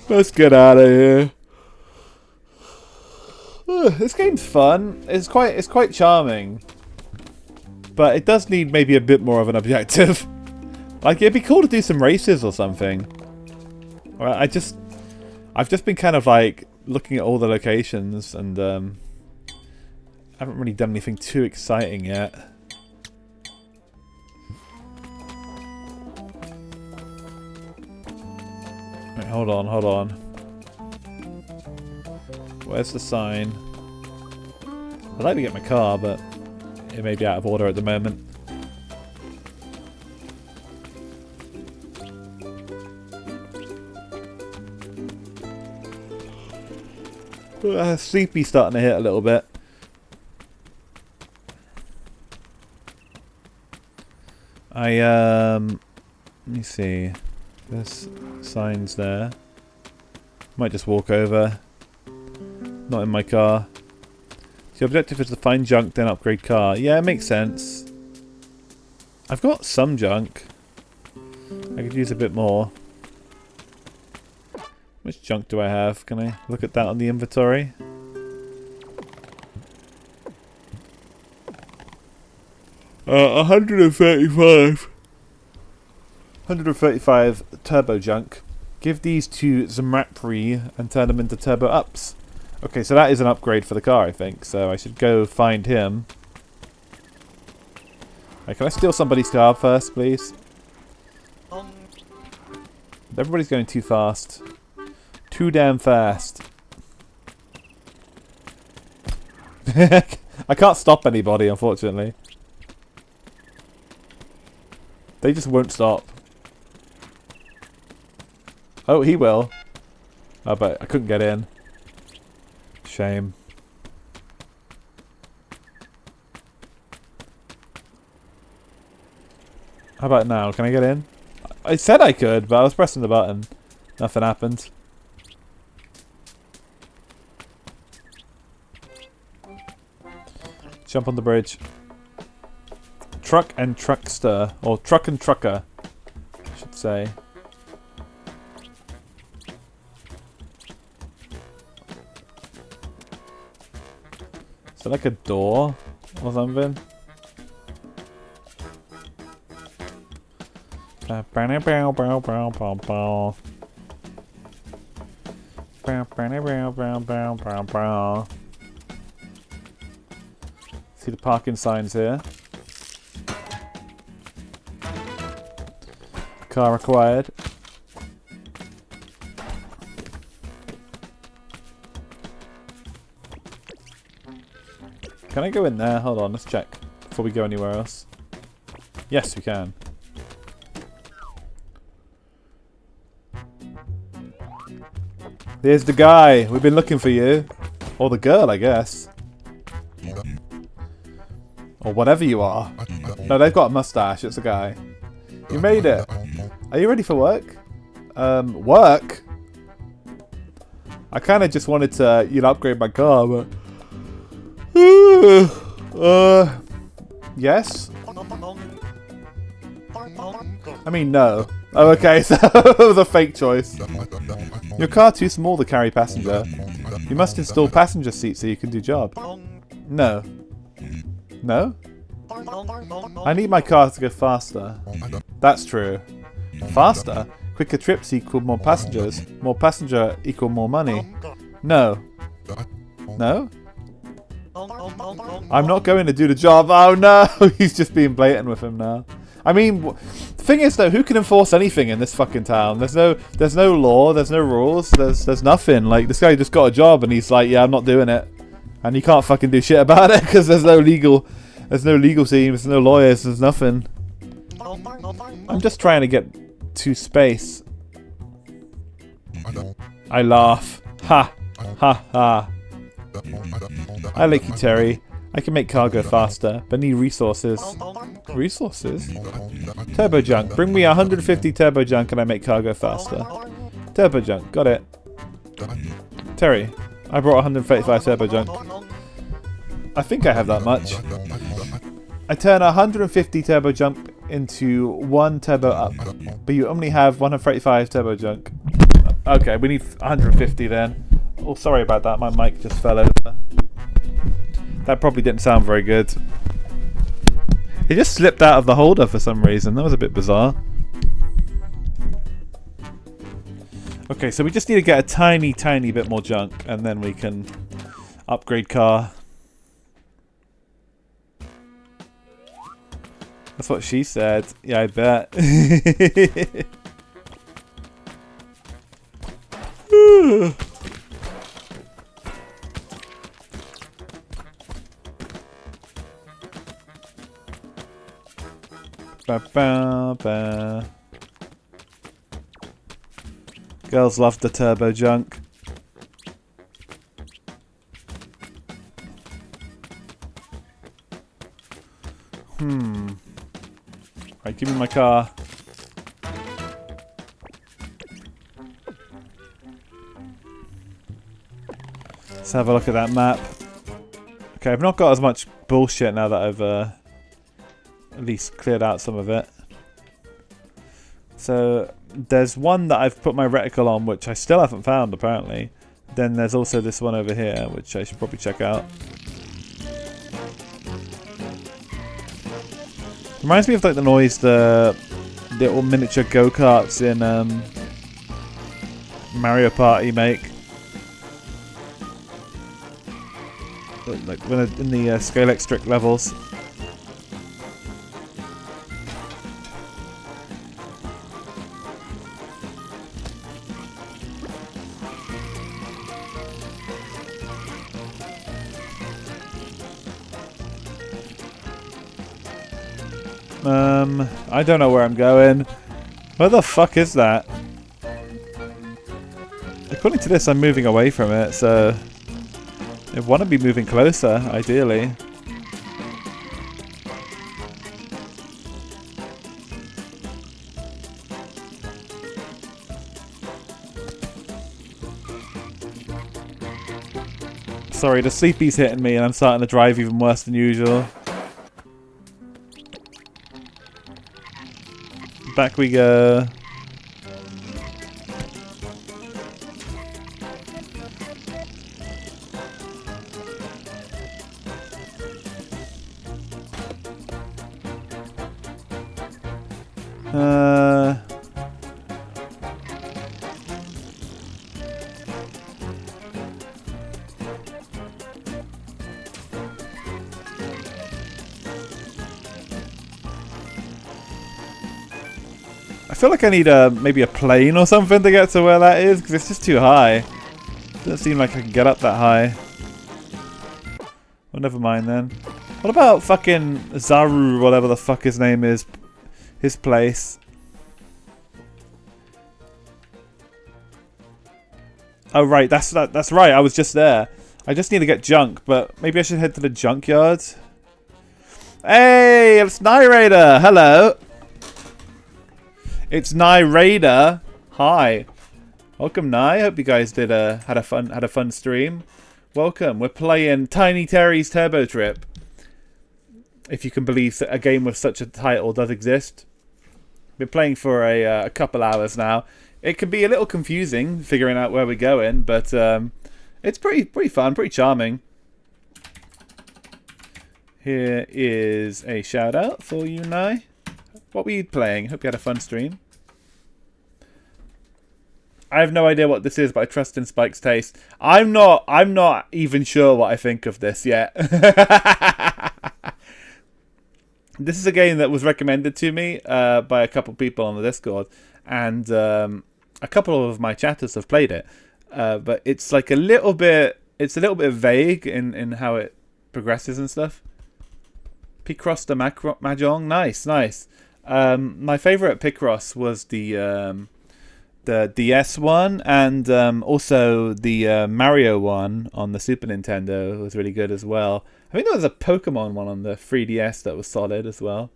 Let's get out of here. This game's fun. It's quite charming. But it does need maybe a bit more of an objective. Like, it'd be cool to do some races or something. I've just been kind of like looking at all the locations and haven't really done anything too exciting yet. Wait, hold on. Where's the sign? I'd like to get my car, but it may be out of order at the moment. Sleepy starting to hit a little bit. Let me see. There's signs there. Might just walk over. Not in my car. The objective is to find junk, then upgrade car. Yeah, it makes sense. I've got some junk. I could use a bit more. Which junk do I have? Can I look at that on the inventory? Uh, 135. 135 turbo junk. Give these to Zamapri and turn them into turbo ups. Okay, so that is an upgrade for the car, I think. So I should go find him. Right, can I steal somebody's car first, please? Everybody's going too fast. Too damn fast. I can't stop anybody, unfortunately. They just won't stop. Oh, he will. Oh, but I couldn't get in. Shame. How about now? Can I get in? I said I could, but I was pressing the button. Nothing happened. Jump on the bridge. Truck and truckster. Or truck and trucker, I should say. Is there like a door or something? See the parking signs here. Car required. Can I go in there? Hold on, let's check before we go anywhere else. Yes, we can. There's the guy. We've been looking for you. Or the girl, I guess. Or whatever you are. No, they've got a mustache. It's a guy. You made it. Are you ready for work? Work? I kind of just wanted to, you know, upgrade my car, but... yes? I mean, no. Oh, okay, so it was a fake choice. Your car too small to carry passenger. You must install passenger seats so you can do job. No. No? I need my car to go faster. That's true. Faster? Quicker trips equal more passengers. More passenger equal more money. No. No? I'm not going to do the job. Oh no! He's just being blatant with him now. I mean, the thing is though, who can enforce anything in this fucking town? There's no law, there's no rules, there's nothing. Like, this guy just got a job and he's like, yeah, I'm not doing it. And you can't fucking do shit about it because there's no legal team, there's no lawyers, there's nothing. I'm just trying to get to space. I laugh. Ha! Ha ha. I like you, Terry. I can make cargo faster, but need resources. Resources? Turbo junk. Bring me 150 turbo junk and I make cargo faster. Turbo junk. Got it. Terry, I brought 135 turbo junk. I think I have that much. I turn 150 turbo junk into 1 turbo up, but you only have 135 turbo junk. Okay, we need 150 then. Oh, sorry about that. My mic just fell over. That probably didn't sound very good. It just slipped out of the holder for some reason. That was a bit bizarre. Okay, so we just need to get a tiny, tiny bit more junk, and then we can upgrade car. That's what she said. Yeah, I bet. Ba, ba, ba. Girls love the turbo junk. Right, give me my car. Let's have a look at that map. Okay, I've not got as much bullshit now that I've at least cleared out some of it. So there's one that I've put my reticle on, which I still haven't found apparently. Then there's also this one over here, which I should probably check out. Reminds me of like the noise the little miniature go-karts in Mario Party make. like when in the Scalex strict levels. I don't know where I'm going. Where the fuck is that? According to this, I'm moving away from it, so I want to be moving closer, ideally. Sorry, the sleepy's hitting me and I'm starting to drive even worse than usual. Back we go. I feel like I need maybe a plane or something to get to where that is, because it's just too high. Doesn't seem like I can get up that high. Well, never mind then. What about fucking Zaru, whatever the fuck his name is? His place. Oh right, that's right. I was just there. I just need to get junk, but maybe I should head to the junkyard. Hey, it's Night Raider. Hello. It's Night Raider. Hi. Welcome, Nye. Hope you guys did had a fun stream. Welcome. We're playing Tiny Terry's Turbo Trip. If you can believe that a game with such a title does exist. Been playing for a couple hours now. It can be a little confusing figuring out where we're going, but it's pretty fun, pretty charming. Here is a shout out for you, Nye. What were you playing? Hope you had a fun stream. I have no idea what this is, but I trust in Spike's taste. I'm not even sure what I think of this yet. This is a game that was recommended to me by a couple people on the Discord, and a couple of my chatters have played it. But it's like a little bit vague in how it progresses and stuff. Picross the Mahjong, nice. My favorite Picross was the DS one, and also the Mario one on the Super Nintendo was really good as well. I think there was a Pokemon one on the 3DS that was solid as well.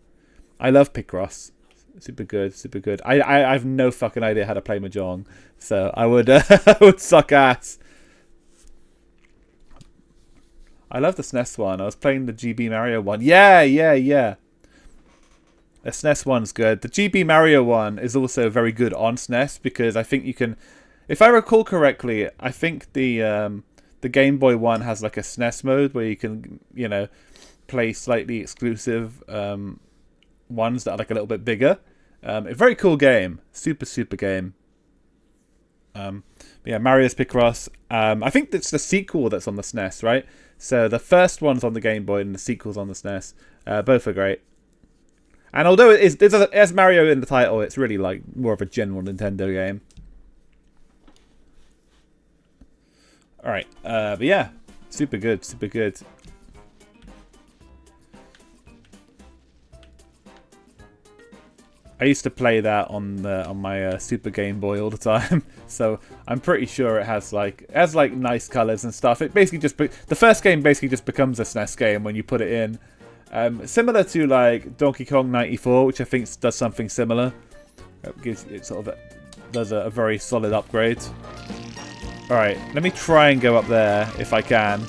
I love Picross. Super good. I have no fucking idea how to play Mahjong, so I would I would suck ass. I love the SNES one. I was playing the GB Mario one. Yeah. The SNES one's good. The GB Mario one is also very good on SNES because I think you can, if I recall correctly, I think the Game Boy one has like a SNES mode where you can, play slightly exclusive ones that are like a little bit bigger. A very cool game. Super game. Yeah, Mario's Picross. I think it's the sequel that's on the SNES, right? So the first one's on the Game Boy and the sequel's on the SNES. Both are great. And although it has Mario in the title, it's really like more of a general Nintendo game. Alright, but yeah, super good. I used to play that on my Super Game Boy all the time, so I'm pretty sure it has like nice colors and stuff. It basically the first game basically just becomes a SNES game when you put it in. Similar to like Donkey Kong 94, which I think does something similar. It sort of does a very solid upgrade. Alright, let me try and go up there if I can.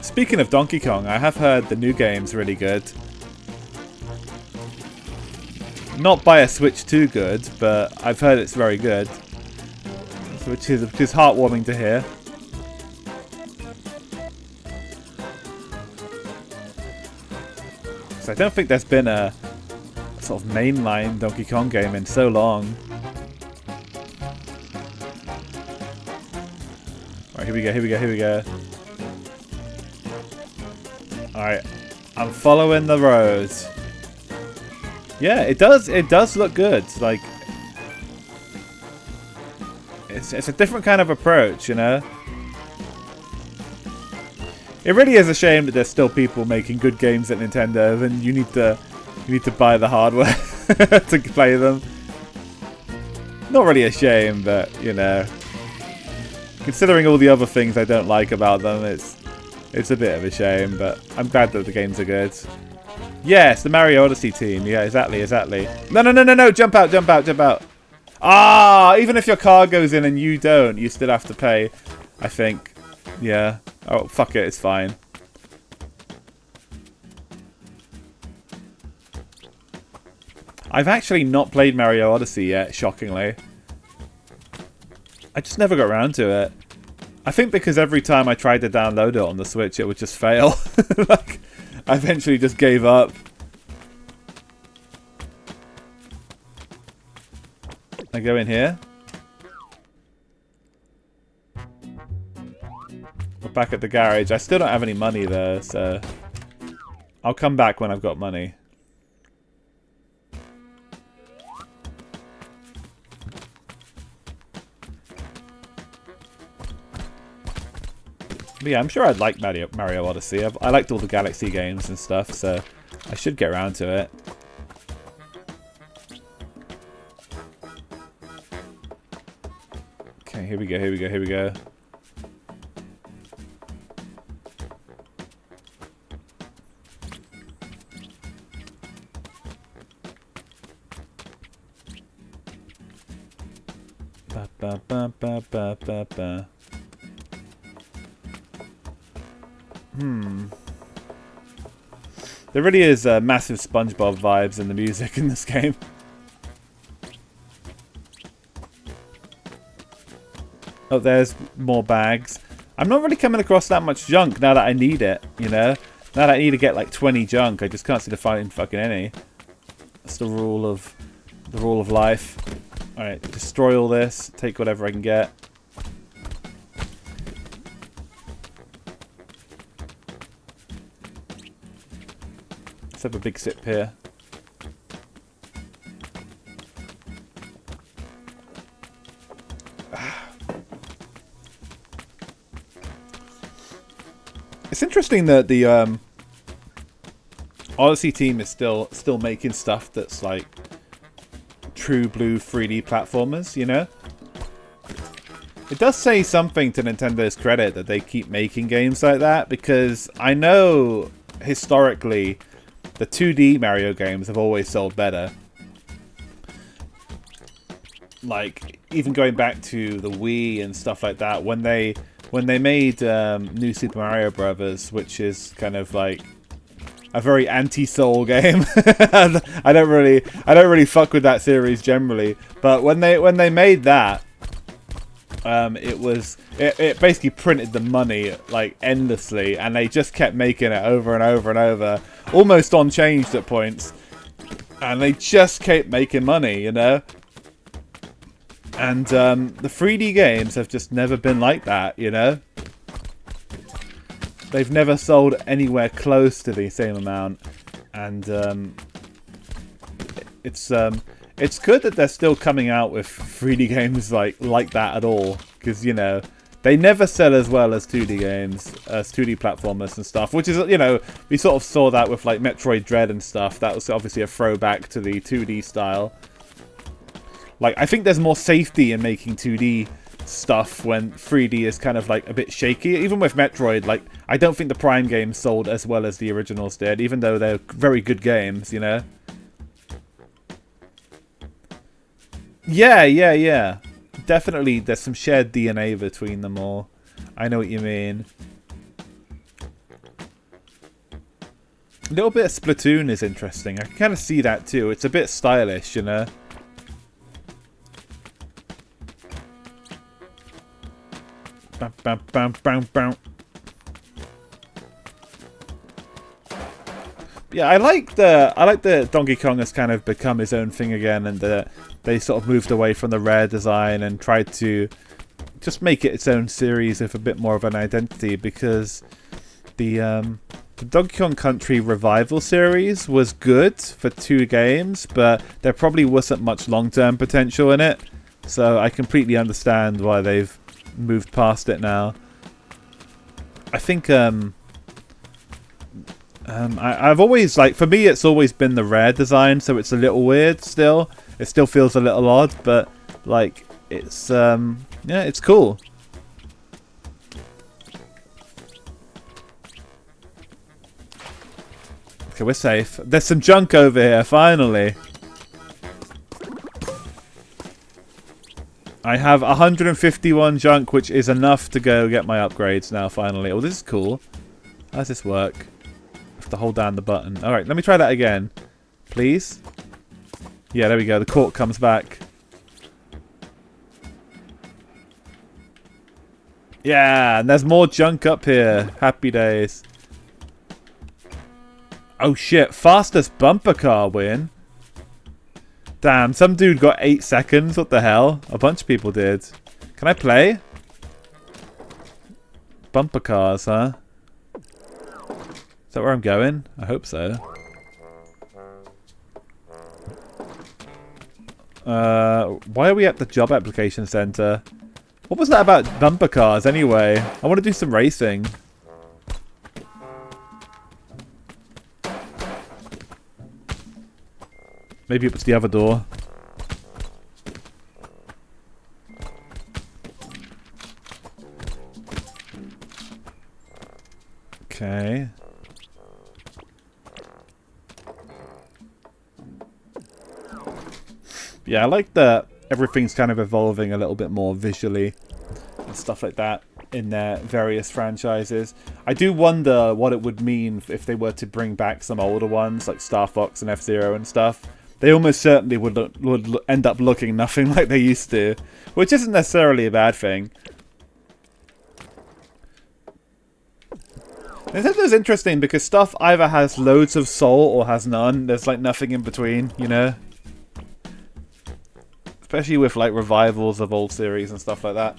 Speaking of Donkey Kong, I have heard the new game's really good. Not by a Switch too good, but I've heard it's very good, which is heartwarming to hear. So I don't think there's been a sort of mainline Donkey Kong game in so long. Alright, here we go, here we go, here we go. Alright, I'm following the road. Yeah, it does look good. Like, it's a different kind of approach, you know? It really is a shame that there's still people making good games at Nintendo, and you need to buy the hardware to play them. Not really a shame, but you know, considering all the other things I don't like about them, it's a bit of a shame. But I'm glad that the games are good. Yes, the Mario Odyssey team. Yeah, exactly. No! Jump out! Ah, even if your car goes in and you don't, you still have to pay, I think. Yeah. Oh, fuck it, it's fine. I've actually not played Mario Odyssey yet, shockingly. I just never got around to it. I think because every time I tried to download it on the Switch, it would just fail. Like, I eventually just gave up. I go in here. We're back at the garage. I still don't have any money though, so I'll come back when I've got money. But yeah, I'm sure I'd like Mario Odyssey. I liked all the Galaxy games and stuff, so I should get around to it. Okay, here we go. There really is massive SpongeBob vibes in the music in this game. Oh, there's more bags. I'm not really coming across that much junk now that I need it, you know? Now that I need to get like 20 junk, I just can't seem to find fucking any. That's the rule of life. Alright, destroy all this, take whatever I can get. Let's have a big sip here. It's interesting that the Odyssey team is still making stuff that's like true blue 3D platformers, you know? It does say something to Nintendo's credit that they keep making games like that, because I know historically the 2D Mario games have always sold better. Like, even going back to the Wii and stuff like that, when they made New Super Mario Brothers, which is kind of like a very anti-Soul game. I don't really fuck with that series generally, but when they made that, it basically printed the money like endlessly, and they just kept making it over and over and over, almost unchanged at points, and they just kept making money, you know. And the 3D games have just never been like that, you know. They've never sold anywhere close to the same amount, and it's good that they're still coming out with 3D games like that at all, because you know they never sell as well as 2D games, as 2D platformers and stuff. Which is, you know, we sort of saw that with like Metroid Dread and stuff. That was obviously a throwback to the 2D style. Like, I think there's more safety in making 2D stuff when 3D is kind of like a bit shaky. Even with Metroid, like, I don't think the Prime games sold as well as the originals did, even though they're very good games, you know? Yeah. Definitely, there's some shared DNA between them all. I know what you mean. A little bit of Splatoon is interesting. I can kind of see that too. It's a bit stylish, you know? Bam, bam, bam, bam. Yeah, I like the Donkey Kong has kind of become his own thing again, and they sort of moved away from the Rare design and tried to just make it its own series with a bit more of an identity, because the Donkey Kong Country Revival series was good for 2 games, but there probably wasn't much long-term potential in it. So I completely understand why they've moved past it now. I think I've always, like, for me it's always been the Rare design, so it's a little weird still. It still feels a little odd, but like it's yeah, it's cool. Okay, we're safe. There's some junk over here, finally. I have 151 junk, which is enough to go get my upgrades now, finally. Oh, this is cool. How does this work? I have to hold down the button. Alright, let me try that again. Please? Yeah, there we go. The cork comes back. Yeah, and there's more junk up here. Happy days. Oh shit, fastest bumper car win. Damn, some dude got 8 seconds. What the hell? A bunch of people did. Can I play? Bumper cars, huh? Is that where I'm going? I hope so. Why are we at the job application center? What was that about bumper cars anyway? I want to do some racing. Maybe it was the other door. Okay. Yeah, I like that everything's kind of evolving a little bit more visually and stuff like that in their various franchises. I do wonder what it would mean if they were to bring back some older ones like Star Fox and F-Zero and stuff. They almost certainly would end up looking nothing like they used to, which isn't necessarily a bad thing. Nintendo's interesting because stuff either has loads of soul or has none. There's like nothing in between, you know? Especially with like revivals of old series and stuff like that.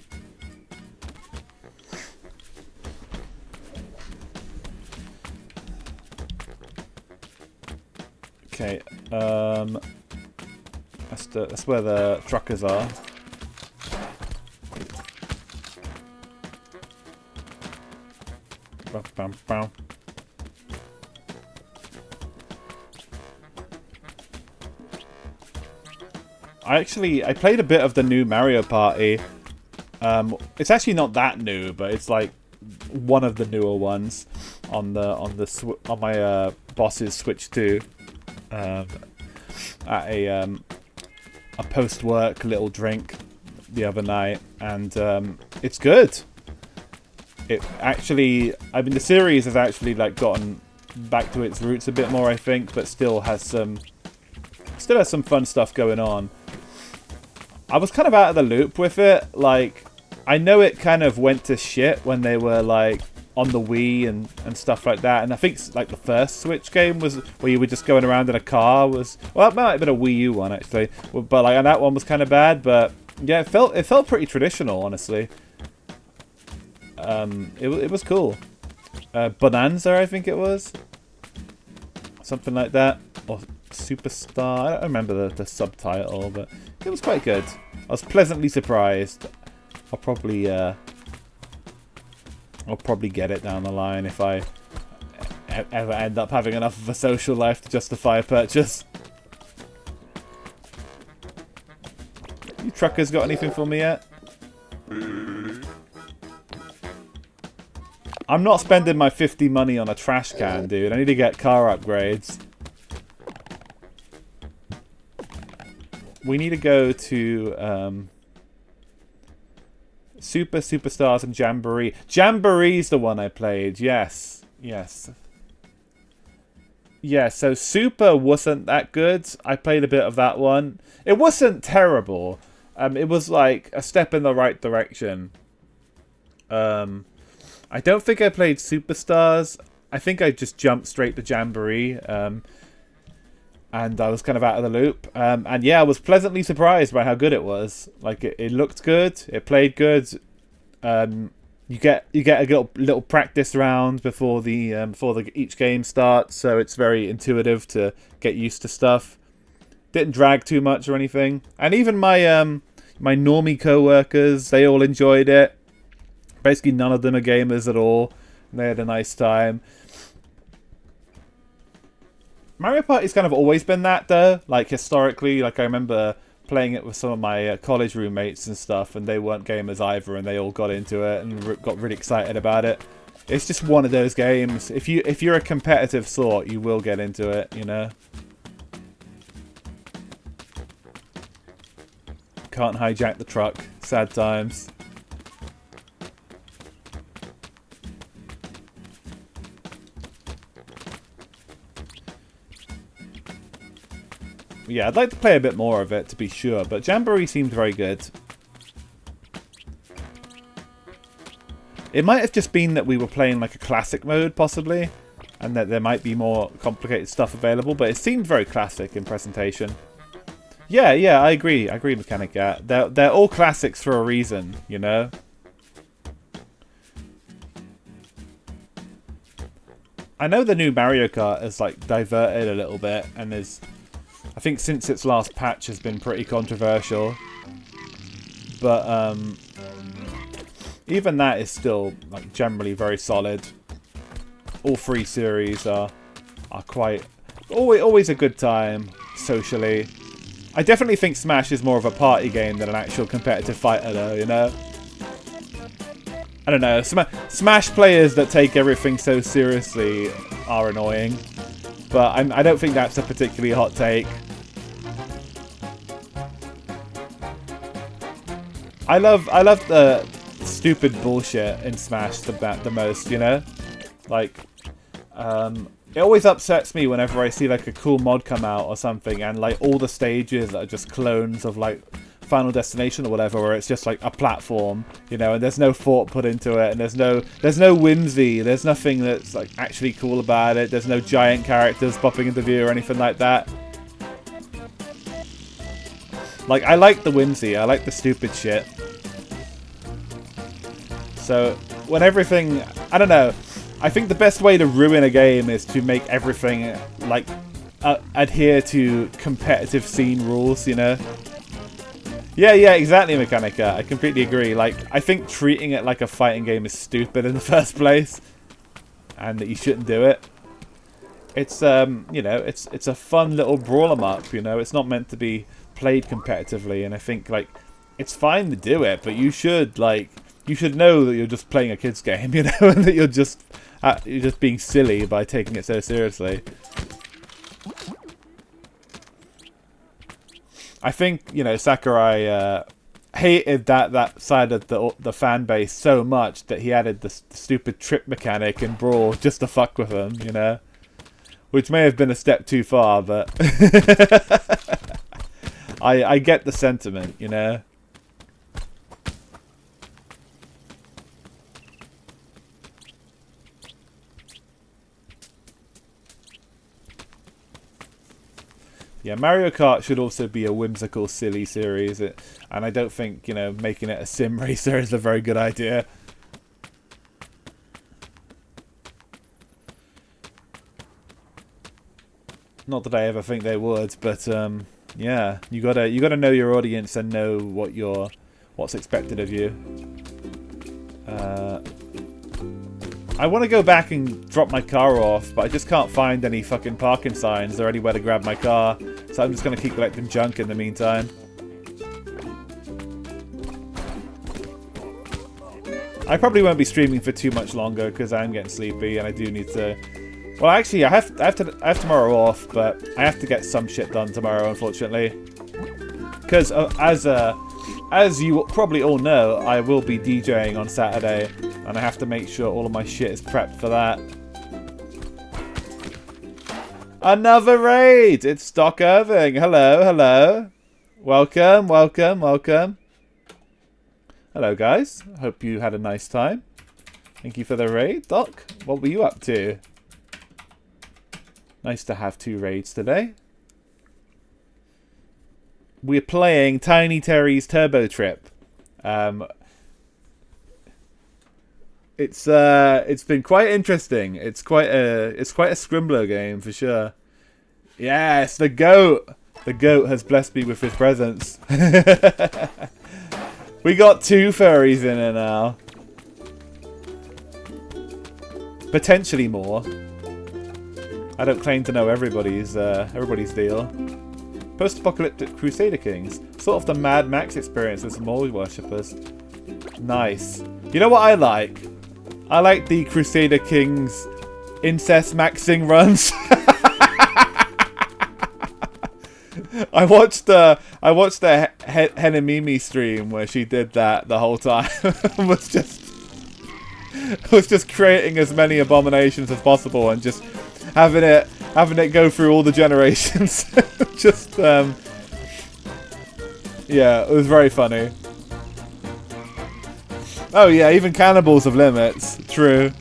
Okay, that's where the truckers are. Bum, bum, bum. I played a bit of the new Mario Party. It's actually not that new, but it's like one of the newer ones on my boss's Switch 2. At a post-work little drink the other night, and it's good. It actually, I mean, the series has actually like gotten back to its roots a bit more, I think, but still has some fun stuff going on. I was kind of out of the loop with it. Like, I know it kind of went to shit when they were like on the Wii and stuff like that, and I think like the first Switch game was where you were just going around in a car was, well, that might have been a Wii U one actually, but like, and that one was kind of bad, but yeah, it felt pretty traditional, honestly. It was cool. Bonanza, I think it was, something like that, or Superstar. I don't remember the subtitle, but it was quite good. I was pleasantly surprised. I'll probably get it down the line if I ever end up having enough of a social life to justify a purchase. You truckers got anything for me yet? I'm not spending my 50 money on a trash can, dude. I need to get car upgrades. We need to go to Superstars and Jamboree. Jamboree's the one I played. Yes. Yes. Yeah, so Super wasn't that good. I played a bit of that one. It wasn't terrible. It was like a step in the right direction. I don't think I played Superstars. I think I just jumped straight to Jamboree, and I was kind of out of the loop. And yeah, I was pleasantly surprised by how good it was. Like it looked good, it played good. You get a little practice round before each game starts, so it's very intuitive to get used to stuff. Didn't drag too much or anything, and even my my normie co-workers, they all enjoyed it. Basically, none of them are gamers at all. They had a nice time. Mario Party's kind of always been that, though. Like, historically, like, I remember playing it with some of my college roommates and stuff, and they weren't gamers either, and they all got into it and got really excited about it. It's just one of those games. If you're a competitive sort, you will get into it, you know? Can't hijack the truck. Sad times. Yeah, I'd like to play a bit more of it, to be sure, but Jamboree seemed very good. It might have just been that we were playing like a classic mode, possibly, and that there might be more complicated stuff available, but it seemed very classic in presentation. Yeah, I agree. I agree, Mechanic Gat. They're all classics for a reason, you know? I know the new Mario Kart has like diverted a little bit, and is, I think since its last patch has been pretty controversial. But even that is still like generally very solid. All three series are quite always a good time socially. I definitely think Smash is more of a party game than an actual competitive fighter, though, you know? I don't know. Smash players that take everything so seriously are annoying. But I don't think that's a particularly hot take. I love the stupid bullshit in Smash the most, you know? Like, it always upsets me whenever I see like a cool mod come out or something, and like all the stages are just clones of like Final Destination or whatever, where it's just like a platform, you know, and there's no thought put into it, and there's no whimsy, there's nothing that's like actually cool about it, there's no giant characters popping into view or anything like that. Like, I like the whimsy, I like the stupid shit. So when everything, I don't know, I think the best way to ruin a game is to make everything like adhere to competitive scene rules, you know? Yeah, exactly, Mechanica. I completely agree. Like, I think treating it like a fighting game is stupid in the first place, and that you shouldn't do it. It's you know, it's a fun little brawl 'em up, you know. It's not meant to be played competitively, and I think like it's fine to do it, but you should know that you're just playing a kid's game, you know, and that you're just being silly by taking it so seriously. I think, you know, Sakurai hated that side of the fan base so much that he added the stupid trip mechanic in Brawl just to fuck with them, you know, which may have been a step too far, but I get the sentiment, you know. Yeah, Mario Kart should also be a whimsical, silly series, and I don't think, you know, making it a sim racer is a very good idea. Not that I ever think they would, but yeah, you gotta know your audience and know what's expected of you. I want to go back and drop my car off, but I just can't find any fucking parking signs or anywhere to grab my car, so I'm just going to keep collecting junk in the meantime. I probably won't be streaming for too much longer because I'm getting sleepy and I do need to... Well, actually, I have tomorrow off, but I have to get some shit done tomorrow, unfortunately. Because as you probably all know, I will be DJing on Saturday, and I have to make sure all of my shit is prepped for that. Another raid! It's Doc Irving. Hello. Welcome. Hello, guys. Hope you had a nice time. Thank you for the raid. Doc, what were you up to? Nice to have 2 raids today. We're playing Tiny Terry's Turbo Trip. It's been quite interesting. It's quite a scrimbler game for sure. Yes, the goat. The goat has blessed me with his presence. We got 2 furries in here now. Potentially more. I don't claim to know everybody's deal. Post-apocalyptic Crusader Kings. Sort of the Mad Max experience with some mole worshippers. Nice. You know what I like? I like the Crusader Kings incest maxing runs. I watched the Henamimi stream where she did that the whole time. was just creating as many abominations as possible and just having it go through all the generations. Just yeah, it was very funny. Oh yeah, even cannibals have limits. True.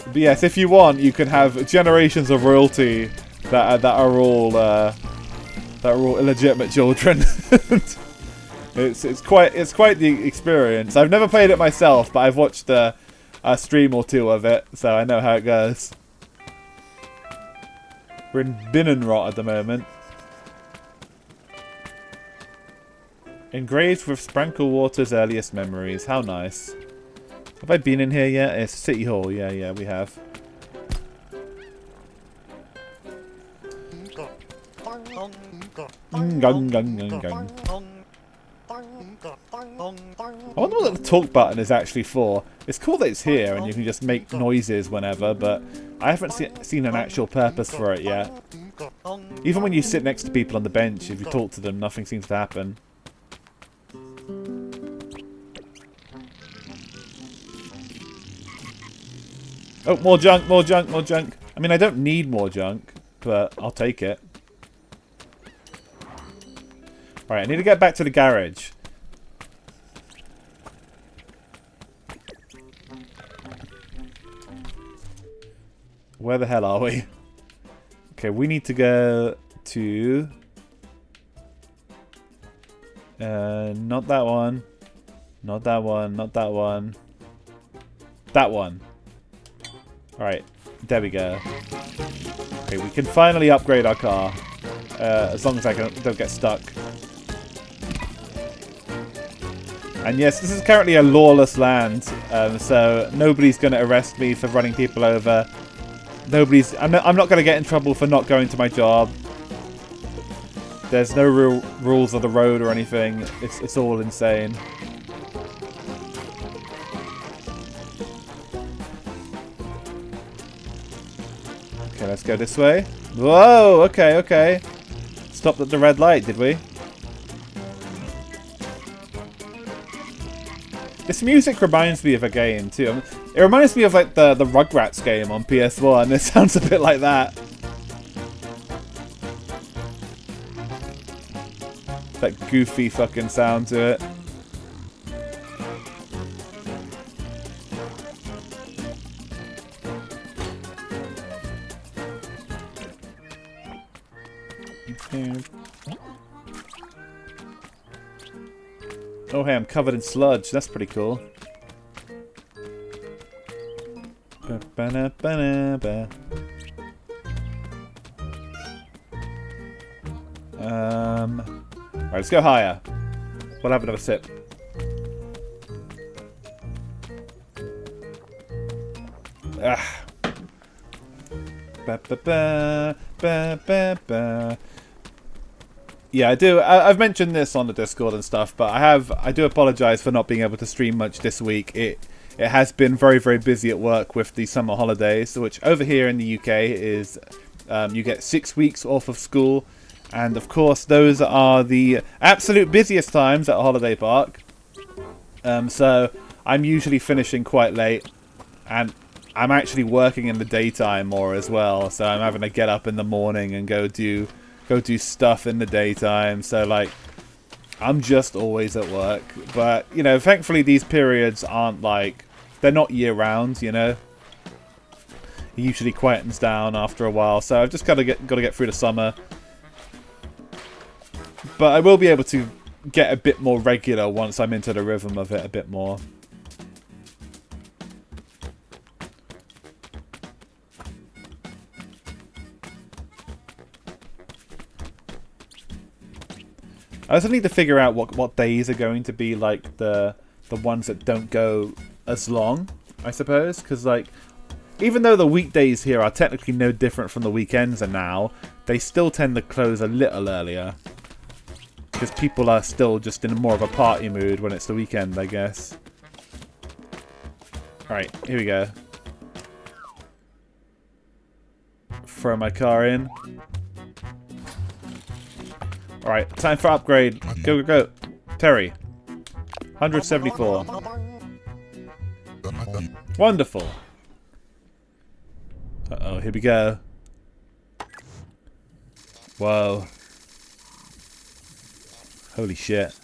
But yes, if you want, you can have generations of royalty that are all illegitimate children. It's quite the experience. I've never played it myself, but I've watched a stream or 2 of it, so I know how it goes. We're in Binnenrot at the moment. Engraved with Sprankle Water's earliest memories. How nice. Have I been in here yet? It's City Hall. Yeah, we have. Gung, gung, gung, gung. I wonder what the talk button is actually for. It's cool that it's here and you can just make noises whenever, but I haven't seen an actual purpose for it yet. Even when you sit next to people on the bench, if you talk to them, nothing seems to happen. Oh, more junk, more junk, more junk. I mean, I don't need more junk, but I'll take it. Alright, I need to get back to the garage. Where the hell are we? Okay, we need to go to... not that one. Not that one, not that one. That one. Alright, there we go. Okay, we can finally upgrade our car. As long as I don't get stuck. And yes, this is currently a lawless land, so nobody's going to arrest me for running people over. I'm not going to get in trouble for not going to my job. There's no real rules of the road or anything. It's all insane. Okay, let's go this way. Whoa, okay, okay. Stopped at the red light, did we? This music reminds me of a game too. It reminds me of like the Rugrats game on PS1. It sounds a bit like that. That goofy fucking sound to it. Oh hey, I'm covered in sludge. That's pretty cool. Alright, let's go higher. We'll have another sip. Ah. Ba, ba, ba, ba, ba, ba. Yeah, I do. I've mentioned this on the Discord and stuff, but I do apologise for not being able to stream much this week. It has been very, very busy at work with the summer holidays, which over here in the UK is you get 6 weeks off of school, and of course those are the absolute busiest times at a holiday park. So I'm usually finishing quite late, and I'm actually working in the daytime more as well. So I'm having to get up in the morning and go do stuff in the daytime, so like I'm just always at work. But you know, thankfully these periods aren't like they're not year-round, you know. It usually quietens down after a while, so I've just got to get through the summer. But I will be able to get a bit more regular once I'm into the rhythm of it a bit more. I also need to figure out what days are going to be like the ones that don't go as long, I suppose, because like even though the weekdays here are technically no different from the weekends are now, they still tend to close a little earlier because people are still just in more of a party mood when it's the weekend, I guess. Alright, here we go. Throw my car in. Alright, time for upgrade. Go, go, go. Terry. 174. Wonderful. Uh-oh, here we go. Whoa. Holy shit.